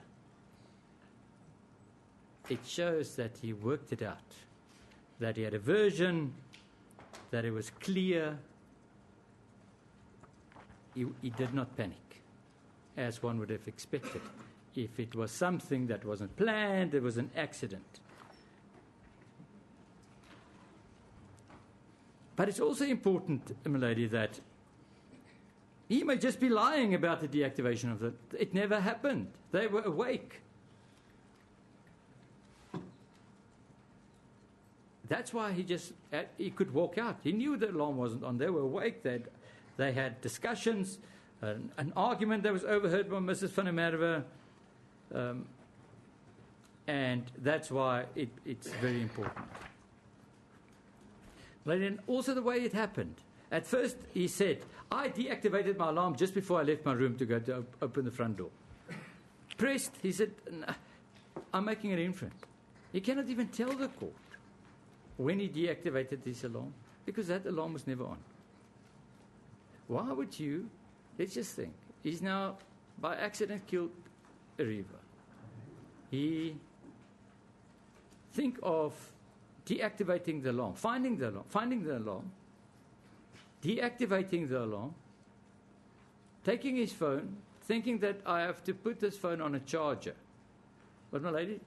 It shows that he worked it out, that he had a version, that it was clear. He did not panic, as one would have expected. If it was something that wasn't planned, it was an accident. But it's also important, milady, that he may just be lying about the deactivation of it. It never happened. They were awake. That's why he could walk out. He knew the alarm wasn't on. They were awake. They had discussions, an argument that was overheard by Mrs. van der Merwe. And that's why it's very important. And also the way it happened. At first, he said, I deactivated my alarm just before I left my room to go to open the front door. Pressed, he said, nah, I'm making an inference. He cannot even tell the court when he deactivated this alarm, because that alarm was never on. Why would you, let's just think, he's now by accident killed Reeva. Think of deactivating the alarm, finding the alarm, deactivating the alarm, taking his phone, thinking that I have to put this phone on a charger. But my lady,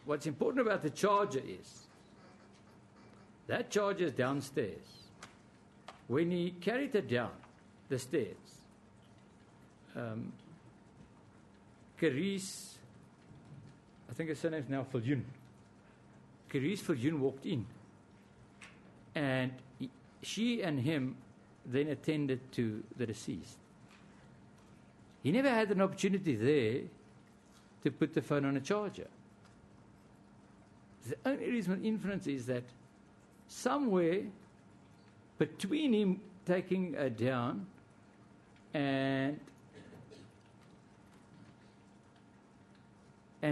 what's important about the charger is that charger is downstairs. When he carried it down the stairs, Carice, I think her surname is now Viljoen. Carice Viljoen walked in, and she and him then attended to the deceased. He never had an opportunity there to put the phone on a charger. The only reasonable inference is that somewhere between him taking her down and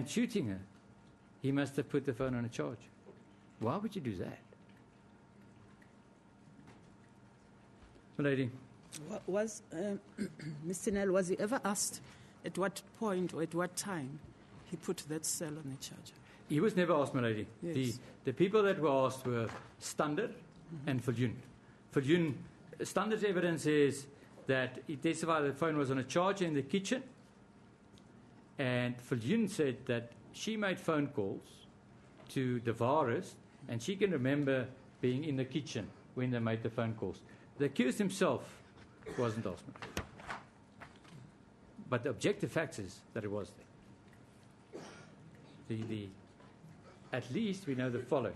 shooting her, he must have put the phone on a charger. Why would you do that? Lady. Was Mr. Nell, was he ever asked at what point or at what time he put that cell on the charger? He was never asked, my lady. Yes. The people that were asked were Stander and Viljoen. Viljoen, Standard's evidence is that he testified that the phone was on a charger in the kitchen, and Viljoen said that she made phone calls to the Varis, and she can remember being in the kitchen when they made the phone calls. The accused himself wasn't asked. But the objective fact is that it was there. At least we know the following.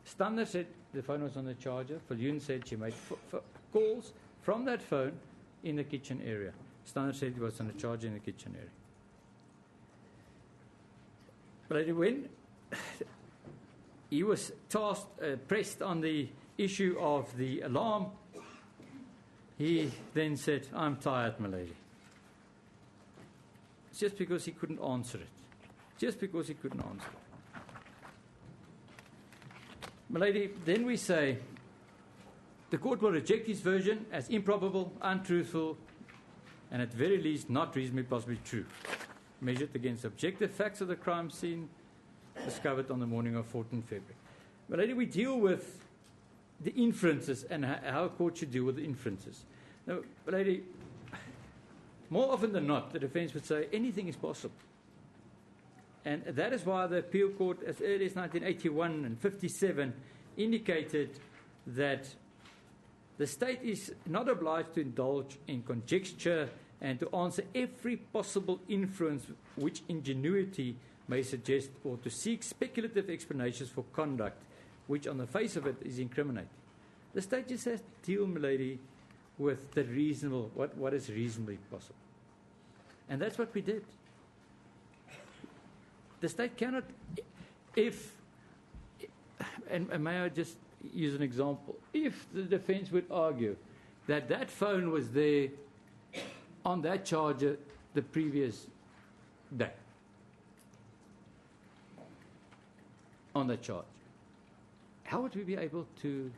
Stander said the phone was on the charger. Viljoen said she made calls from that phone in the kitchen area. Stander said it was on the charger in the kitchen area. But when he was pressed on the issue of the alarm, he then said, I'm tired, my lady. It's just because he couldn't answer it. Just because he couldn't answer it. My lady, then we say, the court will reject his version as improbable, untruthful, and at very least not reasonably possibly true, measured against objective facts of the crime scene discovered on the morning of 14 February. My lady, we deal with the inferences and how a court should deal with the inferences. Now, my lady, more often than not, the defense would say anything is possible. And that is why the appeal court, as early as 1981 and 57, indicated that the state is not obliged to indulge in conjecture and to answer every possible inference which ingenuity may suggest, or to seek speculative explanations for conduct which on the face of it is incriminating. The state just has to deal, my lady, with the reasonable, what is reasonably possible. And that's what we did. The state cannot, and may I just use an example, if the defense would argue that that phone was there on that charger the previous day, on the charge. How would we be able to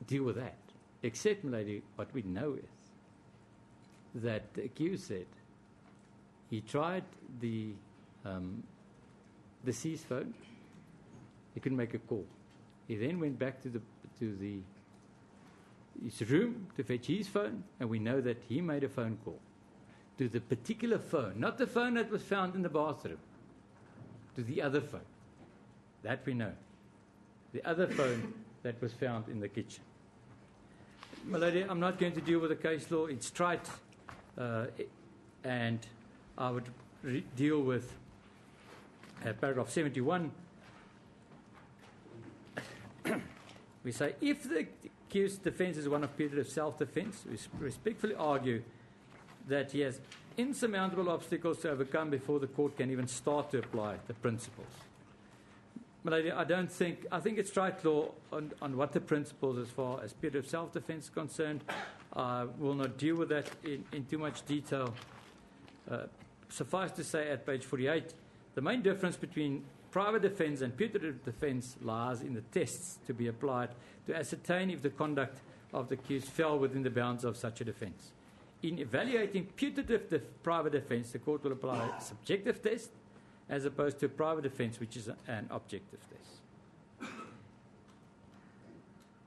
deal with that? Except, my lady, what we know is that the accused said he tried the deceased phone. He couldn't make a call. He then went back to his room to fetch his phone, and we know that he made a phone call to the particular phone, not the phone that was found in the bathroom, to the other phone. That we know. The other phone that was found in the kitchen. My lady, I'm not going to deal with the case law. It's trite, and I would deal with paragraph 71. We say, if the accused's defense is one of putative self-defense, we respectfully argue that he has insurmountable obstacles to overcome before the court can even start to apply the principles. My lady, I think it's trite law on what the principles as far as putative self-defense is concerned. I will not deal with that in too much detail. Suffice to say, at page 48, the main difference between private defense and putative defense lies in the tests to be applied to ascertain if the conduct of the accused fell within the bounds of such a defense. In evaluating putative private defense, the court will apply a subjective test as opposed to a private defense, which is an objective test.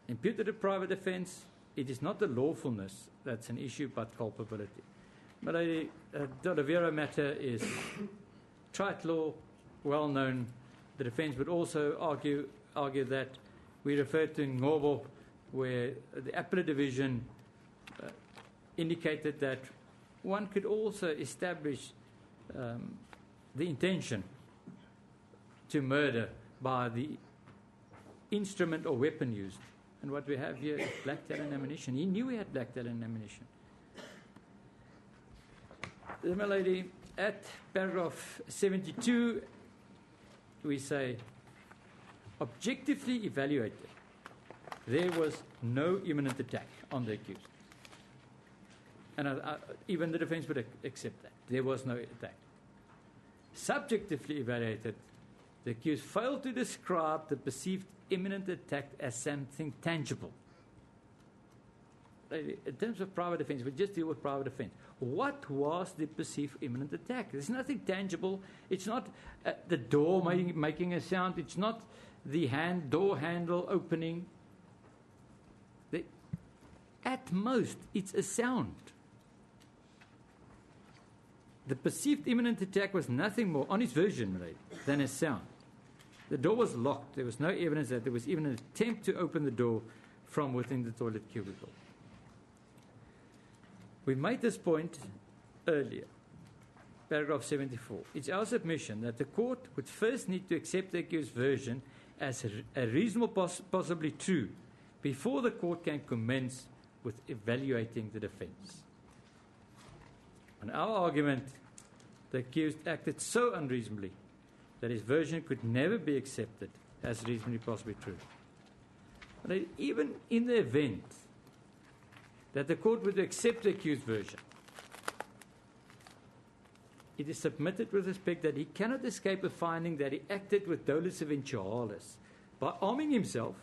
In putative private defense, it is not the lawfulness that's an issue, but culpability. But the Oliveira matter is trite law, well known. The defense would also argue that we refer to Ngobo, where the appellate division indicated that one could also establish the intention to murder by the instrument or weapon used. And what we have here is black talon ammunition. He knew he had black talon ammunition. My lady, at paragraph 72, we say, objectively evaluated, there was no imminent attack on the accused. And even the defense would accept that. There was no attack. Subjectively evaluated, the accused failed to describe the perceived imminent attack as something tangible. In terms of private defense, we just deal with private defense. What was the perceived imminent attack? There's nothing tangible. It's not the door making a sound. It's not the door handle opening. At most, it's a sound. The perceived imminent attack was nothing more, on his version, than a sound. The door was locked. There was no evidence that there was even an attempt to open the door from within the toilet cubicle. We made this point earlier, paragraph 74. It's our submission that the court would first need to accept the accused's version as a reasonable, possibly true, before the court can commence with evaluating the defense. On our argument, the accused acted so unreasonably that his version could never be accepted as reasonably possibly true. But even in the event that the court would accept the accused version, it is submitted with respect that he cannot escape a finding that he acted with dolus eventualis by arming himself,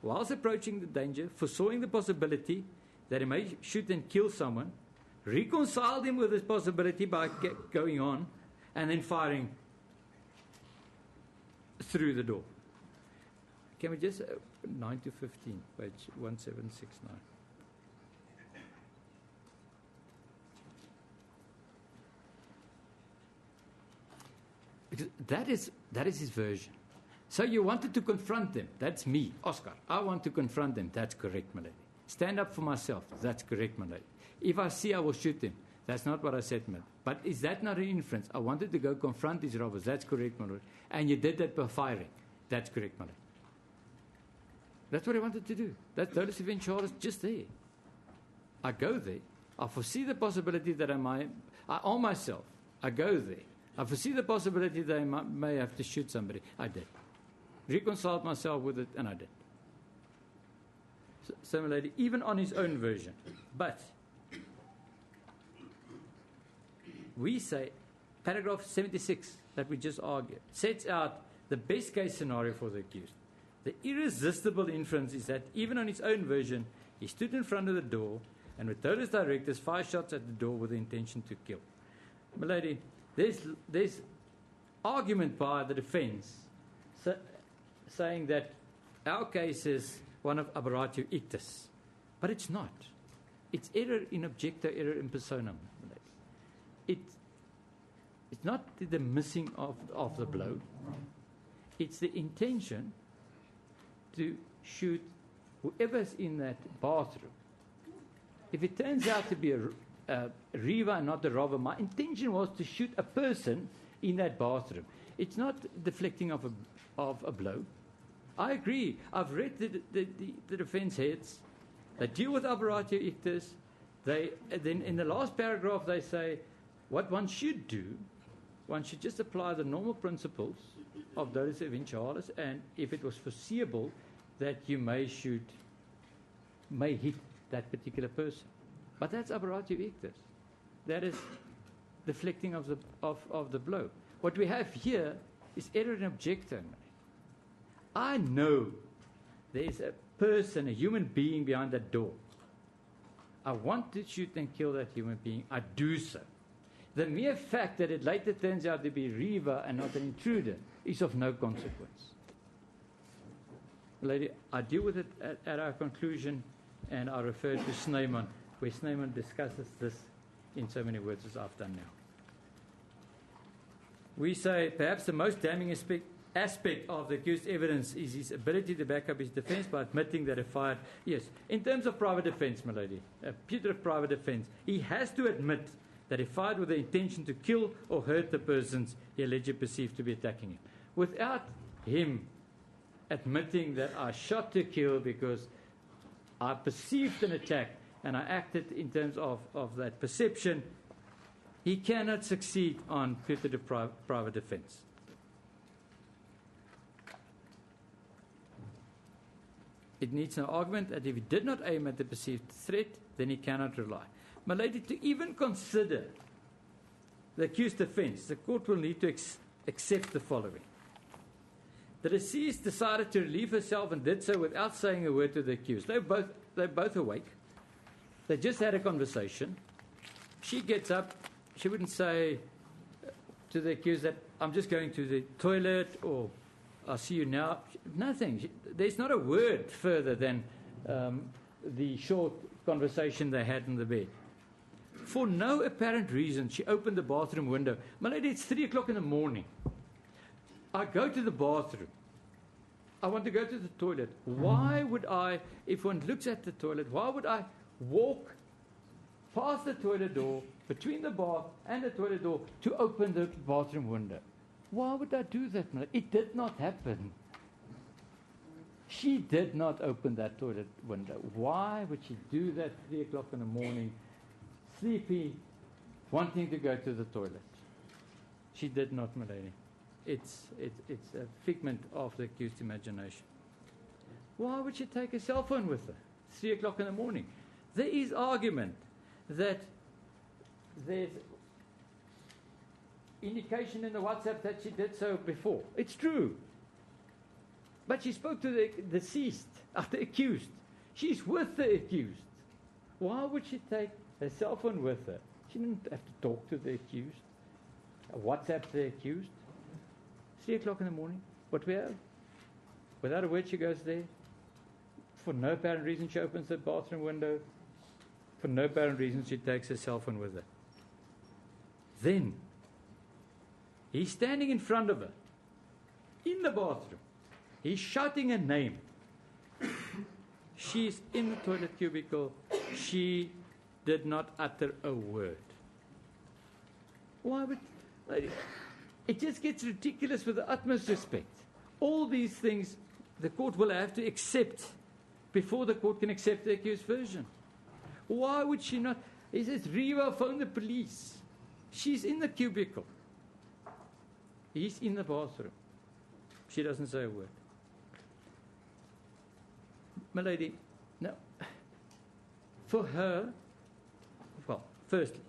whilst approaching the danger, foreseeing the possibility that he may shoot and kill someone, reconciled him with this possibility by going on and then firing through the door. Can we just 9 to 15, page 1769. Because that is his version. So you wanted to confront them. That's me, Oscar. I want to confront them. That's correct, my lady. Stand up for myself. That's correct, my lady. If I see, I will shoot them. That's not what I said, man. But is that not an inference? I wanted to go confront these robbers. That's correct, my lord. And you did that by firing. That's correct, my lady. That's what I wanted to do. That dolus eventualis just there. I go there. I foresee the possibility that I arm myself. I go there. I foresee the possibility that I may have to shoot somebody. I did. Reconciled myself with it, and I did. So, my lady, even on his own version. But we say paragraph 76 that we just argued sets out the best case scenario for the accused. The irresistible inference is that even on his own version, he stood in front of the door and with orders directors 5 shots at the door with the intention to kill. Milady, there's argument by the defense saying that our case is one of aberratio ictus, but it's not. It's error in objecto, error in personam. It's not the missing of the blow. It's the intention to shoot whoever's in that bathroom. If it turns out to be a Reeva and not a robber, my intention was to shoot a person in that bathroom. It's not deflecting of a blow. I agree. I've read the defense heads. They deal with aberratio ictus. Then in the last paragraph they say what one should do, one should just apply the normal principles of dolus eventualis, and if it was foreseeable that you may hit that particular person. But that's aberratio ictus. That is deflecting of the blow. What we have here is error in objecto. I know there is a person, a human being behind that door. I want to shoot and kill that human being. I do so. The mere fact that it later turns out to be Reeva and not an intruder is of no consequence. Lady, I deal with it at our conclusion, and I refer to Snyman, where Snyman discusses this in so many words as I've done now. We say perhaps the most damning aspect of the accused's evidence is his ability to back up his defense by admitting that he fired. Yes, in terms of private defense, my lady, a putative private defense, he has to admit that he fired with the intention to kill or hurt the persons he allegedly perceived to be attacking him. Without him admitting that I shot to kill because I perceived an attack and I acted in terms of that perception, he cannot succeed on putative private defense. It needs no argument that if he did not aim at the perceived threat, then he cannot rely. My lady, to even consider the accused's defense, the court will need to accept the following. The deceased decided to relieve herself and did so without saying a word to the accused. They're both awake. They just had a conversation. She gets up. She wouldn't say to the accused that I'm just going to the toilet or I'll see you now. Nothing. There's not a word further than the short conversation they had in the bed. For no apparent reason, she opened the bathroom window. My lady, it's 3 o'clock in the morning. I go to the bathroom. I want to go to the toilet. Why would I, if one looks at the toilet, why would I walk past the toilet door, between the bath and the toilet door, to open the bathroom window? Why would I do that, my lady? It did not happen. She did not open that toilet window. Why would she do that 3 o'clock in the morning, sleepy, wanting to go to the toilet? She did not, my lady. It's a figment of the accused's imagination. Why would she take a cell phone with her 3 o'clock in the morning? There is argument that there's indication in the WhatsApp that she did so before. It's true. But she spoke to the deceased, the accused. She's with the accused. Why would she take her cell phone with her? She didn't have to talk to the accused. WhatsApp the accused. 3 o'clock in the morning. What we have? Without a word, she goes there. For no apparent reason, she opens the bathroom window. For no apparent reason, she takes her cell phone with her. Then, he's standing in front of her, in the bathroom. He's shouting her name. She's in the toilet cubicle. She did not utter a word. Why would... It just gets ridiculous with the utmost respect. All these things the court will have to accept before the court can accept the accused's version. Why would she not? He says, Reeva, phone the police. She's in the cubicle. He's in the bathroom. She doesn't say a word. My lady, no. For her, well, firstly,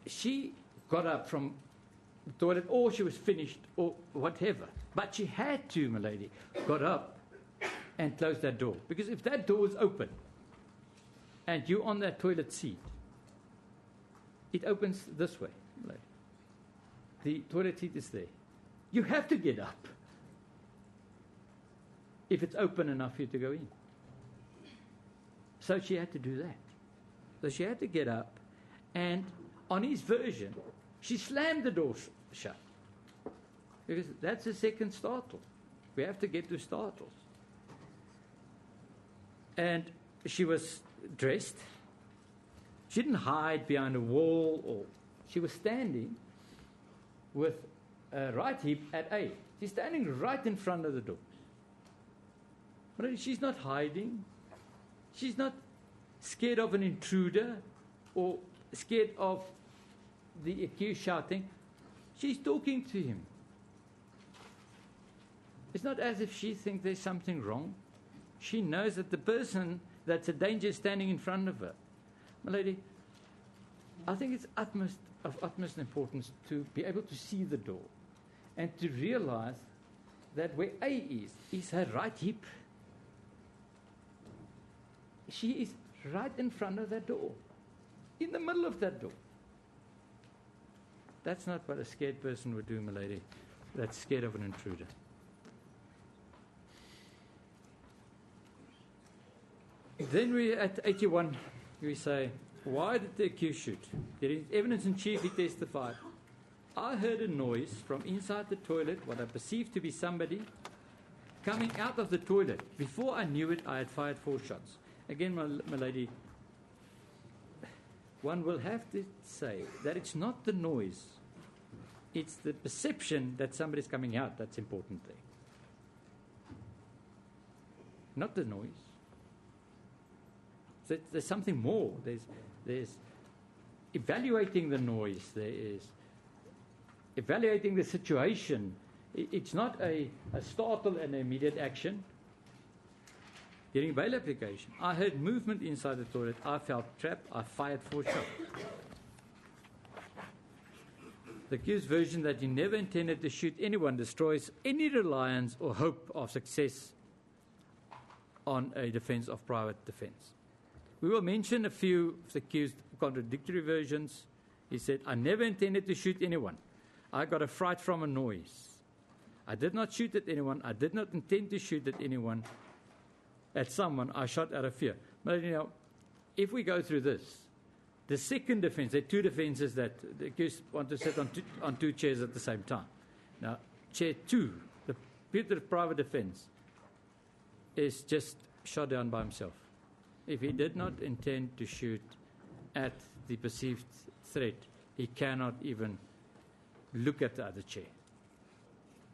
she got up from the toilet, or she was finished, or whatever. But she had to, my lady, got up and close that door. Because if that door is open and you're on that toilet seat, it opens this way, my lady. The toilet seat is there. You have to get up if it's open enough for you to go in. So she had to do that. So she had to get up, and on his version, she slammed the door shut. Because that's the second startle. We have to get to startles. And she was dressed. She didn't hide behind a wall, or she was standing with a right hip at A. She's standing right in front of the door. But she's not hiding. She's not scared of an intruder or scared of the accused shouting. She's talking to him. It's not as if she thinks there's something wrong. She knows that the person that's a danger is standing in front of her. My lady, I think it's of utmost importance to be able to see the door and to realize that where A is her right hip. She is right in front of that door, in the middle of that door. That's not what a scared person would do, my lady. That's scared of an intruder. Then we at 81, we say, why did the accused shoot? There is evidence in chief, he testified. I heard a noise from inside the toilet, what I perceived to be somebody coming out of the toilet. Before I knew it, I had fired 4 shots. Again, my lady, one will have to say that it's not the noise. It's the perception that somebody's coming out that's important there. Not the noise. So there's something more. There's evaluating the noise. There is evaluating the situation. It's not a startle and immediate action. During bail application, I heard movement inside the toilet. I felt trapped. I fired 4 shots. The accused version that he never intended to shoot anyone destroys any reliance or hope of success on a defense of private defense. We will mention a few of the accused contradictory versions. He said, I never intended to shoot anyone. I got a fright from a noise. I did not shoot at anyone. I did not intend to shoot at anyone. At someone, I shot out of fear. But you know, if we go through this, the second defense, there are 2 defenses that the accused want to sit on 2 chairs at the same time. Now, chair 2, the putative private defense, is just shot down by himself. If he did not intend to shoot at the perceived threat, he cannot even look at the other chair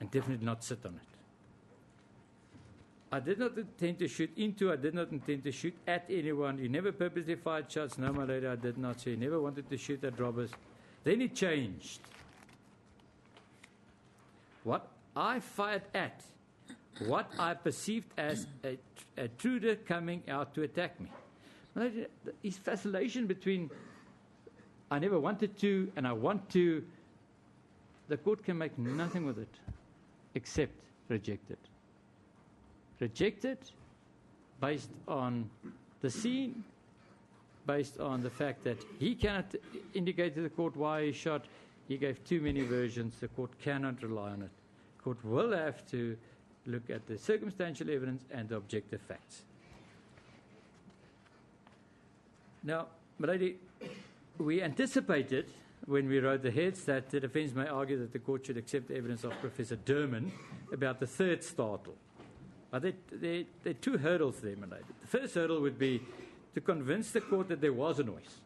and definitely not sit on it. I did not intend to shoot into, I did not intend to shoot at anyone. He never purposely fired shots. No, my lady, I did not. So he never wanted to shoot at robbers. Then it changed. What I fired at, what I perceived as a intruder coming out to attack me. My lady, his vacillation between I never wanted to and I want to, the court can make nothing with it except reject it. Reject it based on the scene, based on the fact that he cannot indicate to the court why he shot. He gave too many versions. The court cannot rely on it. The court will have to look at the circumstantial evidence and the objective facts. Now, my lady, we anticipated when we wrote the heads that the defense may argue that the court should accept the evidence of Professor Derman about the third startle. But there are 2 hurdles there, my lady. The first hurdle would be to convince the court that there was a noise.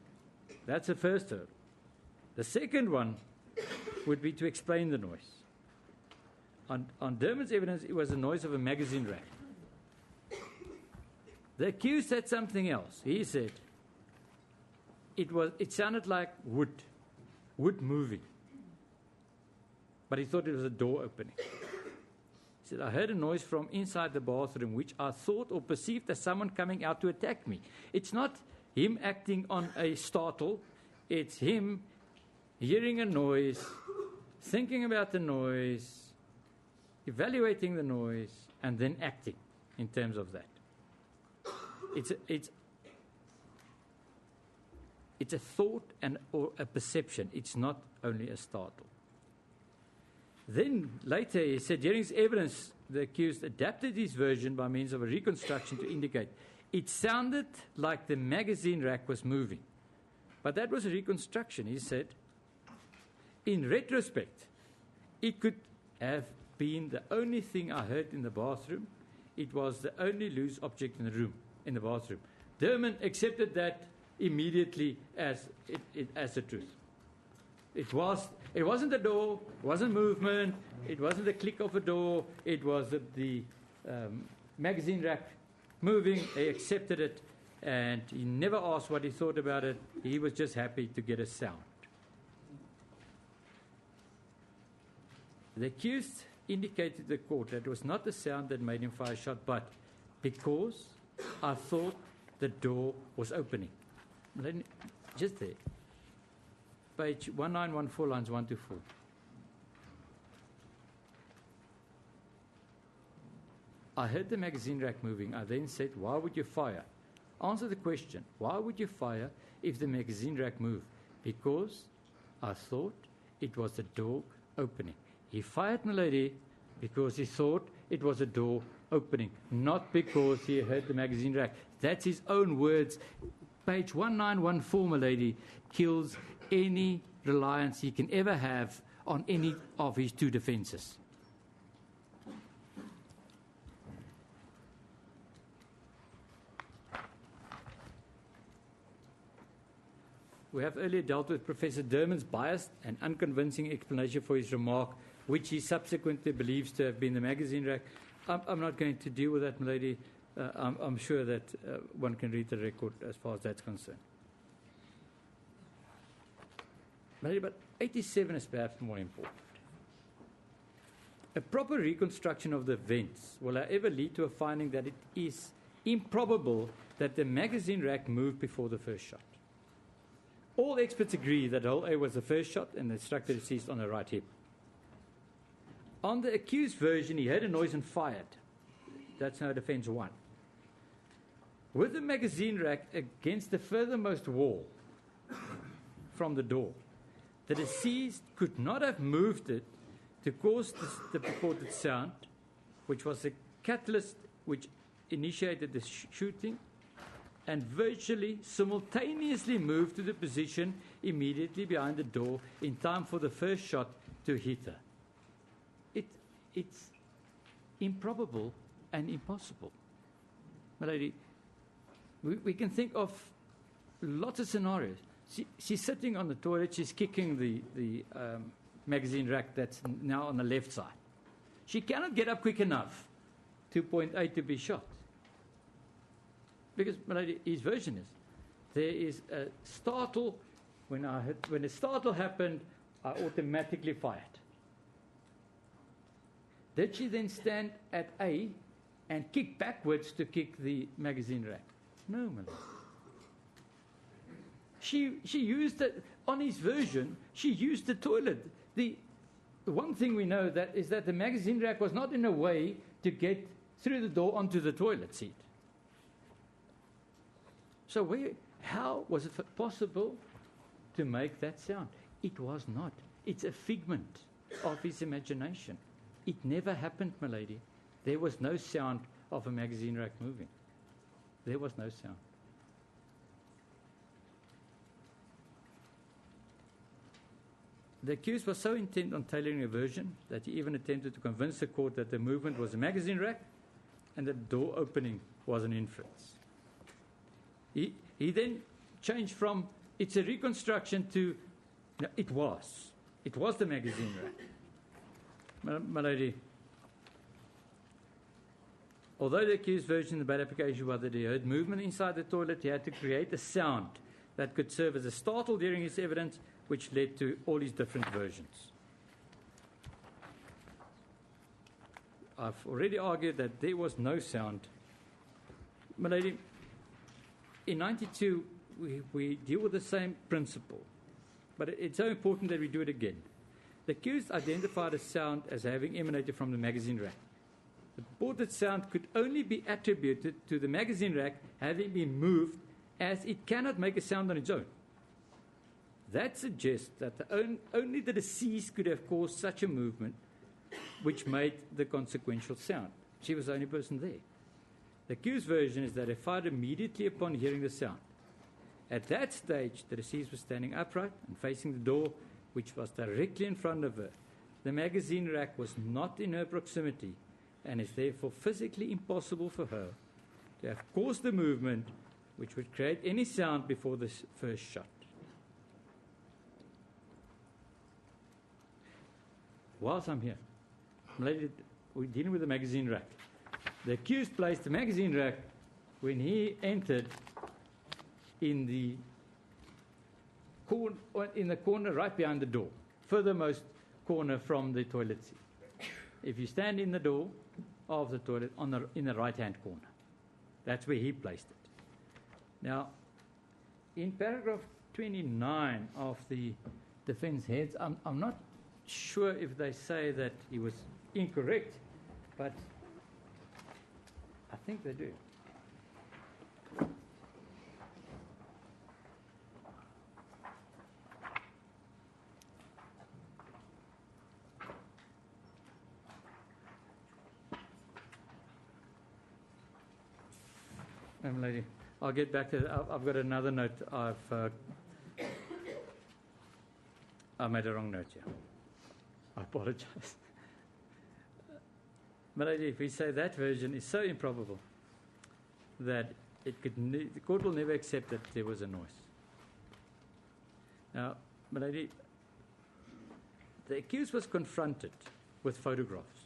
That's the first hurdle. The second one would be to explain the noise. On Derman's evidence, it was the noise of a magazine rack. The accused said something else. He said it sounded like wood moving. But he thought it was a door opening. He said, I heard a noise from inside the bathroom, which I thought or perceived as someone coming out to attack me. It's not him acting on a startle. It's him hearing a noise, thinking about the noise, evaluating the noise, and then acting in terms of that. It's a thought or a perception. It's not only a startle. Then later he said, during his evidence, the accused adapted his version by means of a reconstruction to indicate it sounded like the magazine rack was moving. But that was a reconstruction, he said. In retrospect, it could have been the only thing I heard in the bathroom. It was the only loose object in the bathroom. Derman accepted that immediately as the truth. It wasn't the door, it wasn't movement, it wasn't the click of a door, it was the magazine rack moving. He accepted it, and he never asked what he thought about it. He was just happy to get a sound. The accused indicated to the court that it was not the sound that made him fire a shot, but because I thought the door was opening. Just there. Page 1914, lines 1 to 4. I heard the magazine rack moving. I then said, why would you fire? Answer the question. Why would you fire if the magazine rack moved? Because I thought it was the door opening. He fired, my lady, because he thought it was a door opening, not because he heard the magazine rack. That's his own words. Page 1914, my lady, kills any reliance he can ever have on any of his two defences. We have earlier dealt with Professor Derman's biased and unconvincing explanation for his remark, which he subsequently believes to have been the magazine rack. I'm not going to deal with that, my lady. I'm sure that one can read the record as far as that's concerned. But 87 is perhaps more important. A proper reconstruction of the events will, however, lead to a finding that it is improbable that the magazine rack moved before the first shot. All experts agree that hole A was the first shot and that struck the deceased on the right hip. On the accused version, he heard a noise and fired. That's now defense 1. With the magazine rack against the furthermost wall from the door, the deceased could not have moved it to cause the purported sound, which was the catalyst which initiated the shooting, and virtually simultaneously moved to the position immediately behind the door in time for the first shot to hit her. It's improbable and impossible. My lady, we can think of lots of scenarios. She's sitting on the toilet, she's kicking the magazine rack that's now on the left side. She cannot get up quick enough to point A to be shot. Because, my lady, his version is, there is a startle. When a startle happened, I automatically fired. Did she then stand at A and kick backwards to kick the magazine rack? No, my lady. She used it, on his version, she used the toilet. The one thing we know is that the magazine rack was not in a way to get through the door onto the toilet seat. So how was it possible to make that sound? It was not. It's a figment of his imagination. It never happened, my lady. There was no sound of a magazine rack moving. There was no sound. The accused was so intent on tailoring a version that he even attempted to convince the court that the movement was a magazine rack and the door opening was an inference. He then changed from it's a reconstruction to no, it was the magazine rack. My lady, although the accused version of the bad application was that he heard movement inside the toilet, he had to create a sound that could serve as a startle during his evidence, which led to all his different versions. I've already argued that there was no sound. My lady, in 92, we deal with the same principle. but it's so important that we do it again. The accused identified a sound as having emanated from the magazine rack. The purported sound could only be attributed to the magazine rack having been moved, as it cannot make a sound on its own. That suggests that only the deceased could have caused such a movement, which made the consequential sound. She was the only person there. The accused version is that they fired immediately upon hearing the sound. At that stage, the deceased was standing upright and facing the door, which was directly in front of her. The magazine rack was not in her proximity, and it's therefore physically impossible for her to have caused the movement which would create any sound before the first shot. Whilst I'm here, we're dealing with the magazine rack. The accused placed the magazine rack when he entered in the corner right behind the door, furthermost corner from the toilet seat. If you stand in the door of the toilet in the right-hand corner, that's where he placed it. Now, in paragraph 29 of the defense heads, I'm not sure if they say that he was incorrect, but I think they do. Lady, I'll get back to that. I've got another note. I made a wrong note here. I apologize. Lady, if we say that version is so improbable that the court will never accept that there was a noise. Now, Lady, the accused was confronted with photographs.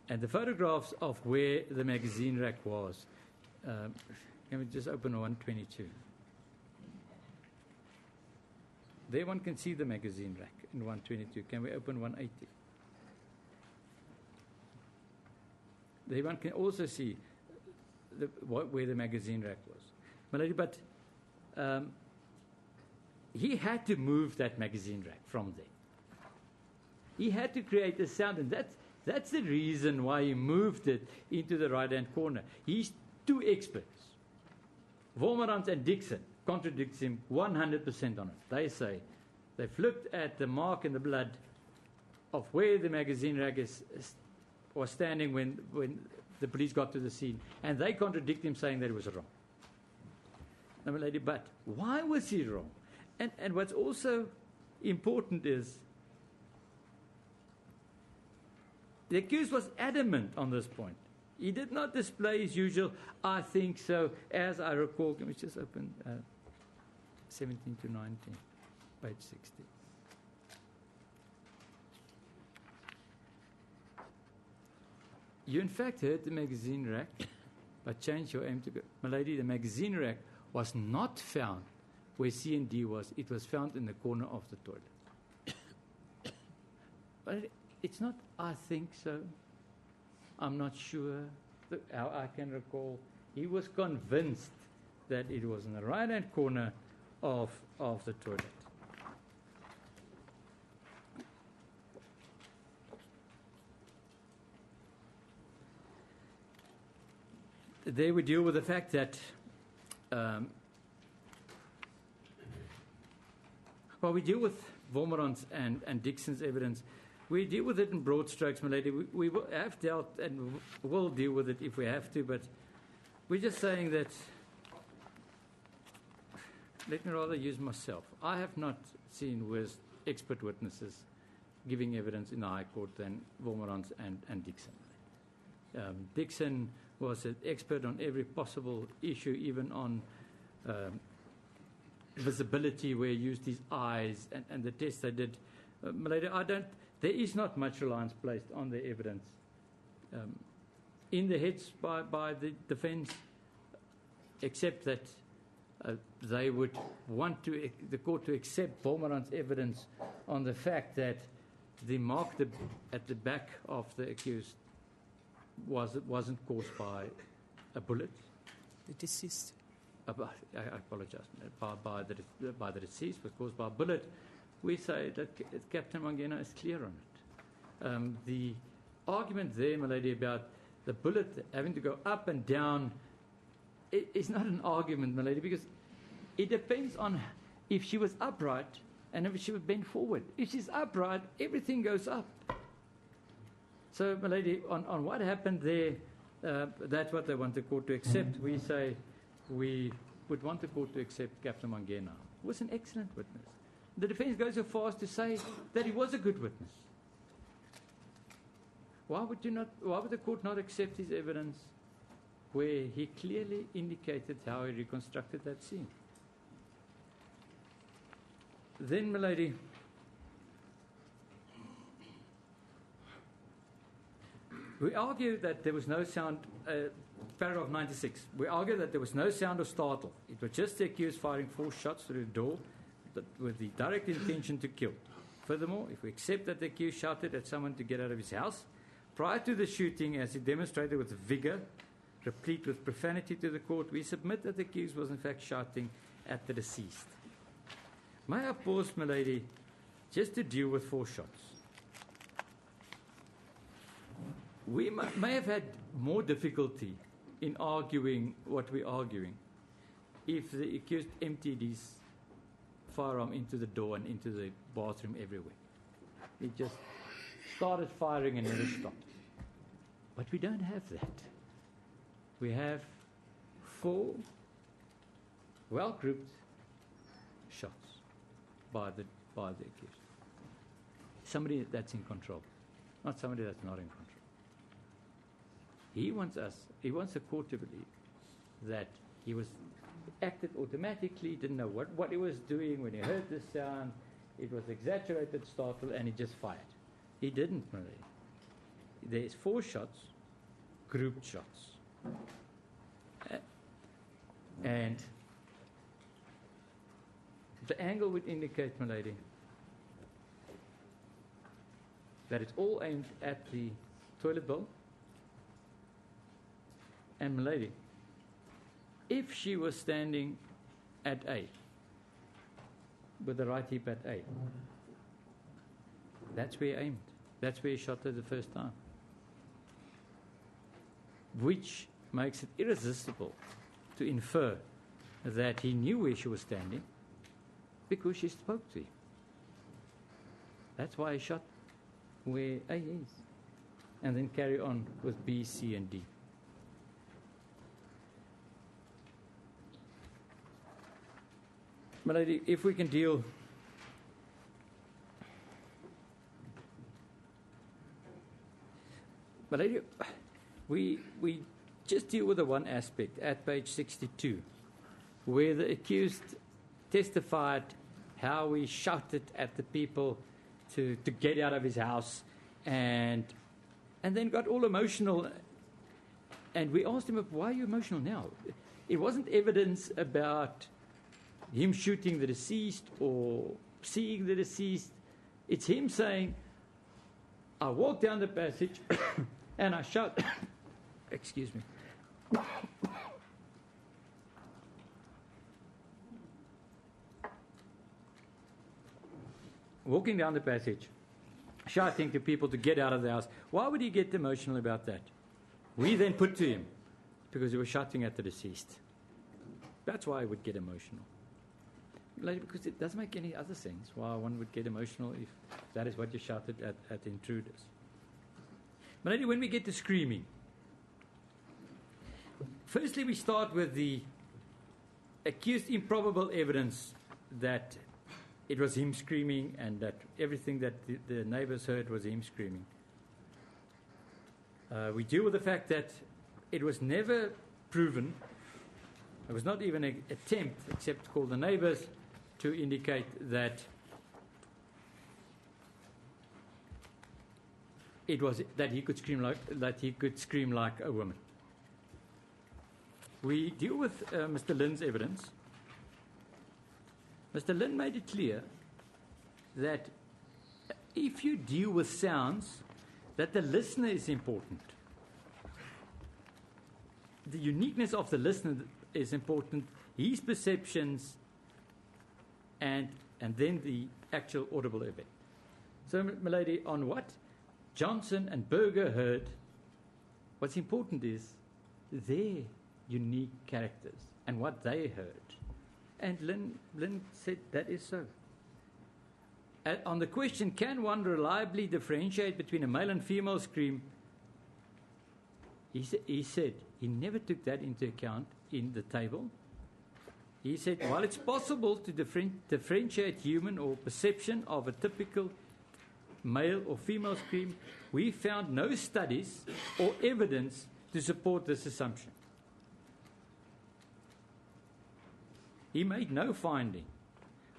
And the photographs of where the magazine rack was, can we just open 122? There one can see the magazine rack in 122. Can we open 180? There one can also see where the magazine rack was. But he had to move that magazine rack from there. He had to create a sound, and that's the reason why he moved it into the right-hand corner. He's two experts. Wolmerans and Dixon contradicts him 100% on it. They say they've looked at the mark in the blood of where the magazine rack was standing when the police got to the scene, and they contradict him, saying that it was wrong. Now, my lady, but why was he wrong? And what's also important is the accused was adamant on this point. He did not display his usual, I think so, as I recall. Can we just open 17 to 19, page 60. You in fact heard the magazine rack, but changed your aim to go. My lady, the magazine rack was not found where C and D was. It was found in the corner of the toilet. But it's not, I think so, I'm not sure, how I can recall. He was convinced that it was in the right-hand corner of the toilet. There we deal with the fact that, we deal with Wolmerans and Dixon's evidence. We deal with it in broad strokes, my lady. We have dealt and will deal with it if we have to, but we're just saying that, let me rather use myself. I have not seen worse expert witnesses giving evidence in the High Court than Wolmerans and Dixon. Dixon was an expert on every possible issue, even on visibility, where he used his eyes and the test they did. My lady, there is not much reliance placed on the evidence in the heads by the defense, except that they would want the court to accept Wolmerans' evidence on the fact that the mark at the back of the accused wasn't caused by a bullet. The deceased. I apologize, by the deceased was caused by a bullet, we say that Captain Mangena is clear on it. The argument there, my lady, about the bullet having to go up and down, it's not an argument, my lady, because it depends on if she was upright and if she was bent forward. If she's upright, everything goes up. So, my lady, on what happened there, that's what they want the court to accept. We say we would want the court to accept Captain Mangena, who was an excellent witness. The defense goes so far as to say that he was a good witness. Why would the court not accept his evidence where he clearly indicated how he reconstructed that scene? Then, my lady, we argue that there was no sound, paragraph 96, we argue that there was no sound or startle. It was just the accused firing 4 shots through the door with the direct intention to kill. Furthermore, if we accept that the accused shouted at someone to get out of his house, prior to the shooting, as he demonstrated with vigor, replete with profanity to the court, we submit that the accused was in fact shouting at the deceased. May I pause, my lady, just to deal with 4 shots? We may have had more difficulty in arguing what we're arguing if the accused emptied his firearm into the door and into the bathroom everywhere. He just started firing and never stopped. But we don't have that. We have 4 well-grouped shots by the accused. Somebody that's in control, not somebody that's not in control. He wants the court to believe that he acted automatically, didn't know what he was doing when he heard the sound. It was exaggerated startle, and he just fired. He didn't, Marie. There's 4 shots, grouped shots. And the angle would indicate, my lady, that it's all aimed at the toilet bowl. And, my lady, if she was standing at A, with the right hip at A, that's where he aimed. That's where he shot her the first time. Which makes it irresistible to infer that he knew where she was standing because she spoke to him. That's why he shot where A is. And then carry on with B, C, and D. My lady, if we can deal... My lady, we just deal with the one aspect at page 62, where the accused testified how he shouted at the people to get out of his house and then got all emotional. And we asked him, why are you emotional now? It wasn't evidence about him shooting the deceased or seeing the deceased. It's him saying, I walked down the passage and I shot, excuse me. Walking down the passage, shouting to people to get out of the house. Why would he get emotional about that? We then put to him, because he was shouting at the deceased. That's why he would get emotional. Because it doesn't make any other sense why one would get emotional if that is what you shouted at intruders. But anyway, when we get to screaming, firstly we start with the accused improbable evidence that it was him screaming and that everything that the neighbors heard was him screaming. We deal with the fact that it was never proven, there was not even an attempt, except to call the neighbors, to indicate that it was that he could scream like a woman. We deal with Mr. Lynn's evidence. Mr. Lynn made it clear that if you deal with sounds, that the listener is important. The uniqueness of the listener is important his perceptions and then the actual audible event. So, my lady, on what Johnson and Berger heard, what's important is their unique characters and what they heard. And Lynn said that is so. On the question, can one reliably differentiate between a male and female scream, he said he never took that into account in the table. He said, while it's possible to differentiate human or perception of a typical male or female scream, we found no studies or evidence to support this assumption. He made no finding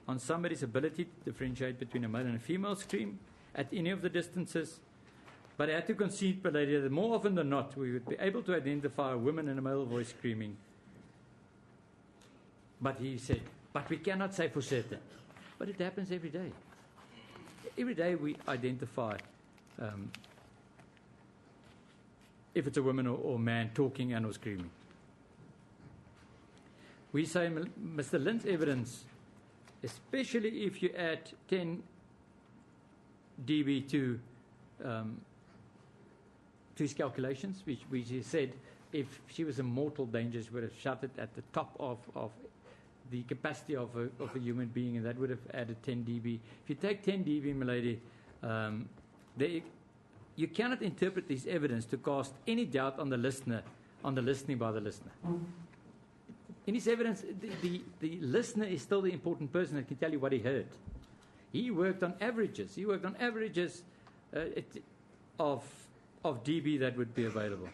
on somebody's ability to differentiate between a male and a female scream at any of the distances, but I had to concede, but that more often than not, we would be able to identify a woman and a male voice screaming. But he said, but we cannot say for certain. But it happens every day. Every day we identify if it's a woman or man talking and or screaming. We say Mr. Lynn's evidence, especially if you add 10 dB to his calculations, which he said if she was in mortal danger, she would have shot it at the top of the capacity of a human being, and that would have added 10 dB. If you take 10 dB, my lady, you cannot interpret this evidence to cast any doubt on the listener, on the listening by the listener. In his evidence, the listener is still the important person that can tell you what he heard. He worked on averages. He worked on averages of dB that would be available.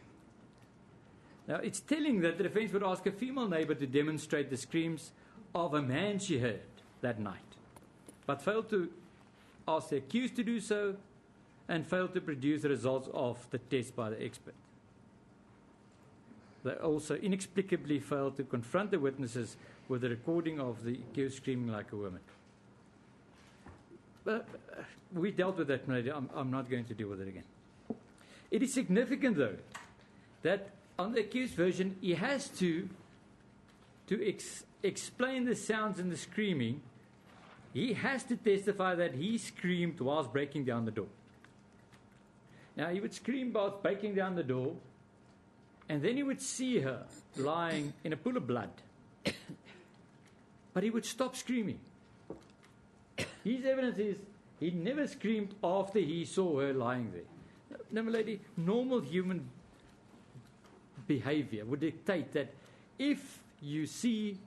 Now, it's telling that the defense would ask a female neighbor to demonstrate the screams of a man she heard that night, but failed to ask the accused to do so and failed to produce the results of the test by the expert. They also inexplicably failed to confront the witnesses with a recording of the accused screaming like a woman. But we dealt with that, lady. I'm not going to deal with it again. It is significant, though, that on the accused version, he has to explain the sounds and the screaming. He has to testify that he screamed whilst breaking down the door. Now, he would scream whilst breaking down the door, and then he would see her lying in a pool of blood. But he would stop screaming. His evidence is he never screamed after he saw her lying there. Now, my lady, normal human behavior would dictate that if you see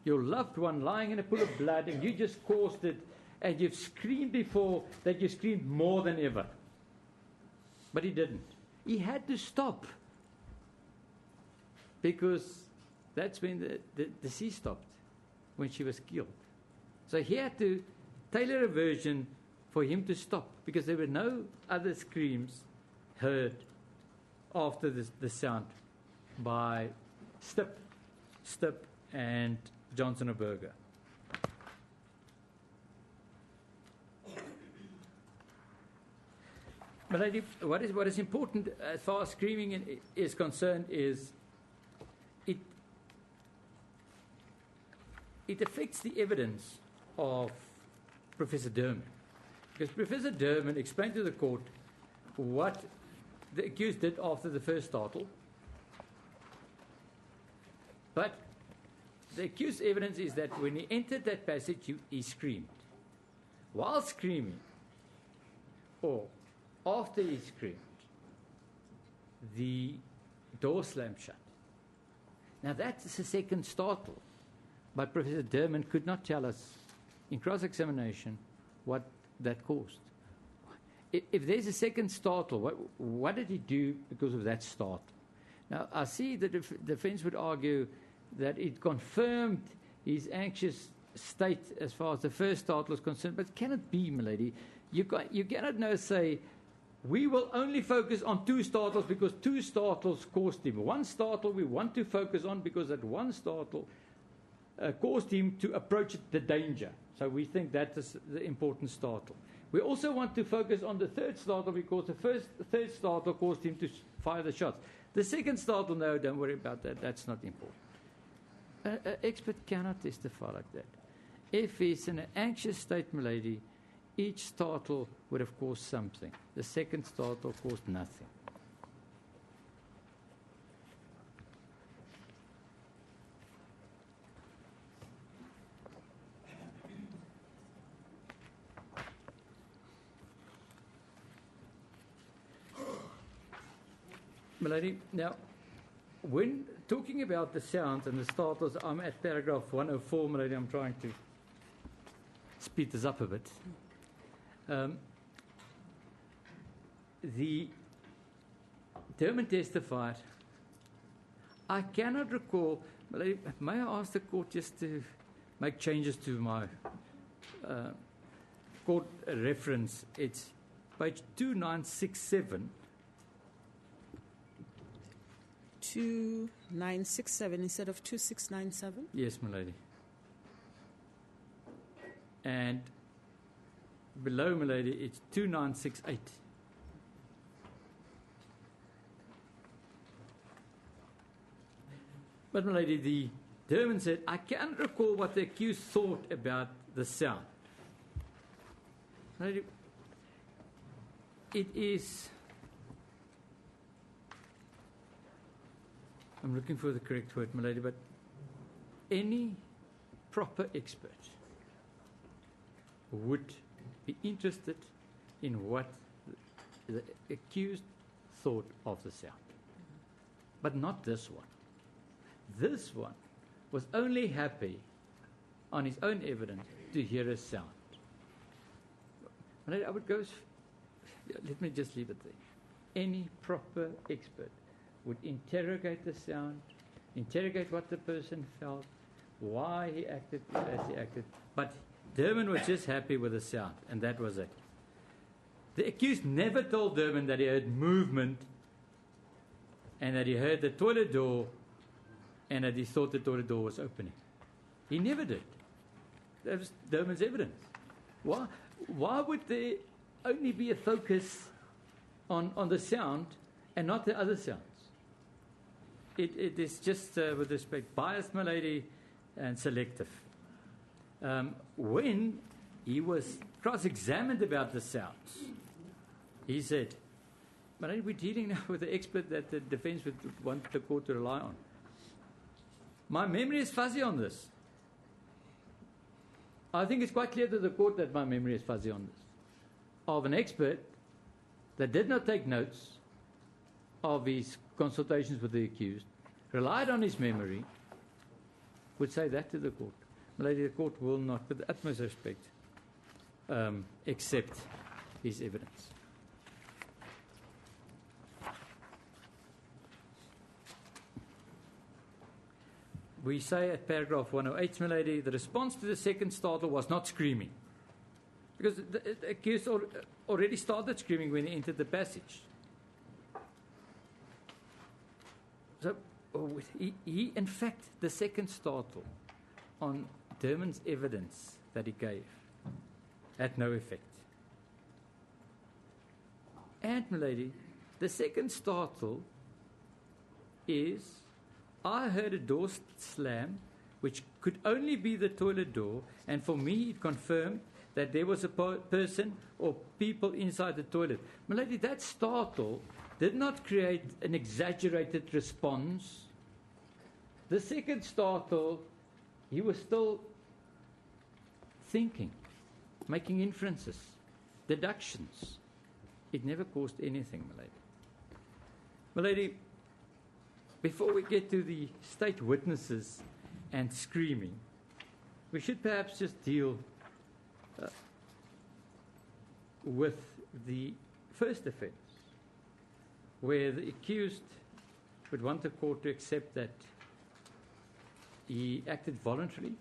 your loved one lying in a pool of blood and you just caused it and you've screamed before, that you screamed more than ever. But he didn't. He had to stop because that's when the deceased stopped, when she was killed. So he had to tailor a version for him to stop because there were no other screams heard after the sound by Stipp, and Johnson or Berger. But lady, what is important as far as screaming is concerned is it affects the evidence of Professor Derman. Because Professor Derman explained to the court what the accused did after the first startle. But the accused's evidence is that when he entered that passage, he screamed. While screaming, or after he screamed, the door slammed shut. Now that's a second startle. But Professor Derman could not tell us in cross-examination what that caused. If there's a second startle, what did he do because of that startle? Now, I see the defense would argue that it confirmed his anxious state as far as the first startle is concerned, but it cannot be, my lady. You cannot now say, we will only focus on two startles because two startles caused him. One startle we want to focus on because that one startle caused him to approach the danger. So we think that is the important startle. We also want to focus on the third startle because the third startle caused him to fire the shots. The second startle, no, don't worry about that. That's not important. An expert cannot testify like that. If he's in an anxious state, my lady, each startle would have caused something. The second startle caused nothing. My lady, now, when talking about the sounds and the startles, I'm at paragraph 104, my lady. I'm trying to speed this up a bit. The Dermot testified, I cannot recall, my lady, may I ask the court just to make changes to my court reference? It's page 2967. 2967 instead of 2697? Yes, my lady. And below, my lady, it's 2968. But, my lady, the Derman said, I can't recall what the accused thought about the sound. My lady, it is... I'm looking for the correct word, my lady, but any proper expert would be interested in what the accused thought of the sound. But not this one. This one was only happy on his own evidence to hear a sound. My lady, I would go, let me just leave it there. Any proper expert would interrogate the sound, interrogate what the person felt, why he acted as he acted. But Derman was just happy with the sound, and that was it. The accused never told Derman that he heard movement and that he heard the toilet door and that he thought the toilet door was opening. He never did. That was Derman's evidence. Why would there only be a focus on the sound and not the other sounds? It is just, with respect, biased, my lady, and selective. When he was cross-examined about the sounds, he said, my lady, we're dealing now with the expert that the defense would want the court to rely on. My memory is fuzzy on this. I think it's quite clear to the court that my memory is fuzzy on this. Of an expert that did not take notes of his consultations with the accused, relied on his memory, would say that to the court. My lady, the court will not, with the utmost respect, accept his evidence. We say at paragraph 108, my lady, the response to the second startle was not screaming. Because the accused already started screaming when he entered the passage. So, he in fact, the second startle on Derman's evidence that he gave had no effect. And, my lady, the second startle is, I heard a door slam, which could only be the toilet door, and for me it confirmed that there was a person or people inside the toilet. My lady, that startle did not create an exaggerated response. The second startle, he was still thinking, making inferences, deductions. It never caused anything, my lady. My lady, before we get to the state witnesses and screaming, we should perhaps just deal with the first offence, where the accused would want the court to accept that he acted voluntarily,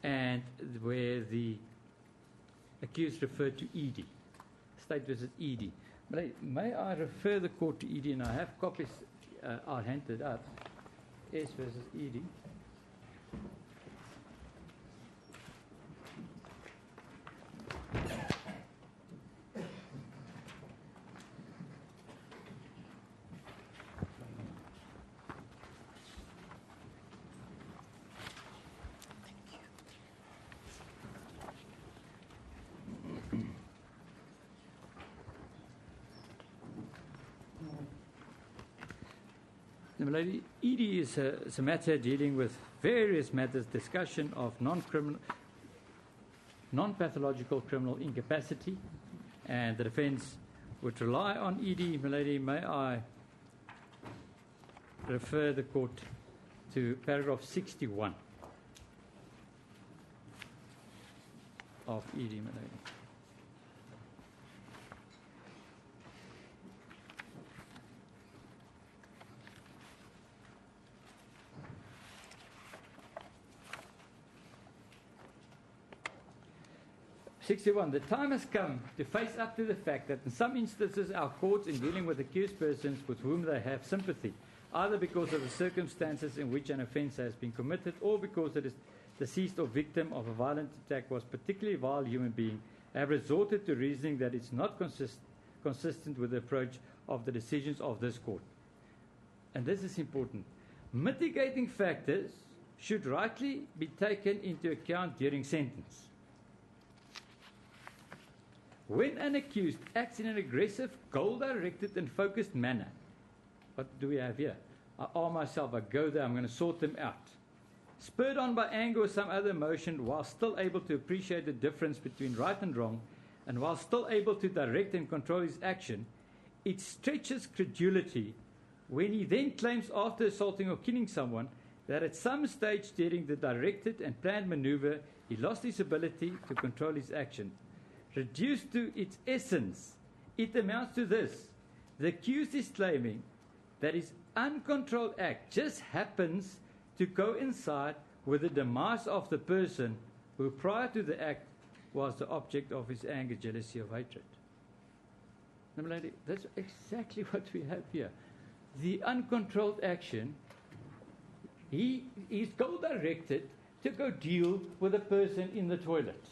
and where the accused referred to ED, State versus ED. May I refer the court to ED, and I have copies, I'll hand it up, S versus ED. Now, my lady, ED is a matter dealing with various matters, discussion of non-pathological criminal incapacity, and the defence would rely on ED. My lady, may I refer the court to paragraph 61 of ED, my lady. The time has come to face up to the fact that in some instances our courts, in dealing with accused persons with whom they have sympathy, either because of the circumstances in which an offence has been committed or because the deceased or victim of a violent attack was a particularly vile human being, have resorted to reasoning that it's not consistent with the approach of the decisions of this court. And this is important. Mitigating factors should rightly be taken into account during sentence. When an accused acts in an aggressive, goal-directed and focused manner, what do we have here? I arm myself, I go there, I'm going to sort them out. Spurred on by anger or some other emotion, while still able to appreciate the difference between right and wrong, and while still able to direct and control his action, it stretches credulity when he then claims after assaulting or killing someone that at some stage during the directed and planned maneuver, he lost his ability to control his action. Reduced to its essence, it amounts to this. The accused is claiming that his uncontrolled act just happens to coincide with the demise of the person who prior to the act was the object of his anger, jealousy, or hatred. Now, my lady, that's exactly what we have here. The uncontrolled action, he is goal-directed to go deal with a person in the toilet.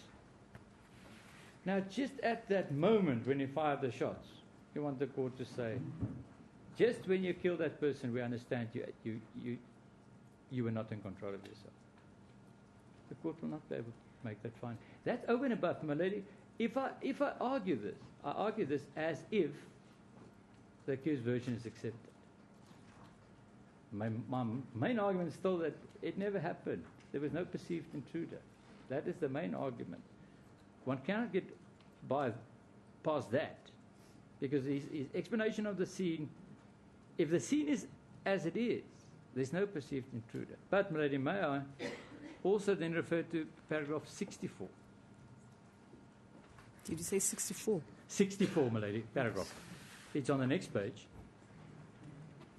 Now, just at that moment when he fired the shots, you want the court to say, just when you killed that person, we understand you were not in control of yourself. The court will not be able to make that fine. That's over and above, my lady. If I argue this, I argue this as if the accused version is accepted. My main argument is still that it never happened. There was no perceived intruder. That is the main argument. One cannot get past that, because his explanation of the scene, if the scene is as it is, there's no perceived intruder. But, my lady, may I also then refer to paragraph 64? Did you say 64? 64, my lady, paragraph. It's on the next page.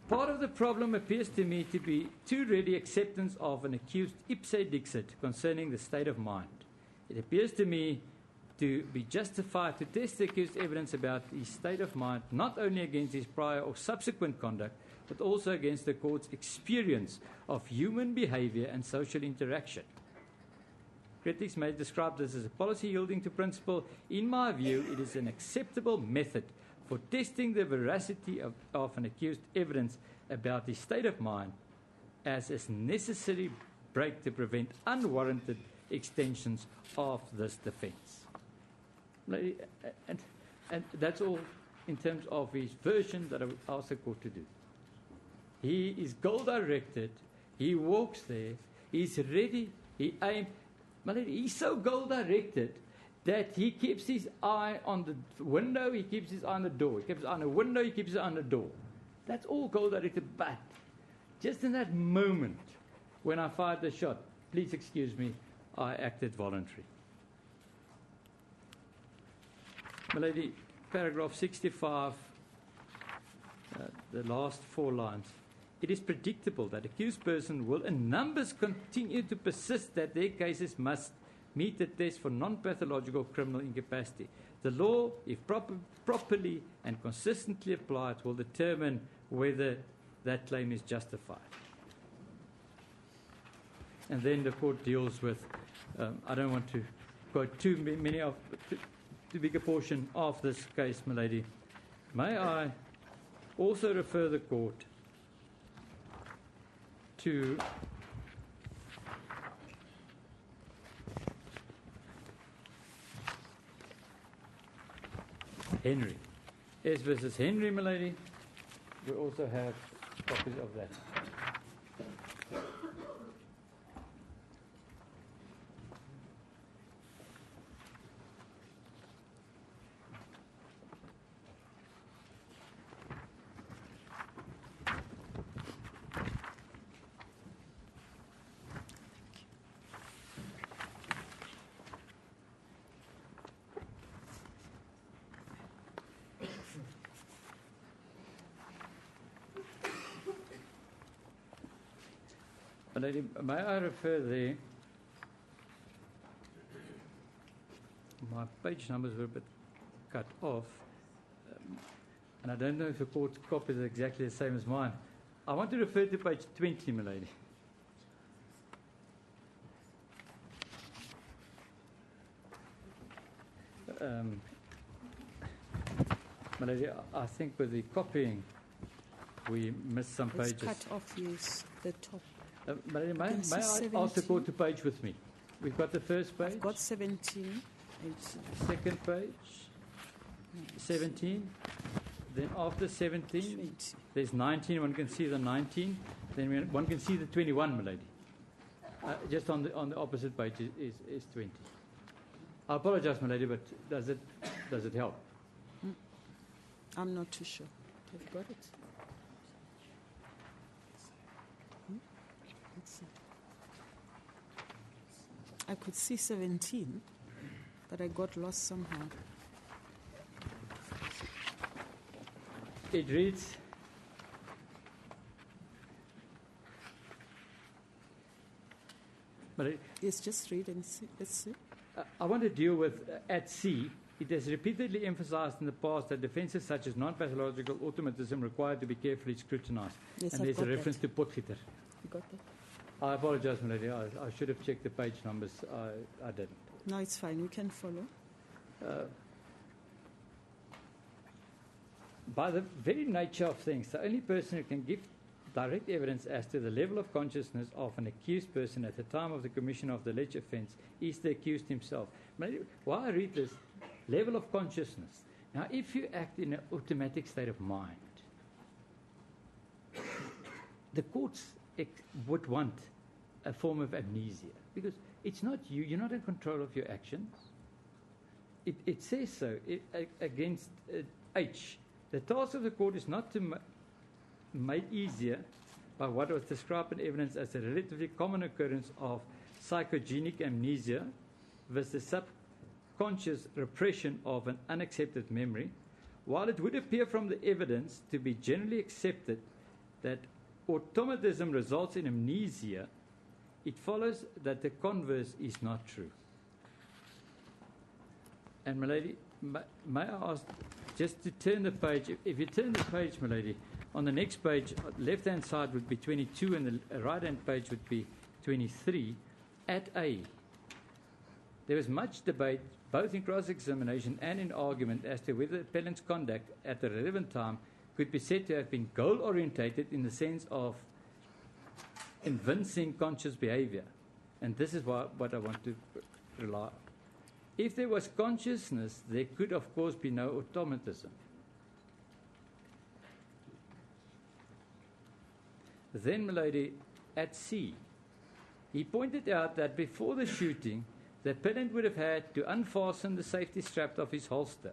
Part of the problem appears to me to be too ready acceptance of an accused ipse dixit concerning the state of mind. It appears to me to be justified to test the accused's evidence about his state of mind, not only against his prior or subsequent conduct, but also against the court's experience of human behavior and social interaction. Critics may describe this as a policy yielding to principle. In my view, it is an acceptable method for testing the veracity of an accused's evidence about his state of mind as a necessary break to prevent unwarranted extensions of this defence. And that's all in terms of his version that I would ask the court to do. He is goal-directed. He walks there. He's ready. He aims. He's so goal-directed that he keeps his eye on the window. He keeps his eye on the door. He keeps his eye on the window. He keeps his eye on the door. That's all goal-directed. But just in that moment when I fired the shot, please excuse me, I acted voluntary. My lady, paragraph 65, the last 4 lines. It is predictable that accused person will in numbers continue to persist that their cases must meet the test for non-pathological criminal incapacity. The law, if properly and consistently applied, will determine whether that claim is justified. And then the court deals with, I don't want to quote too big a portion of this case, my lady. May I also refer the court to Henry. S versus Henry, my lady. We also have copies of that. Lady, may I refer there? My page numbers were a bit cut off, and I don't know if the court's copy is exactly the same as mine. I want to refer to page 20, my lady. My lady, I think with the copying, we missed some pages. It's cut off, yes, the top. May I ask the court to page with me? We've got the first page. I've got 17. Second page. 17. Then after 17, 20. there's 19. One can see the 19. Then one can see the 21, my lady. Just on the opposite page is 20. I apologize, my lady, but does it help? I'm not too sure. Have you got it? Let's see. I could see 17, but I got lost somehow. It reads, but Yes, just read and see. Let's see. I want to deal with at sea. It has repeatedly emphasized in the past that defenses such as non-pathological automatism require to be carefully scrutinized. Yes, and I've there's a got reference that. to Potgieter. You got that? I apologize, my lady. I should have checked the page numbers. I didn't. No, it's fine. We can follow. By the very nature of things, the only person who can give direct evidence as to the level of consciousness of an accused person at the time of the commission of the alleged offence is the accused himself. Why I read this, level of consciousness. Now, if you act in an automatic state of mind, the courts would want a form of amnesia because it's not you. You're not in control of your actions. It says so against H. The task of the court is not to made easier by what was described in evidence as a relatively common occurrence of psychogenic amnesia versus subconscious repression of an unaccepted memory. While it would appear from the evidence to be generally accepted that automatism results in amnesia, it follows that the converse is not true. And, my lady, may I ask just to turn the page? If you turn the page, my lady, on the next page, left-hand side would be 22 and the right-hand page would be 23. At A, there was much debate, both in cross-examination and in argument, as to whether the appellant's conduct at the relevant time could be said to have been goal-orientated in the sense of convincing conscious behavior. And this is what I want to rely on. If there was consciousness, there could, of course, be no automatism. Then, my lady, at C, he pointed out that before the shooting, the appellant would have had to unfasten the safety strap of his holster,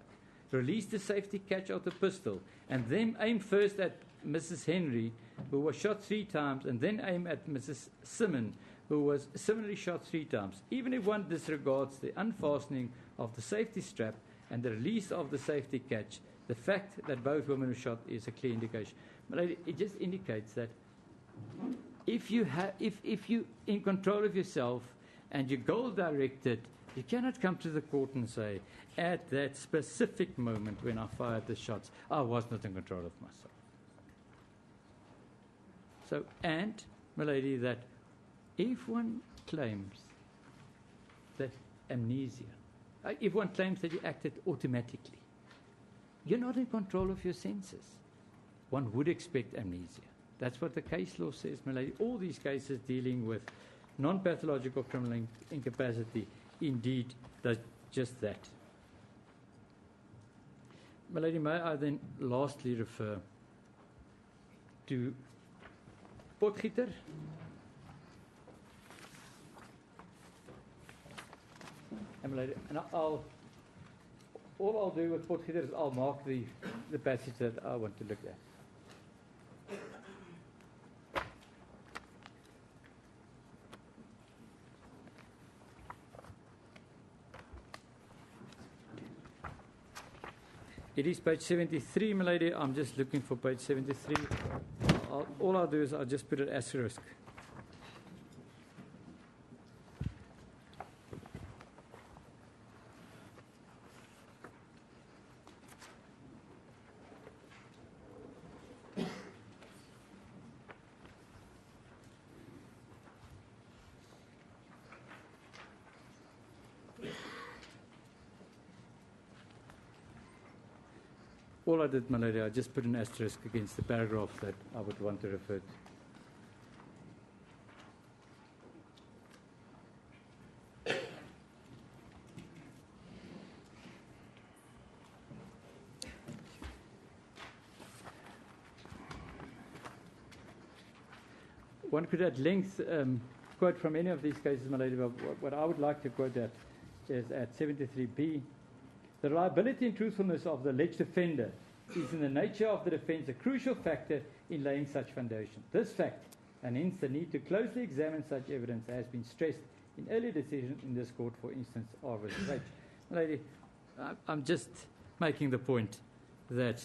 release the safety catch of the pistol, and then aim first at Mrs. Henry, who was shot 3 times, and then aim at Mrs. Simon, who was similarly shot 3 times. Even if one disregards the unfastening of the safety strap and the release of the safety catch, the fact that both women were shot is a clear indication. My lady, it just indicates that if you're in control of yourself and you're goal-directed, you cannot come to the court and say, at that specific moment when I fired the shots, I was not in control of myself. So, and, my lady, that if one claims that amnesia, if one claims that you acted automatically, you're not in control of your senses. One would expect amnesia. That's what the case law says, my lady. All these cases dealing with non-pathological criminal incapacity indeed does just that. My lady, may I then lastly refer to Potgieter. And all I'll do with Potgieter is I'll mark the passage that I want to look at. It is page 73, my lady. I'm just looking for page 73. All I'll do is I'll just put it asterisk. All I did, my lady, I just put an asterisk against the paragraph that I would want to refer to. One could at length quote from any of these cases, my lady, but what I would like to quote at is at 73b. The reliability and truthfulness of the alleged offender is in the nature of the defence a crucial factor in laying such foundation. This fact, and hence the need to closely examine such evidence, has been stressed in earlier decisions in this court, for instance, R versus H. Lady, I'm just making the point that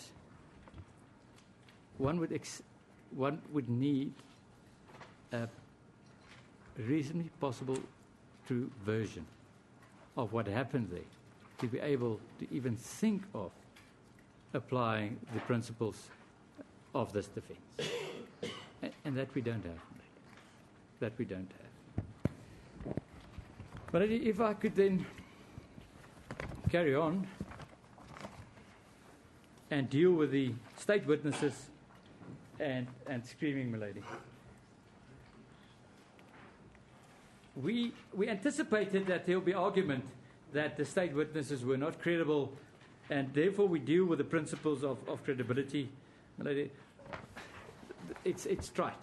one would need a reasonably possible true version of what happened there to be able to even think of applying the principles of this defence. And that we don't have. That we don't have. But if I could then carry on and deal with the state witnesses and screaming, my lady. We anticipated that there will be argument that the state witnesses were not credible, and therefore we deal with the principles of credibility. My lady, it's trite.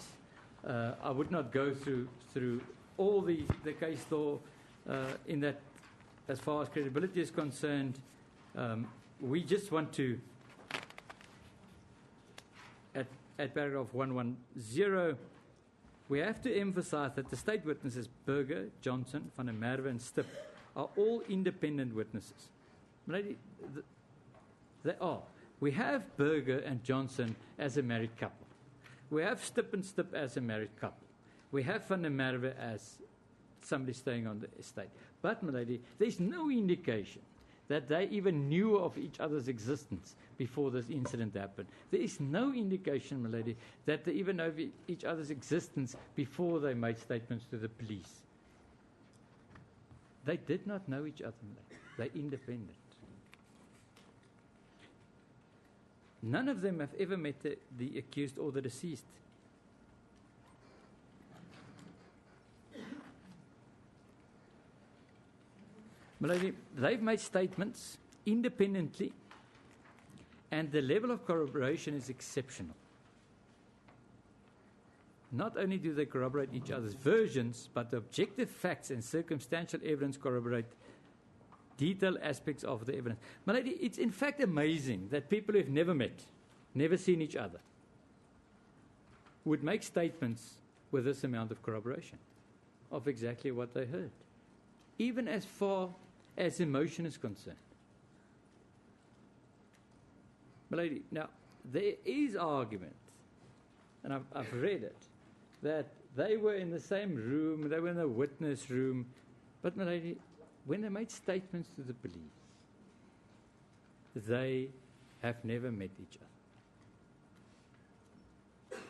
I would not go through all the case law in that, as far as credibility is concerned. We just want to, at paragraph 110, we have to emphasize that the state witnesses, Burger, Johnson, Van der Merwe, and Stip, are all independent witnesses. Lady, they are. We have Burger and Johnson as a married couple. We have Stip and Stip as a married couple. We have Van der Merwe as somebody staying on the estate. But, my lady, there's no indication that they even knew of each other's existence before this incident happened. There is no indication, my lady, that they even know of each other's existence before they made statements to the police. They did not know each other. They're independent. None of them have ever met the accused or the deceased. My lady, they've made statements independently, and the level of corroboration is exceptional. Not only do they corroborate each other's versions, but the objective facts and circumstantial evidence corroborate detailed aspects of the evidence. My lady, it's in fact amazing that people who have never met, never seen each other, would make statements with this amount of corroboration of exactly what they heard, even as far as emotion is concerned. My lady, now, there is argument, and I've read it, that they were in the same room, they were in the witness room, but, my lady, when they made statements to the police, they have never met each other.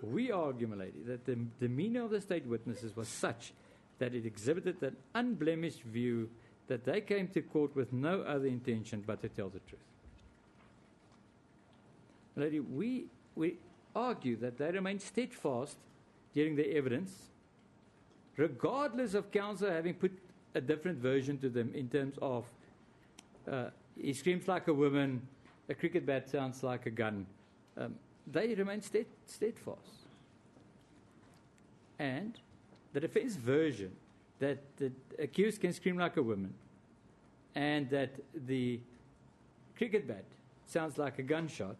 We argue, my lady, that the demeanor of the state witnesses was such that it exhibited an unblemished view that they came to court with no other intention but to tell the truth. My lady, we argue that they remained steadfast during the evidence, regardless of counsel having put a different version to them in terms of he screams like a woman, a cricket bat sounds like a gun. they remain steadfast. And the defense version that the accused can scream like a woman and that the cricket bat sounds like a gunshot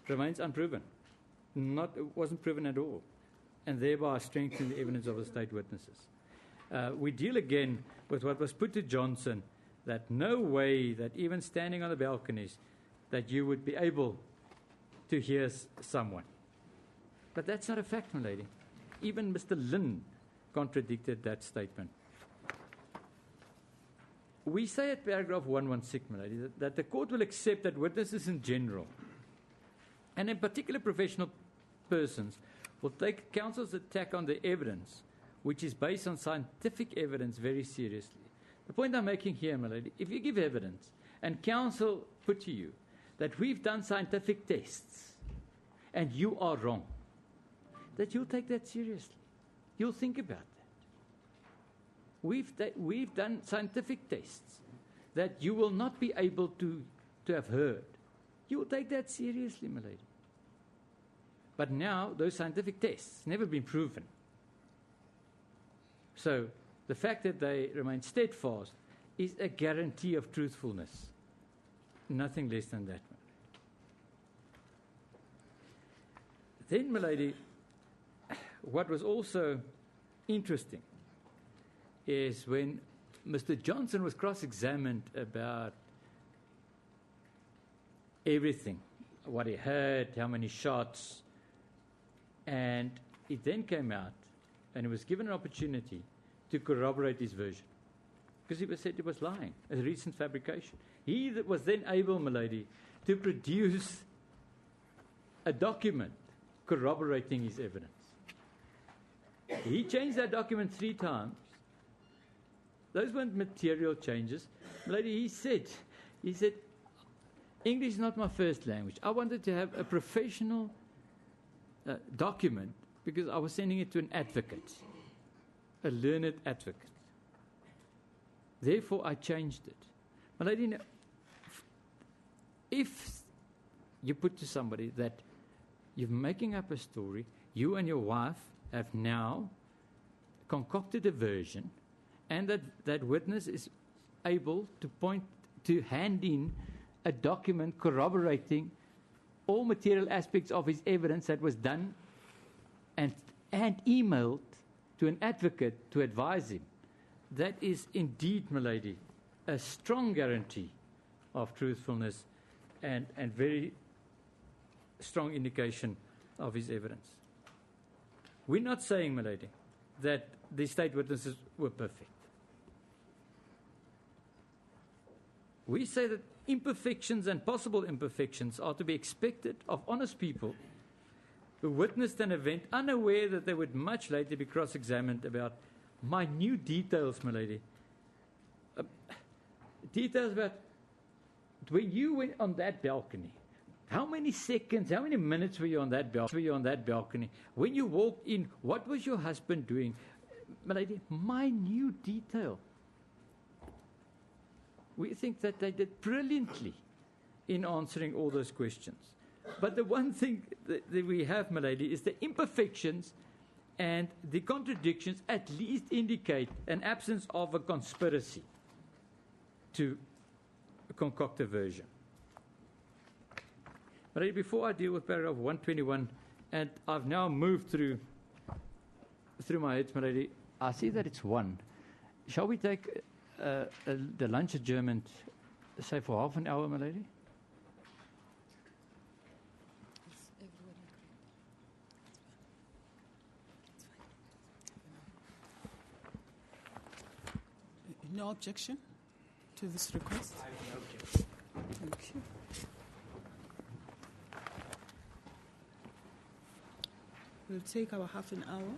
remains unproven. It wasn't proven at all, and thereby strengthening the evidence of the state witnesses. We deal again with what was put to Johnson, that no way that even standing on the balconies that you would be able to hear someone. But that's not a fact, my lady. Even Mr. Lynn contradicted that statement. We say at paragraph 116, my lady, that the court will accept that witnesses in general, and in particular professional persons, will take counsel's attack on the evidence, which is based on scientific evidence, very seriously. The point I'm making here, my lady, if you give evidence and counsel put to you that we've done scientific tests and you are wrong, that you'll take that seriously. You'll think about that. We've done scientific tests that you will not be able to have heard. You will take that seriously, my lady. But now, those scientific tests never been proven. So, the fact that they remain steadfast is a guarantee of truthfulness. Nothing less than that. Then, my lady, what was also interesting is when Mr. Johnson was cross-examined about everything, what he heard, how many shots, and it then came out and he was given an opportunity to corroborate his version, because he was said he was lying, a recent fabrication. He was then able, my lady, to produce a document corroborating his evidence. He changed that document 3 times. Those weren't material changes. My lady, he said, English is not my first language. I wanted to have a professional document because I was sending it to an advocate, a learned advocate. Therefore, I changed it. My lady, if you put to somebody that you're making up a story, you and your wife have now concocted a version, and that witness is able to hand in a document corroborating all material aspects of his evidence that was done and emailed to an advocate to advise him, that is indeed, my lady, a strong guarantee of truthfulness and very strong indication of his evidence. We're not saying, my lady, that the state witnesses were perfect. We say that imperfections and possible imperfections are to be expected of honest people who witnessed an event unaware that they would much later be cross-examined about minute details, my lady. Details about when you went on that balcony. How many seconds, how many minutes were you on that balcony? When you walked in, what was your husband doing? My lady, minute detail. We think that they did brilliantly in answering all those questions. But the one thing that we have, my lady, is the imperfections and the contradictions at least indicate an absence of a conspiracy to concoct a version. But before I deal with paragraph 121, and I've now moved through my head, my lady, I see that it's 1. Shall we take the lunch adjournment, say, for half an hour, my lady? No objection to this request? I have no objection. Thank you. We'll take our half an hour.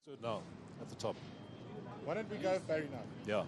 So now, at the top. Why don't we go Barry now? Yeah.